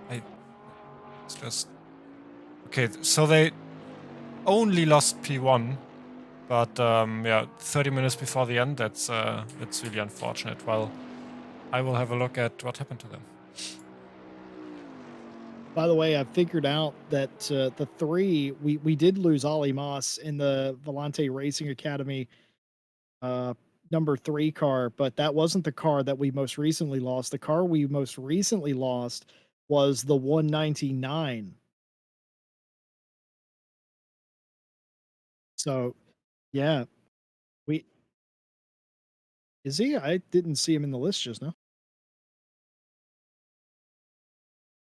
It's just... Okay, so they only lost P1, but yeah, 30 minutes before the end, that's really unfortunate. Well, I will have a look at what happened to them. By the way, I figured out that the 3, we did lose Ollie Moss in the Volante Racing Academy number 3 car, but that wasn't the car that we most recently lost. The car we most recently lost was the 199. So, yeah, is he? I didn't see him in the list just now.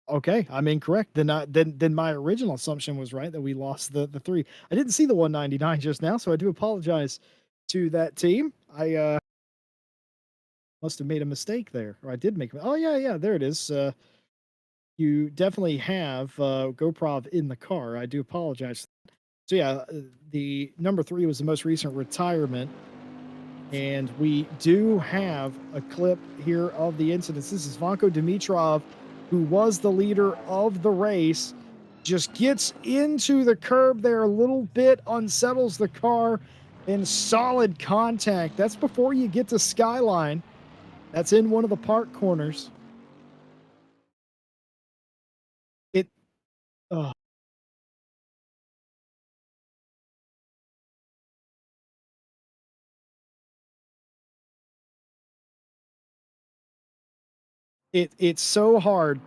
Okay, I'm incorrect. Then my original assumption was right, that we lost the 3. I didn't see the 199 just now, so I do apologize to that team. I must have made a mistake there, or I did make. Oh yeah, there it is. You definitely have GoProv in the car. I do apologize. So yeah, the number 3 was the most recent retirement, and we do have a clip here of the incidents. This is Vanko Dimitrov, who was the leader of the race, just gets into the curb there a little bit, unsettles the car, in solid contact. That's before you get to Skyline. That's in one of the park corners. Uh, it's so hard.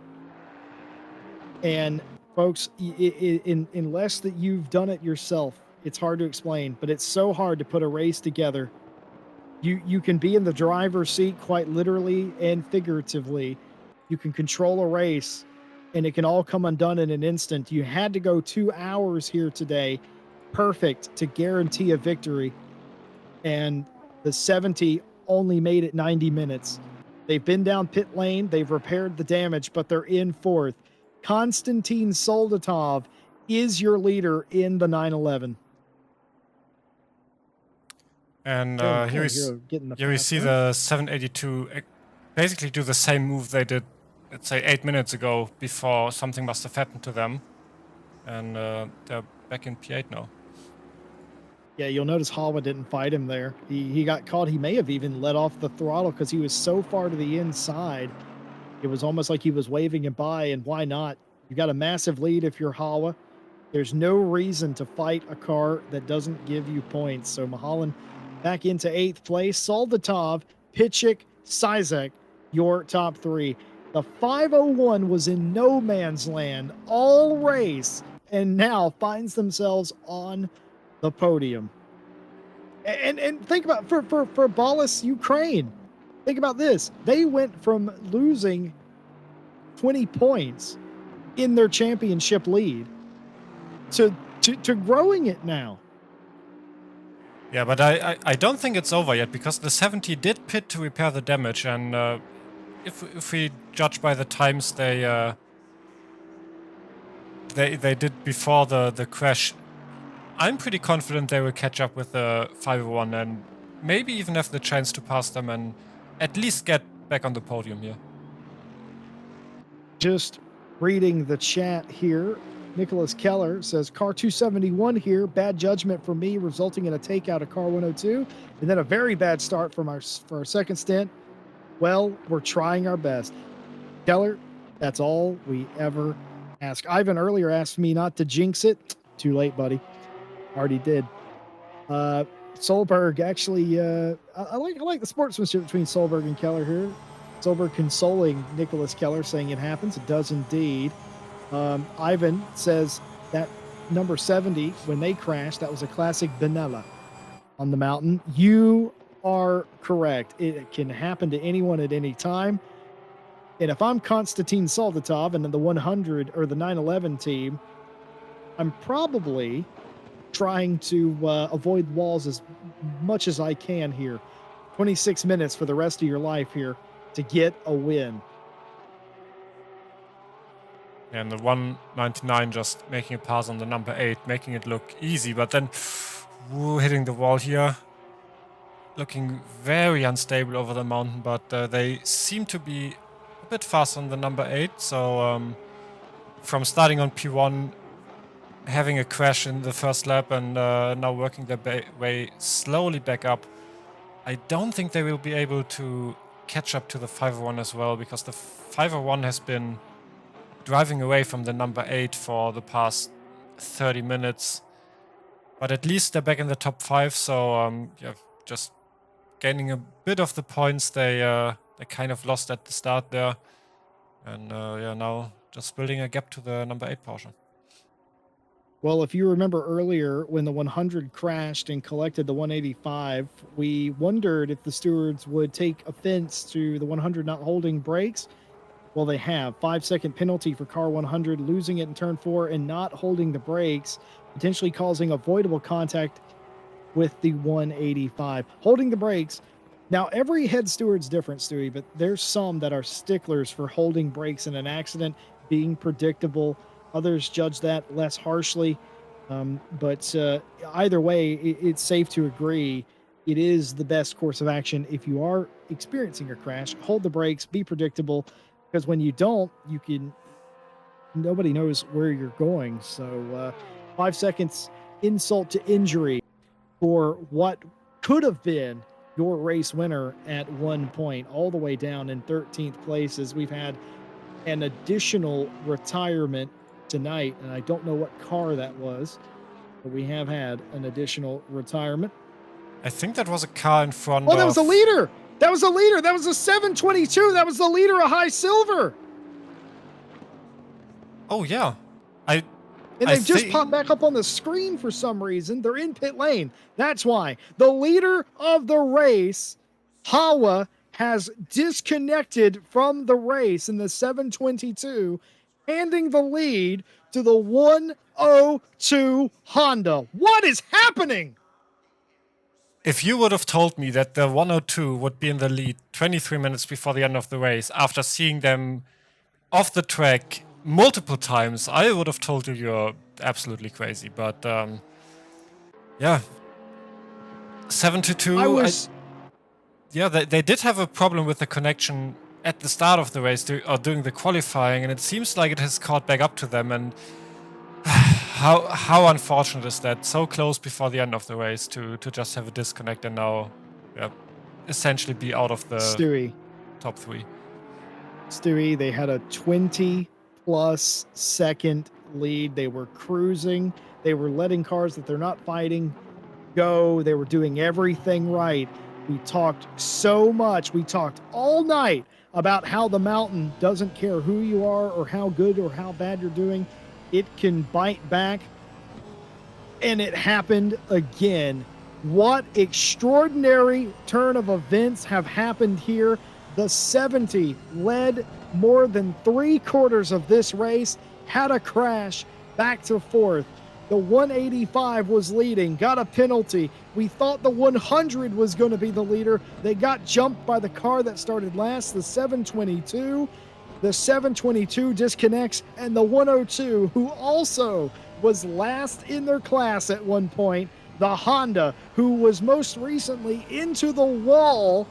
And folks, unless that you've done it yourself, it's hard to explain, but it's so hard to put a race together. You can be in the driver's seat quite literally and figuratively. You can control a race, and it can all come undone in an instant. You had to go 2 hours here today, perfect, to guarantee a victory. And the 70 only made it 90 minutes. They've been down pit lane, they've repaired the damage, but they're in 4th. Konstantin Soldatov is your leader in the 911. And here we see the 782 basically do the same move they did, let's say, 8 minutes ago, before something must have happened to them. And they're back in P8 now. Yeah, you'll notice Hawa didn't fight him there. He got caught. He may have even let off the throttle because he was so far to the inside. It was almost like he was waving him by, and why not? You got a massive lead if you're Hawa. There's no reason to fight a car that doesn't give you points. So Mahalan back into 8th place. Soldatov, Pitchik, Sizek, your top 3. The 501 was in no man's land all race, and now finds themselves on the podium. And think about for Balas Ukraine. Think about this. They went from losing 20 points in their championship lead to growing it now. Yeah, but I don't think it's over yet, because the 70 did pit to repair the damage, and if we judge by the times they did before the crash, I'm pretty confident they will catch up with the 501 and maybe even have the chance to pass them and at least get back on the podium here. Just reading the chat here, Nicholas Keller says, car 271 here, bad judgment for me, resulting in a takeout of car 102, and then a very bad start for our second stint. Well, we're trying our best. Keller, that's all we ever ask. Ivan earlier asked me not to jinx it. Too late, buddy. Already did. Solberg actually, I like the sportsmanship between Solberg and Keller here. Solberg consoling Nicholas Keller, saying it happens. It does indeed. Ivan says that number 70, when they crashed, that was a classic Benella on the mountain. You are correct. It can happen to anyone at any time. And if I'm Konstantin Soldatov and in the 100 or the 911 team, I'm probably trying to avoid walls as much as I can here. 26 minutes for the rest of your life here to get a win. And the 199 just making a pass on the number 8, making it look easy, but then hitting the wall here. Looking very unstable over the mountain, but they seem to be a bit fast on the number 8. So from starting on P1, having a crash in the first lap and now working their way slowly back up, I don't think they will be able to catch up to the 501 as well, because the 501 has been driving away from the number 8 for the past 30 minutes. But at least they're back in the top 5, so yeah, just gaining a bit of the points they kind of lost at the start there. And yeah, now just building a gap to the number 8 Porsche. Well, if you remember earlier when the 100 crashed and collected the 185, we wondered if the stewards would take offense to the 100 not holding brakes. Well, they have. 5-second penalty for car 100, losing it in turn 4 and not holding the brakes, potentially causing avoidable contact with the 185. Holding the brakes. Now, every head steward's different, Stewie, but there's some that are sticklers for holding brakes in an accident, being predictable. Others judge that less harshly. But either way, it's safe to agree it is the best course of action if you are experiencing a crash. Hold the brakes, be predictable, because when you don't, nobody knows where you're going. So 5 seconds insult to injury for what could have been your race winner at one point, all the way down in 13th place, as we've had an additional retirement tonight, and I don't know what car that was, but we have had an additional retirement. I think that was a car in front that was a leader! That was a leader! That was a 722! That was the leader of High Silver! Oh, yeah. And they've just popped back up on the screen for some reason. They're in pit lane. That's why. The leader of the race, Hawa, has disconnected from the race in the 722, handing the lead to the 102 Honda. What is happening? If you would have told me that the 102 would be in the lead 23 minutes before the end of the race, after seeing them off the track multiple times, I would have told you you're absolutely crazy. But yeah, 722. They did have a problem with the connection at the start of the race or during the qualifying, and it seems like it has caught back up to them. And how unfortunate is that? So close before the end of the race to just have a disconnect and now essentially be out of the top 3. Stewie, they had a 20-plus second lead. They were cruising. They were letting cars that they're not fighting go. They were doing everything right. We talked so much. We talked all night about how the mountain doesn't care who you are or how good or how bad you're doing. It can bite back. And it happened again. What extraordinary turn of events have happened here? The 70 led more than 3/4 of this race, had a crash back to fourth. The 185 was leading, got a penalty. We thought the 100 was going to be the leader. They got jumped by the car that started last, the 722. The 722 disconnects, and the 102, who also was last in their class at one point, the Honda, who was most recently into the wall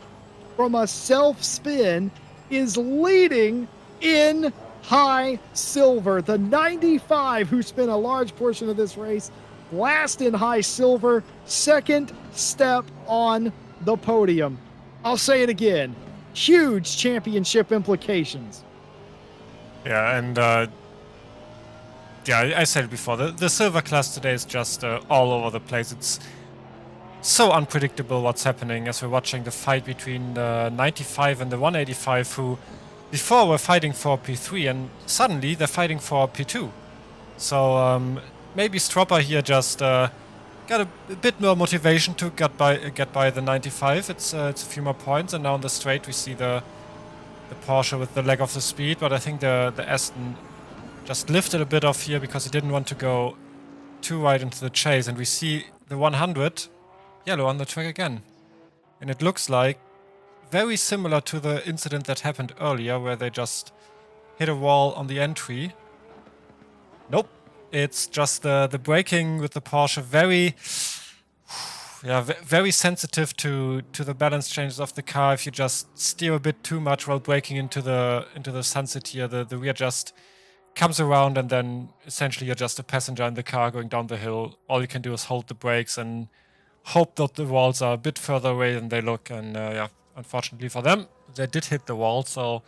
from a self-spin, is leading in high silver. The 95, who spent a large portion of this race, last in high silver, second step on the podium. I'll say it again. Huge championship implications. Yeah, and I said it before, the silver class today is just all over the place. It's so unpredictable what's happening as we're watching the fight between the 95 and the 185, who before were fighting for P3 and suddenly they're fighting for P2. So maybe Stropper here just got a bit more motivation to get by the 95. It's a few more points, and now on the straight we see the Porsche with the lack of the speed, but I think the Aston just lifted a bit off here because he didn't want to go too wide into the chase, and we see the 100 yellow on the track again. And it looks like very similar to the incident that happened earlier where they just hit a wall on the entry. Nope, it's just the braking with the Porsche very sensitive to the balance changes of the car. If you just steer a bit too much while braking into the sunset here, the rear just comes around, and then essentially you're just a passenger in the car going down the hill. All you can do is hold the brakes and hope that the walls are a bit further away than they look. And unfortunately for them, they did hit the wall. So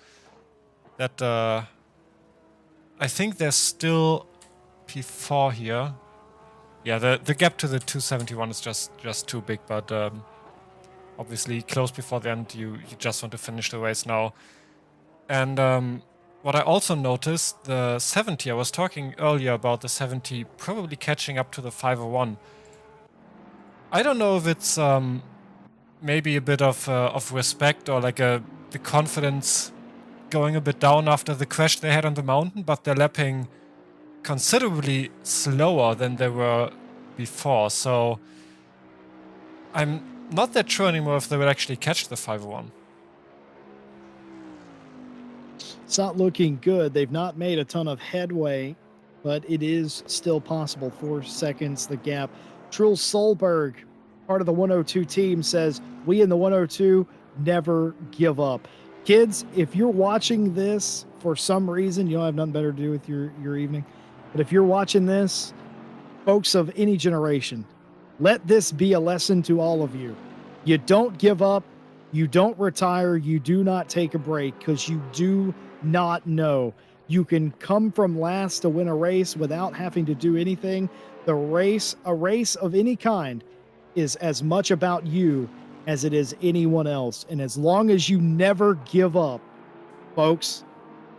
that I think there's still P4 here. Yeah, the gap to the 271 is just too big, but obviously close before the end, you just want to finish the race now. And what I also noticed, the 70, I was talking earlier about the 70 probably catching up to the 501. I don't know if it's maybe a bit of respect or like the confidence going a bit down after the crash they had on the mountain, but they're lapping considerably slower than they were before, so I'm not that sure anymore if they will actually catch the 501. It's not looking good. They've not made a ton of headway, but it is still possible. 4 seconds, the gap. Truls Solberg, part of the 102 team, says, we in the 102 never give up. Kids, if you're watching this for some reason, you don't have nothing better to do with your evening, but if you're watching this, folks of any generation, let this be a lesson to all of you. You don't give up. You don't retire. You do not take a break, because you do not know. You can come from last to win a race without having to do anything. A race of any kind is as much about you as it is anyone else. And as long as you never give up, folks,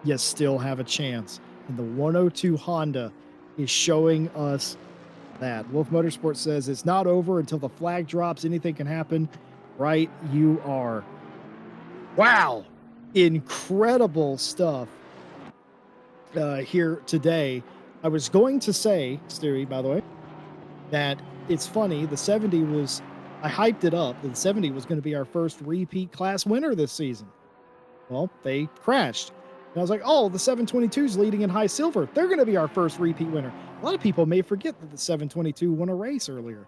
you still have a chance. And the 102 Honda is showing us that. Wolf Motorsports says it's not over until the flag drops. Anything can happen. Right, you are. Wow. Incredible stuff here today. I was going to say, Stewie, by the way, that it's funny. The 70 was, I hyped it up. The 70 was going to be our first repeat class winner this season. Well, they crashed. And I was like, oh, the 722 is leading in high silver. They're going to be our first repeat winner. A lot of people may forget that the 722 won a race earlier.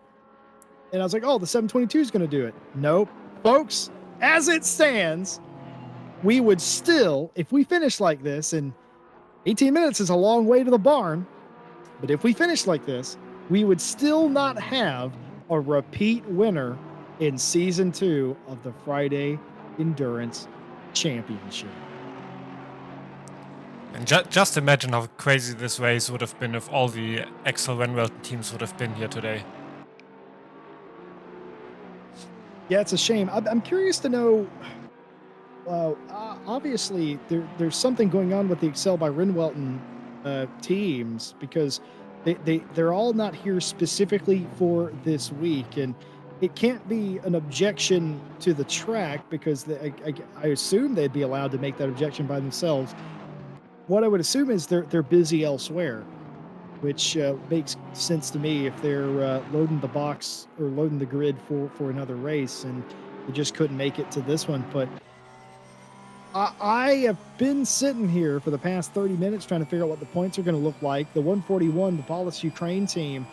And I was like, oh, the 722 is going to do it. Nope. Folks, as it stands, we would still, if we finish like this, and 18 minutes is a long way to the barn, but if we finish like this, we would still not have a repeat winner in Season 2 of the Friday Endurance Championship. And just imagine how crazy this race would have been if all the Axel Renwelton teams would have been here today. Yeah, it's a shame. I'm curious to know, obviously, there's something going on with the Excel by Renwelton teams, because they're all not here specifically for this week, and it can't be an objection to the track because I assume they'd be allowed to make that objection by themselves. What I would assume is they're busy elsewhere, which makes sense to me if they're loading the box or loading the grid for another race, and they just couldn't make it to this one. But I have been sitting here for the past 30 minutes trying to figure out what the points are going to look like. The 141, the Paulus Ukraine team,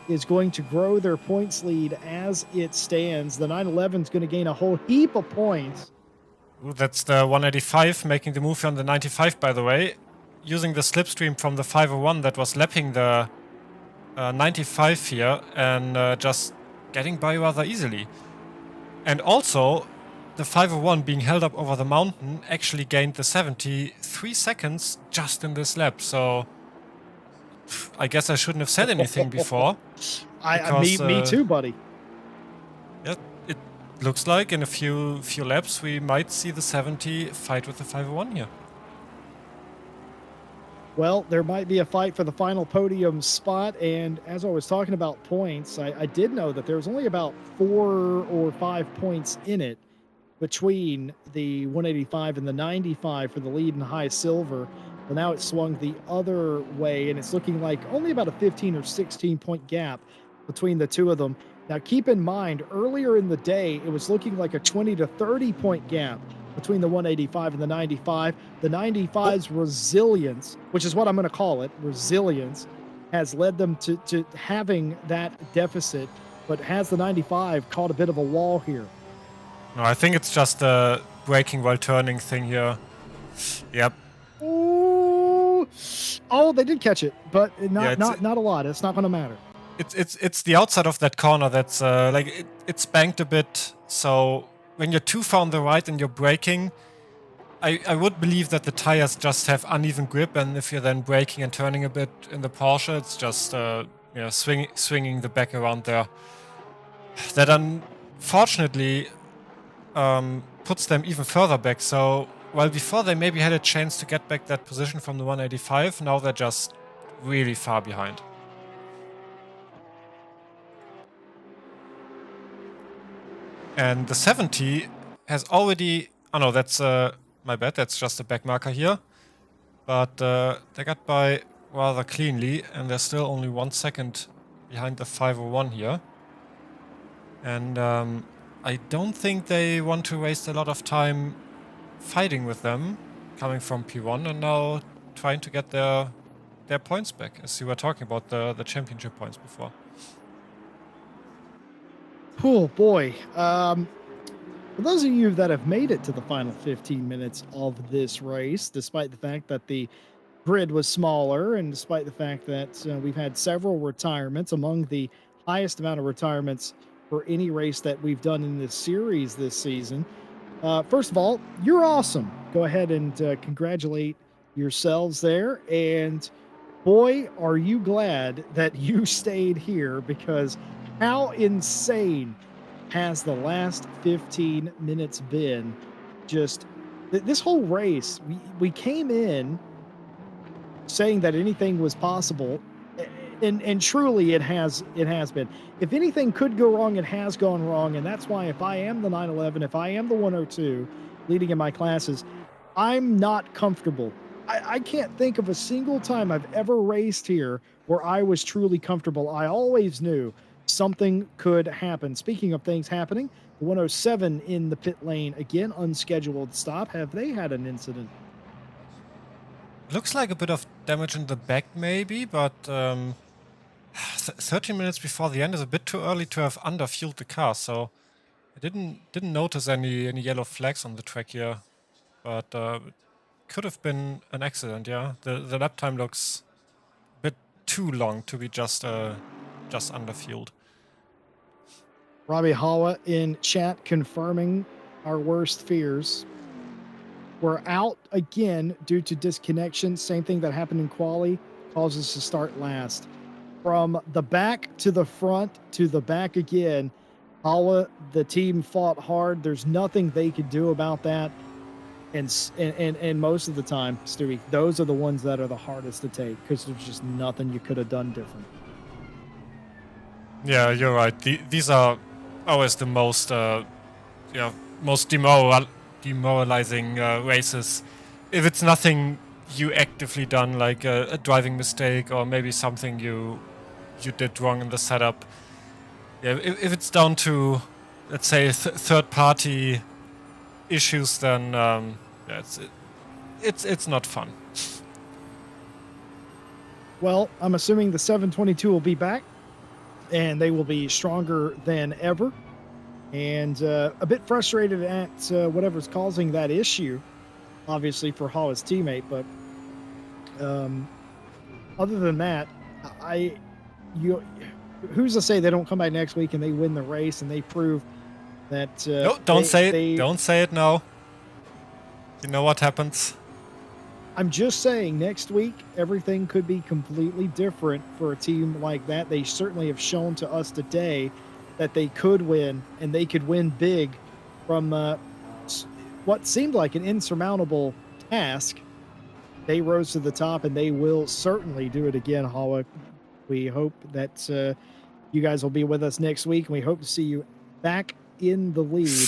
is going to grow their points lead as it stands. The 911 is going to gain a whole heap of points. Ooh, that's the 185 making the move on the 95, by the way. Using the slipstream from the 501 that was lapping the 95 here and just getting by rather easily. And also, the 501 being held up over the mountain actually gained the 73 seconds just in this lap. So I guess I shouldn't have said anything before. Me too, buddy. Yeah, it looks like in a few laps we might see the 70 fight with the 501 here. Well, there might be a fight for the final podium spot, and as I was talking about points, I did know that there was only about 4 or 5 points in it between the 185 and the 95 for the lead and high silver. Well, now it's swung the other way, and it's looking like only about a 15 or 16 point gap between the two of them. Now, keep in mind, earlier in the day, it was looking like a 20 to 30 point gap between the 185 and the 95. The 95's resilience, which is what I'm going to call it, resilience, has led them to having that deficit, but has the 95 caught a bit of a wall here? No, I think it's just a braking while turning thing here. Yep. Ooh. Oh, they did catch it, but not a lot. It's not going to matter. It's the outside of that corner that's like it's banked a bit. So when you're too far on the right and you're braking, I would believe that the tires just have uneven grip, and if you're then braking and turning a bit in the Porsche, it's just swinging the back around there. That unfortunately puts them even further back. So while before they maybe had a chance to get back that position from the 185, now they're just really far behind. And the 70 has already... Oh no, that's my bad, that's just a back marker here. But they got by rather cleanly, and they're still only 1 second behind the 501 here. And I don't think they want to waste a lot of time fighting with them, coming from P1 and now trying to get their points back, as you were talking about the championship points before. Oh boy. For those of you that have made it to the final 15 minutes of this race, despite the fact that the grid was smaller and despite the fact that we've had several retirements, among the highest amount of retirements for any race that we've done in this series this season. First of all, you're awesome. Go ahead and congratulate yourselves there. And boy, are you glad that you stayed here, because how insane has the last 15 minutes been? Just this whole race, we came in saying that anything was possible, and truly it has been. If anything could go wrong, it has gone wrong, and that's why if I am the 911, if I am the 102 leading in my classes, I'm not comfortable. I can't think of a single time I've ever raced here where I was truly comfortable. I always knew something could happen. Speaking of things happening, the 107 in the pit lane, again, unscheduled stop. Have they had an incident? Looks like a bit of damage in the back maybe, but 13 minutes before the end is a bit too early to have underfueled the car, so I didn't notice any yellow flags on the track here, but it could have been an accident. Yeah, the lap time looks a bit too long to be just underfueled. Robbie Hawa in chat confirming our worst fears. We're out again due to disconnection. Same thing that happened in quali, caused us to start last. From the back to the front to the back again, Hawa, the team fought hard. There's nothing they could do about that. And most of the time, Stewie, those are the ones that are the hardest to take because there's just nothing you could have done different. Yeah, you're right. These are always the most, most demoralizing races. If it's nothing you actively done, like a driving mistake or maybe something you did wrong in the setup. Yeah, if it's down to, let's say, third-party issues, then yeah, it's not fun. Well, I'm assuming the 722 will be back, and they will be stronger than ever. And a bit frustrated at whatever's causing that issue, obviously for Hollis' teammate. But other than that, who's to say they don't come back next week and they win the race and they prove that? No, don't say it. Don't say it now. You know what happens. I'm just saying, next week everything could be completely different for a team like that. They certainly have shown to us today that they could win, and they could win big from what seemed like an insurmountable task. They rose to the top, and they will certainly do it again, Hawa. We hope that you guys will be with us next week, and we hope to see you back in the lead.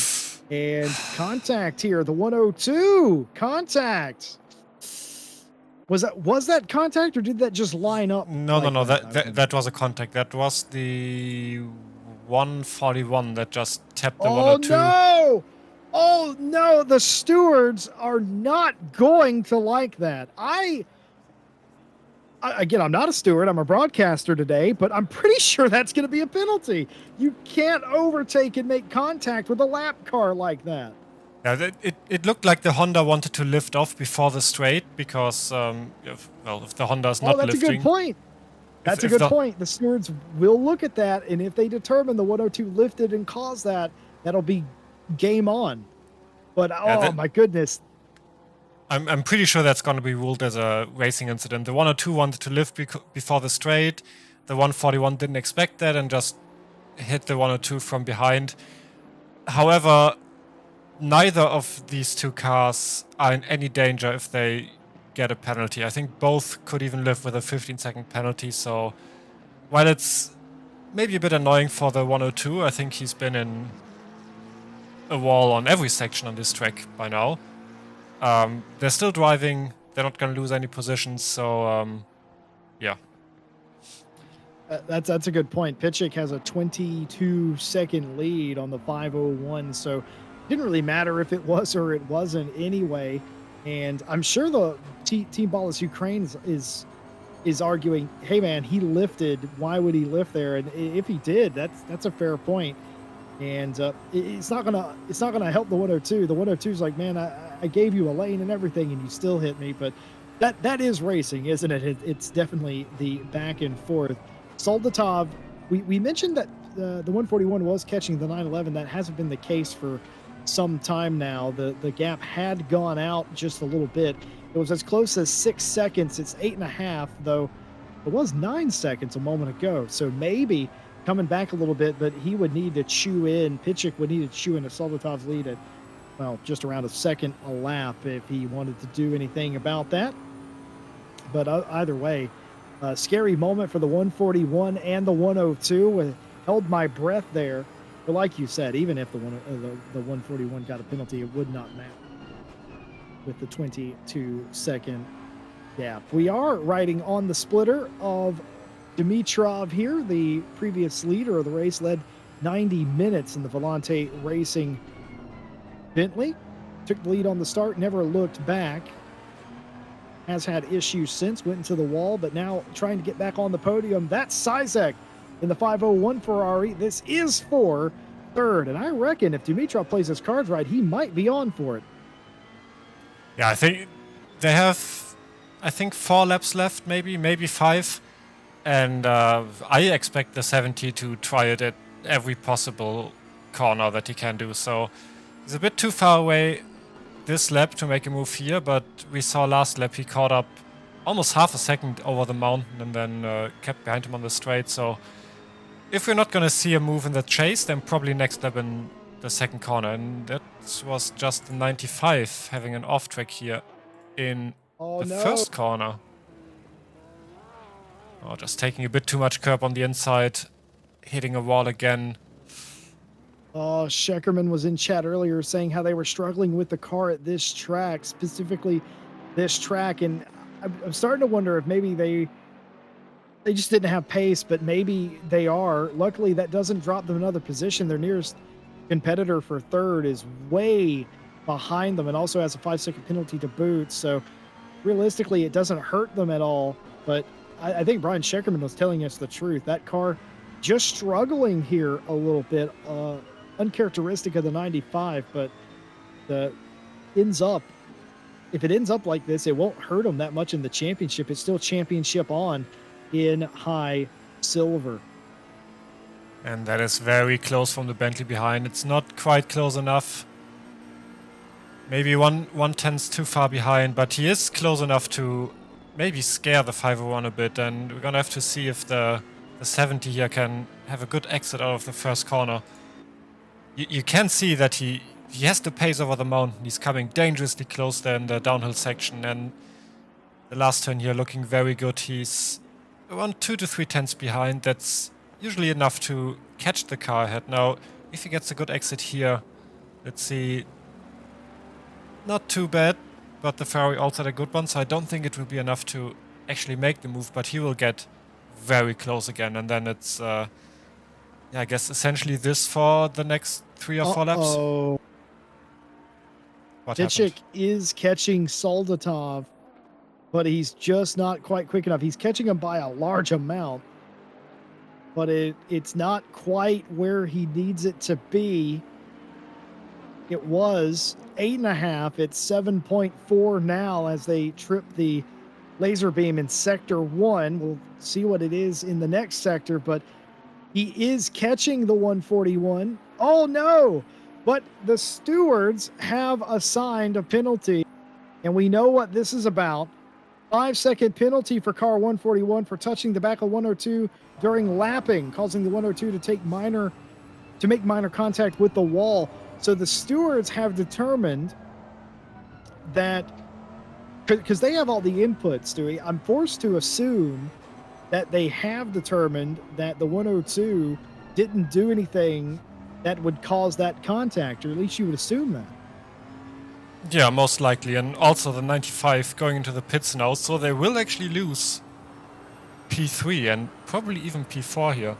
And contact here, the 102 contact. Was that contact, or did that just line up? No, no. That was a contact. That was the 141 that just tapped the 102. No! Oh no! The stewards are not going to like that. Again, I'm not a steward. I'm a broadcaster today, but I'm pretty sure that's going to be a penalty. You can't overtake and make contact with a lap car like that. Yeah, it looked like the Honda wanted to lift off before the straight because, if the Honda is not lifting... Oh, that's a good point. That's a good point. The stewards will look at that, and if they determine the 102 lifted and caused that, that'll be game on. But, my goodness. I'm pretty sure that's going to be ruled as a racing incident. The 102 wanted to lift before the straight. The 141 didn't expect that and just hit the 102 from behind. However, neither of these two cars are in any danger if they get a penalty. I think both could even live with a 15-second penalty. So while it's maybe a bit annoying for the 102, I think he's been in a wall on every section on this track by now. They're still driving. They're not going to lose any positions. So, yeah. That's a good point. Pitchick has a 22-second lead on the 501. So it didn't really matter if it was or it wasn't anyway. And I'm sure the Team Ballas Ukraine is arguing, hey man, he lifted. Why would he lift there? And if he did, that's a fair point. And it's not gonna help the 102. The 102 is like, man, I gave you a lane and everything, and you still hit me. But that is racing, isn't it? It's definitely the back and forth. Soldatov, we mentioned that the 141 was catching the 911. That hasn't been the case for some time now. The gap had gone out just a little bit. It was as close as 6 seconds. It's 8.5, though. It was 9 seconds a moment ago. So maybe coming back a little bit, but he would need to chew in. Pitchick would need to chew in a Soldatov's lead at, well, just around a second a lap if he wanted to do anything about that. But either way, a scary moment for the 141 and the 102. Held my breath there. But like you said, even if the 141 got a penalty, it would not matter with the 22-second gap. We are riding on the splitter of Dimitrov here. The previous leader of the race led 90 minutes in the Volante Racing Bentley. Took the lead on the start, never looked back. Has had issues since, went into the wall, but now trying to get back on the podium. That's Sizek in the 501 Ferrari. This is for third, and I reckon if Dimitrov plays his cards right, he might be on for it. Yeah, I think they have, 4 laps left, maybe 5. And I expect the 70 to try it at every possible corner that he can do. So he's a bit too far away this lap to make a move here, but we saw last lap he caught up almost half a second over the mountain and then kept behind him on the straight. So if we're not going to see a move in the chase, then probably next lap in the second corner, and that was just the 95 having an off track here in the first corner. Oh, just taking a bit too much curb on the inside, hitting a wall again. Oh, Scheckerman was in chat earlier saying how they were struggling with the car at this track, specifically this track, and I'm starting to wonder if maybe they just didn't have pace, but maybe they are. Luckily, that doesn't drop them another position. Their nearest competitor for third is way behind them and also has a 5-second penalty to boot. So realistically, it doesn't hurt them at all. But I think Brian Scheckerman was telling us the truth. That car just struggling here a little bit, uncharacteristic of the 95, but if it ends up like this, it won't hurt them that much in the championship. It's still championship on in high silver. And that is very close from the Bentley behind. It's not quite close enough. Maybe one tenths too far behind, but he is close enough to maybe scare the 501 a bit. And we're gonna have to see if the 70 here can have a good exit out of the first corner. You can see that he has the pace over the mountain. He's coming dangerously close there in the downhill section, and the last turn here looking very good. He's around 2 to 3 tenths behind. That's usually enough to catch the car ahead. Now, if he gets a good exit here, let's see. Not too bad, but the Ferrari also had a good one, so I don't think it will be enough to actually make the move, but he will get very close again, and then it's, yeah, I guess essentially this for the next 3 or 4 laps. What Titchik is catching Soldatov, but he's just not quite quick enough. He's catching him by a large amount, but it's not quite where he needs it to be. It was 8.5. It's 7.4 now as they trip the laser beam in sector 1. We'll see what it is in the next sector, but he is catching the 141. Oh no! But the stewards have assigned a penalty, and we know what this is about. 5-second penalty for car 141 for touching the back of 102 during lapping, causing the 102 to make minor contact with the wall. So the stewards have determined that, because they have all the inputs, Stewie, I'm forced to assume that they have determined that the 102 didn't do anything that would cause that contact, or at least you would assume that. Yeah, most likely. And also the 95 going into the pits now, so they will actually lose P3 and probably even P4 here.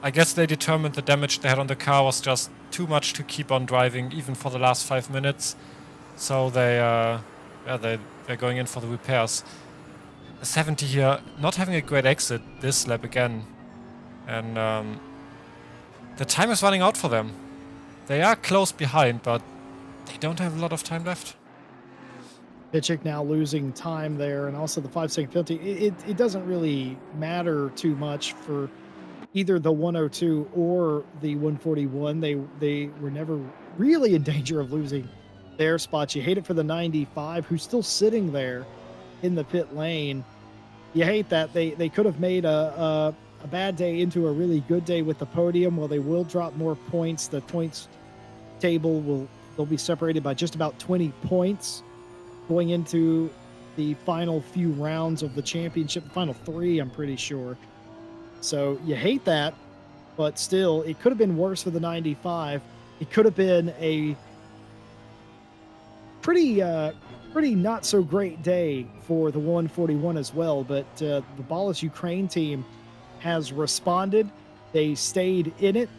I guess they determined the damage they had on the car was just too much to keep on driving even for the last 5 minutes. So they're going in for the repairs. The 70 here not having a great exit this lap again. And the time is running out for them. They are close behind, but they don't have a lot of time left. Pitchik now losing time there, and also the 5-second penalty. It doesn't really matter too much for either the 102 or the 141. They were never really in danger of losing their spots. You hate it for the 95, who's still sitting there in the pit lane. You hate that they could have made a bad day into a really good day with the podium. Well, they will drop more points. The points table they'll be separated by just about 20 points going into the final few rounds of the championship, the final 3, I'm pretty sure. So you hate that, but still, it could have been worse for the 95. It could have been a pretty not so great day for the 141 as well. But the Ballas Ukraine team has responded. They stayed in it,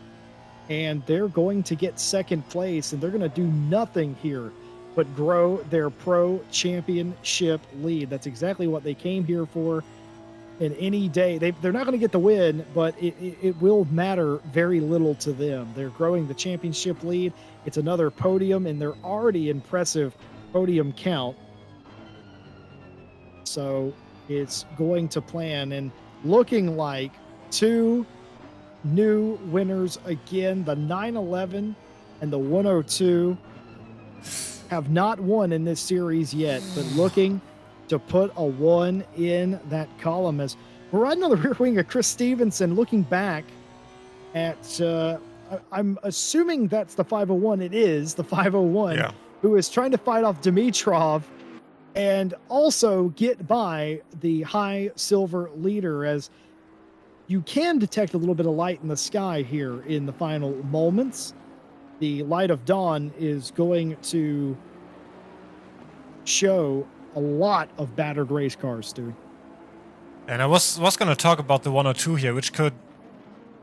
and they're going to get second place, and they're going to do nothing here but grow their pro championship lead. That's exactly what they came here for. In any day, they're not going to get the win, but it will matter very little to them. They're growing the championship lead. It's another podium, and they're already impressive podium count. So it's going to plan, and looking like 2 new winners again. The 911 and the 102 have not won in this series yet, but looking to put a 1 in that column as we're riding on the rear wing of Chris Stevenson, looking back at I'm assuming that's the 501. It is the 501 Yeah. who is trying to fight off Dimitrov and also get by the high silver leader, as you can detect a little bit of light in the sky here in the final moments. The light of dawn is going to show a lot of battered race cars, Stu. And I was going to talk about the 102 here, which could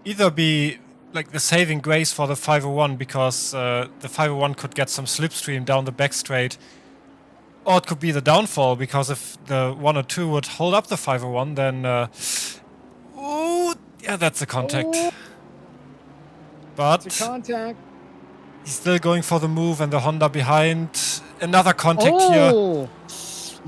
either be like the saving grace for the 501 because the 501 could get some slipstream down the back straight, or it could be the downfall because if the 102 would hold up the 501, then ooh, yeah, that's a contact. Oh, but it's a contact. He's still going for the move, and the Honda behind. Another contact here. A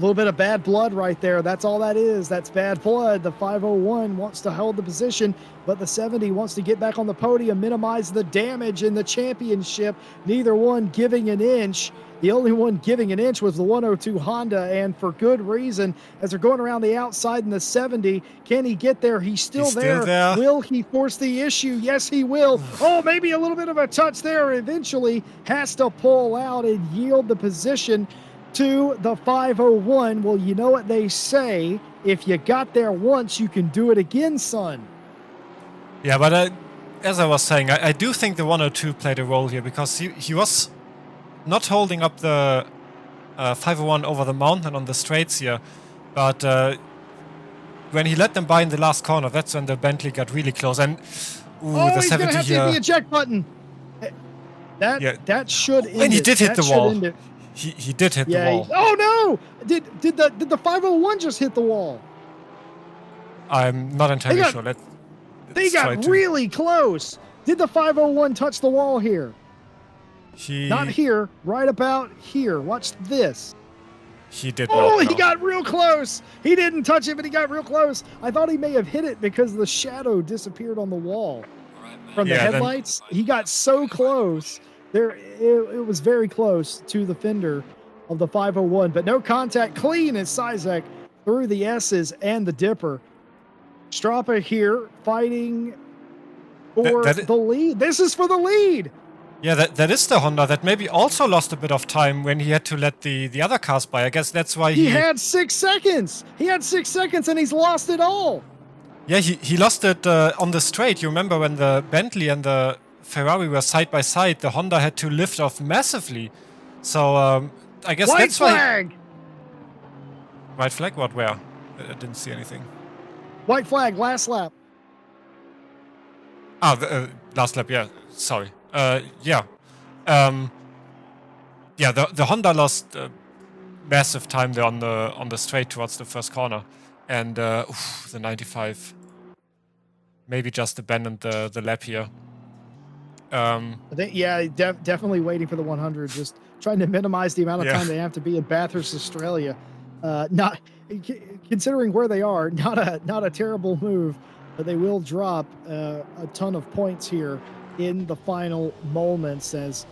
little bit of bad blood right there. That's all that is. That's bad blood. The 501 wants to hold the position, but the 70 wants to get back on the podium, minimize the damage in the championship. Neither one giving an inch. The only one giving an inch was the 102 Honda, and for good reason, as they're going around the outside in the 70. Can he get there? He's still there. Will he force the issue? Yes, he will. Oh, maybe a little bit of a touch there. Eventually has to pull out and yield the position to the 501. Well, you know what they say. If you got there once, you can do it again, son. Yeah, but as I was saying, I do think the 102 played a role here because he was not holding up the 501 over the mountain on the straights here, but when he let them by in the last corner, that's when the Bentley got really close. And the 70 he's gonna have to hit the eject button. That should end and he did hit the wall. He did hit the wall. Oh no! Did the 501 just hit the wall? I'm not entirely sure. They got really close. Did the 501 touch the wall here? Not here, right about here. Watch this. He did not. Oh, he got real close. He didn't touch it, but he got real close. I thought he may have hit it because the shadow disappeared on the wall from the headlights. He got so close. It was very close to the fender of the 501, but no contact. Clean as Sizek through the S's and the dipper. Strapa here fighting for the lead. This is for the lead. Yeah, that is the Honda that maybe also lost a bit of time when he had to let the other cars by. I guess that's why he had 6 seconds. He had 6 seconds and he's lost it all. Yeah, he lost it on the straight. You remember when the Bentley and the Ferrari were side by side, the Honda had to lift off massively. So I guess that's why. White flag? What? Where? I didn't see anything. White flag, last lap. Last lap, yeah. Sorry. The Honda lost massive time there on the straight towards the first corner. And the 95. Maybe just abandoned the lap here. I think, definitely waiting for the 100, just trying to minimize the amount of time they have to be in Bathurst, Australia. Not considering where they are, not a terrible move, but they will drop a ton of points here in the final moments as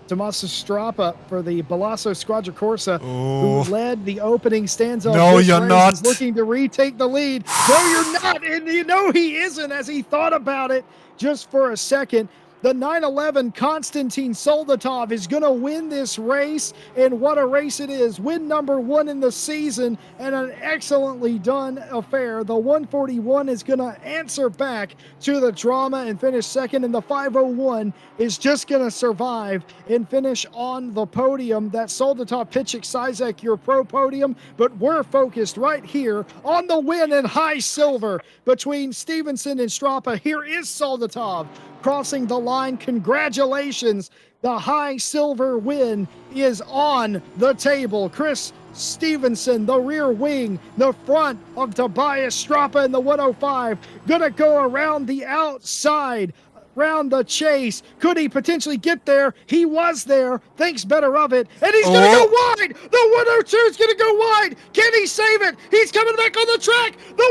Tommaso Strapa for the Balasso Squadra Corsa, who led the opening stanza. No, you're not. Is looking to retake the lead. No, you're not. And you know he isn't, as he thought about it just for a second. The 911 Konstantin Soldatov is going to win this race, and what a race it is. Win number 1 in the season, and an excellently done affair. The 141 is going to answer back to the drama and finish second, and the 501 is just going to survive and finish on the podium. That Soldatov, Pitchik, Sizek, your pro podium, but we're focused right here on the win in high silver between Stevenson and Strapa. Here is Soldatov crossing the line. Congratulations. The high silver win is on the table. Chris Stevenson, the rear wing, the front of Tobias Strapa in the 105, gonna go around the outside, round the chase. Could he potentially get there? He was there. Thinks better of it. And he's going to go wide. The 102 is going to go wide. Can he save it? He's coming back on the track. The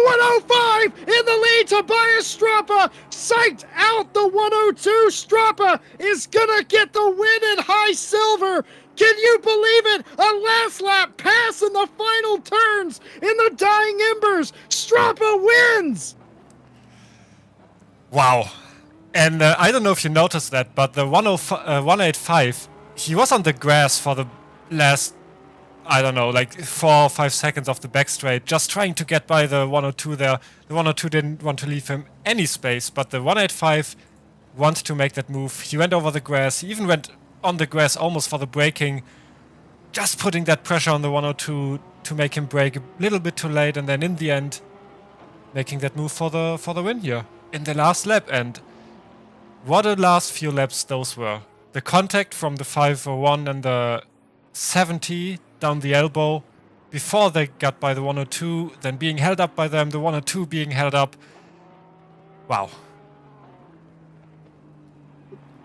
105 in the lead. Tobias Strapa psyched out the 102. Strapa is going to get the win in high silver. Can you believe it? A last lap pass in the final turns in the dying embers. Strapa wins. Wow. And I don't know if you noticed that, but the 185, he was on the grass for the last, I don't know, like 4 or 5 seconds of the back straight, just trying to get by the 102 there. The 102 didn't want to leave him any space, but the 185 wanted to make that move. He went over the grass. He even went on the grass almost for the braking, just putting that pressure on the 102 to make him brake a little bit too late, and then in the end, making that move for the win here in the last lap. And what a last few laps those were. The contact from the 501 and the 70 down the elbow before they got by the 102, then being held up by them, the 102 being held up. Wow.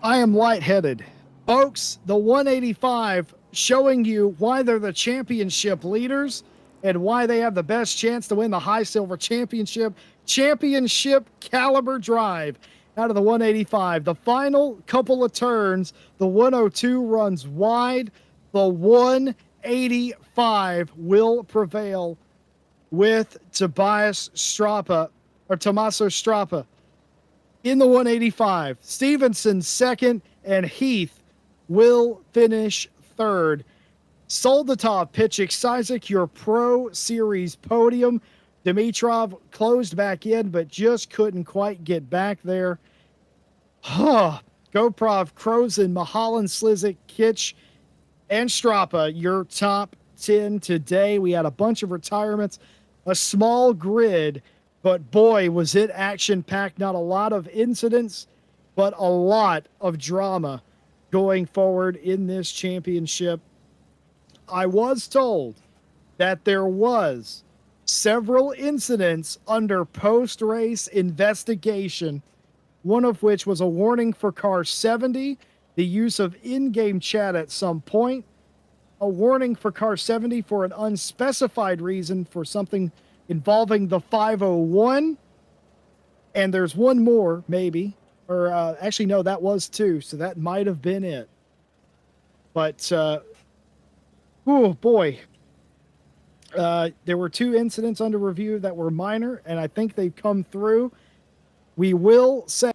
I am lightheaded. Folks, the 185 showing you why they're the championship leaders and why they have the best chance to win the High Silver Championship. Championship caliber drive out of the 185. The final couple of turns, the 102 runs wide. The 185 will prevail with Tommaso Strappa in the 185. Stevenson second, and Heath will finish third. Soldatov, Pitchik, Isaac, your Pro Series podium. Dimitrov closed back in, but just couldn't quite get back there. Goprov, Krozen, Mahalan, Slizik, Kitch, and Strappa, your top 10 today. We had a bunch of retirements, a small grid, but boy, was it action-packed. Not a lot of incidents, but a lot of drama going forward in this championship. I was told that there was several incidents under post-race investigation, one of which was a warning for car 70, the use of in-game chat at some point, a warning for car 70 for an unspecified reason for something involving the 501, and there's one more, maybe, or actually, no, that was two, so that might have been it. But, oh boy, there were two incidents under review that were minor, and I think they've come through. We will say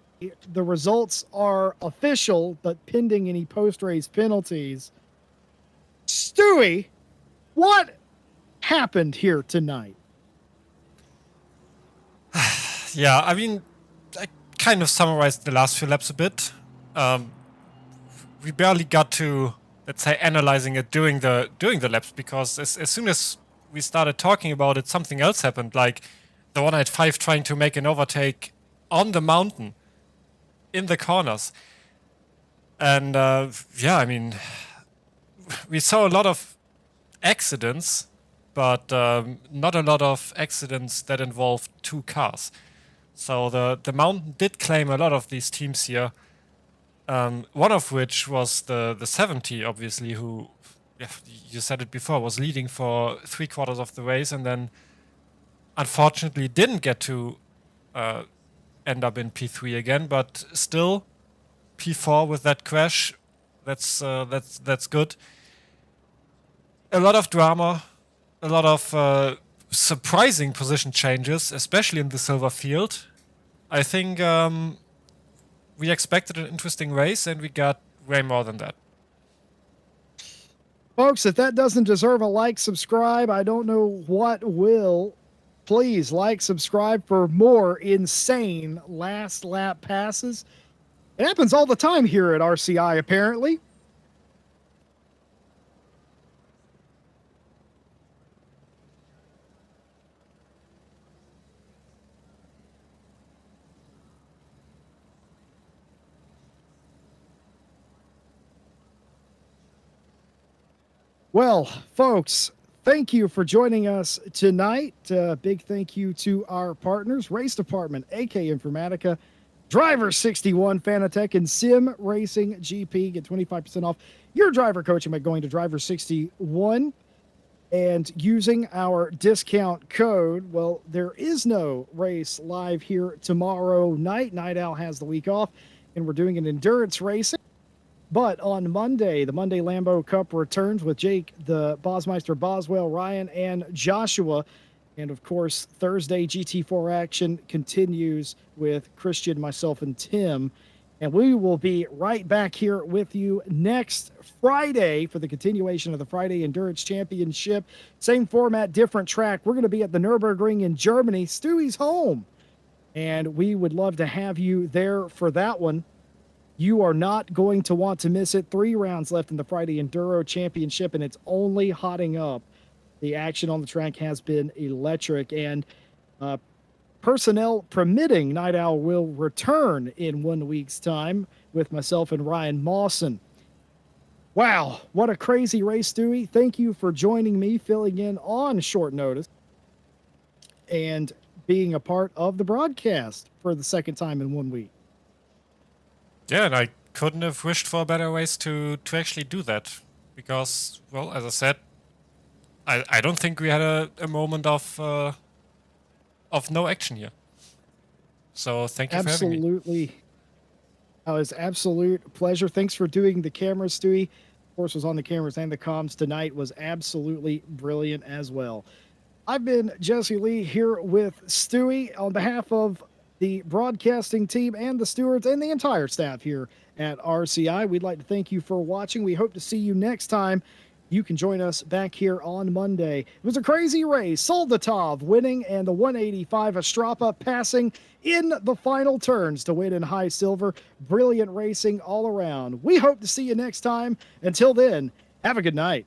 the results are official, but pending any post-race penalties. Stewie, what happened here tonight? Yeah, I mean, I kind of summarized the last few laps a bit. We barely got to, let's say, analyzing it during the laps, because as soon as we started talking about it, something else happened, like the 185 trying to make an overtake on the mountain in the corners. And yeah, I mean, we saw a lot of accidents, but not a lot of accidents that involved two cars. So the mountain did claim a lot of these teams here. One of which was the 70, obviously, who, yeah, you said it before, was leading for 3/4 of the race, and then unfortunately didn't get to end up in P3 again, but still P4 with that crash. That's good. A lot of drama, a lot of surprising position changes, especially in the silver field. I think we expected an interesting race, and we got way more than that. Folks, if that doesn't deserve a like, subscribe, I don't know what will. Please like, subscribe for more insane last lap passes. It happens all the time here at RCI, apparently. Well, folks, thank you for joining us tonight. Big thank you to our partners, Race Department, AK Informatica, Driver 61, Fanatec, and Sim Racing GP. Get 25% off your driver coaching by going to Driver 61 and using our discount code. Well, there is no race live here tomorrow night. Night Owl has the week off, and we're doing an endurance racing. But on Monday, the Monday Lambo Cup returns with Jake, the Bosmeister, Boswell, Ryan, and Joshua And of course, Thursday GT4 action continues with Christian, myself, and Tim. And we will be right back here with you next Friday for the continuation of the Friday Endurance Championship. Same format, different track. We're going to be at the Nürburgring in Germany, Stewie's home. And we would love to have you there for that one. You are not going to want to miss it. 3 rounds left in the Friday Enduro Championship, and it's only hotting up. The action on the track has been electric, and personnel permitting, Night Owl will return in 1 week's time with myself and Ryan Mawson. Wow, what a crazy race, Stewie. Thank you for joining me, filling in on short notice, and being a part of the broadcast for the second time in 1 week. Yeah, and I couldn't have wished for better ways to actually do that. Because, well, as I said, I don't think we had a moment of no action here. So thank you for having me. Absolutely. It was absolute pleasure. Thanks for doing the cameras, Stewie. Of course, was on the cameras and the comms tonight. Was absolutely brilliant as well. I've been Jesse Lee here with Stewie on behalf of the broadcasting team and the stewards and the entire staff here at RCI. We'd like to thank you for watching. We hope to see you next time. You can join us back here on Monday. It was a crazy race. Soldatov winning and the 185 Astrapa passing in the final turns to win in high silver. Brilliant racing all around. We hope to see you next time. Until then, have a good night.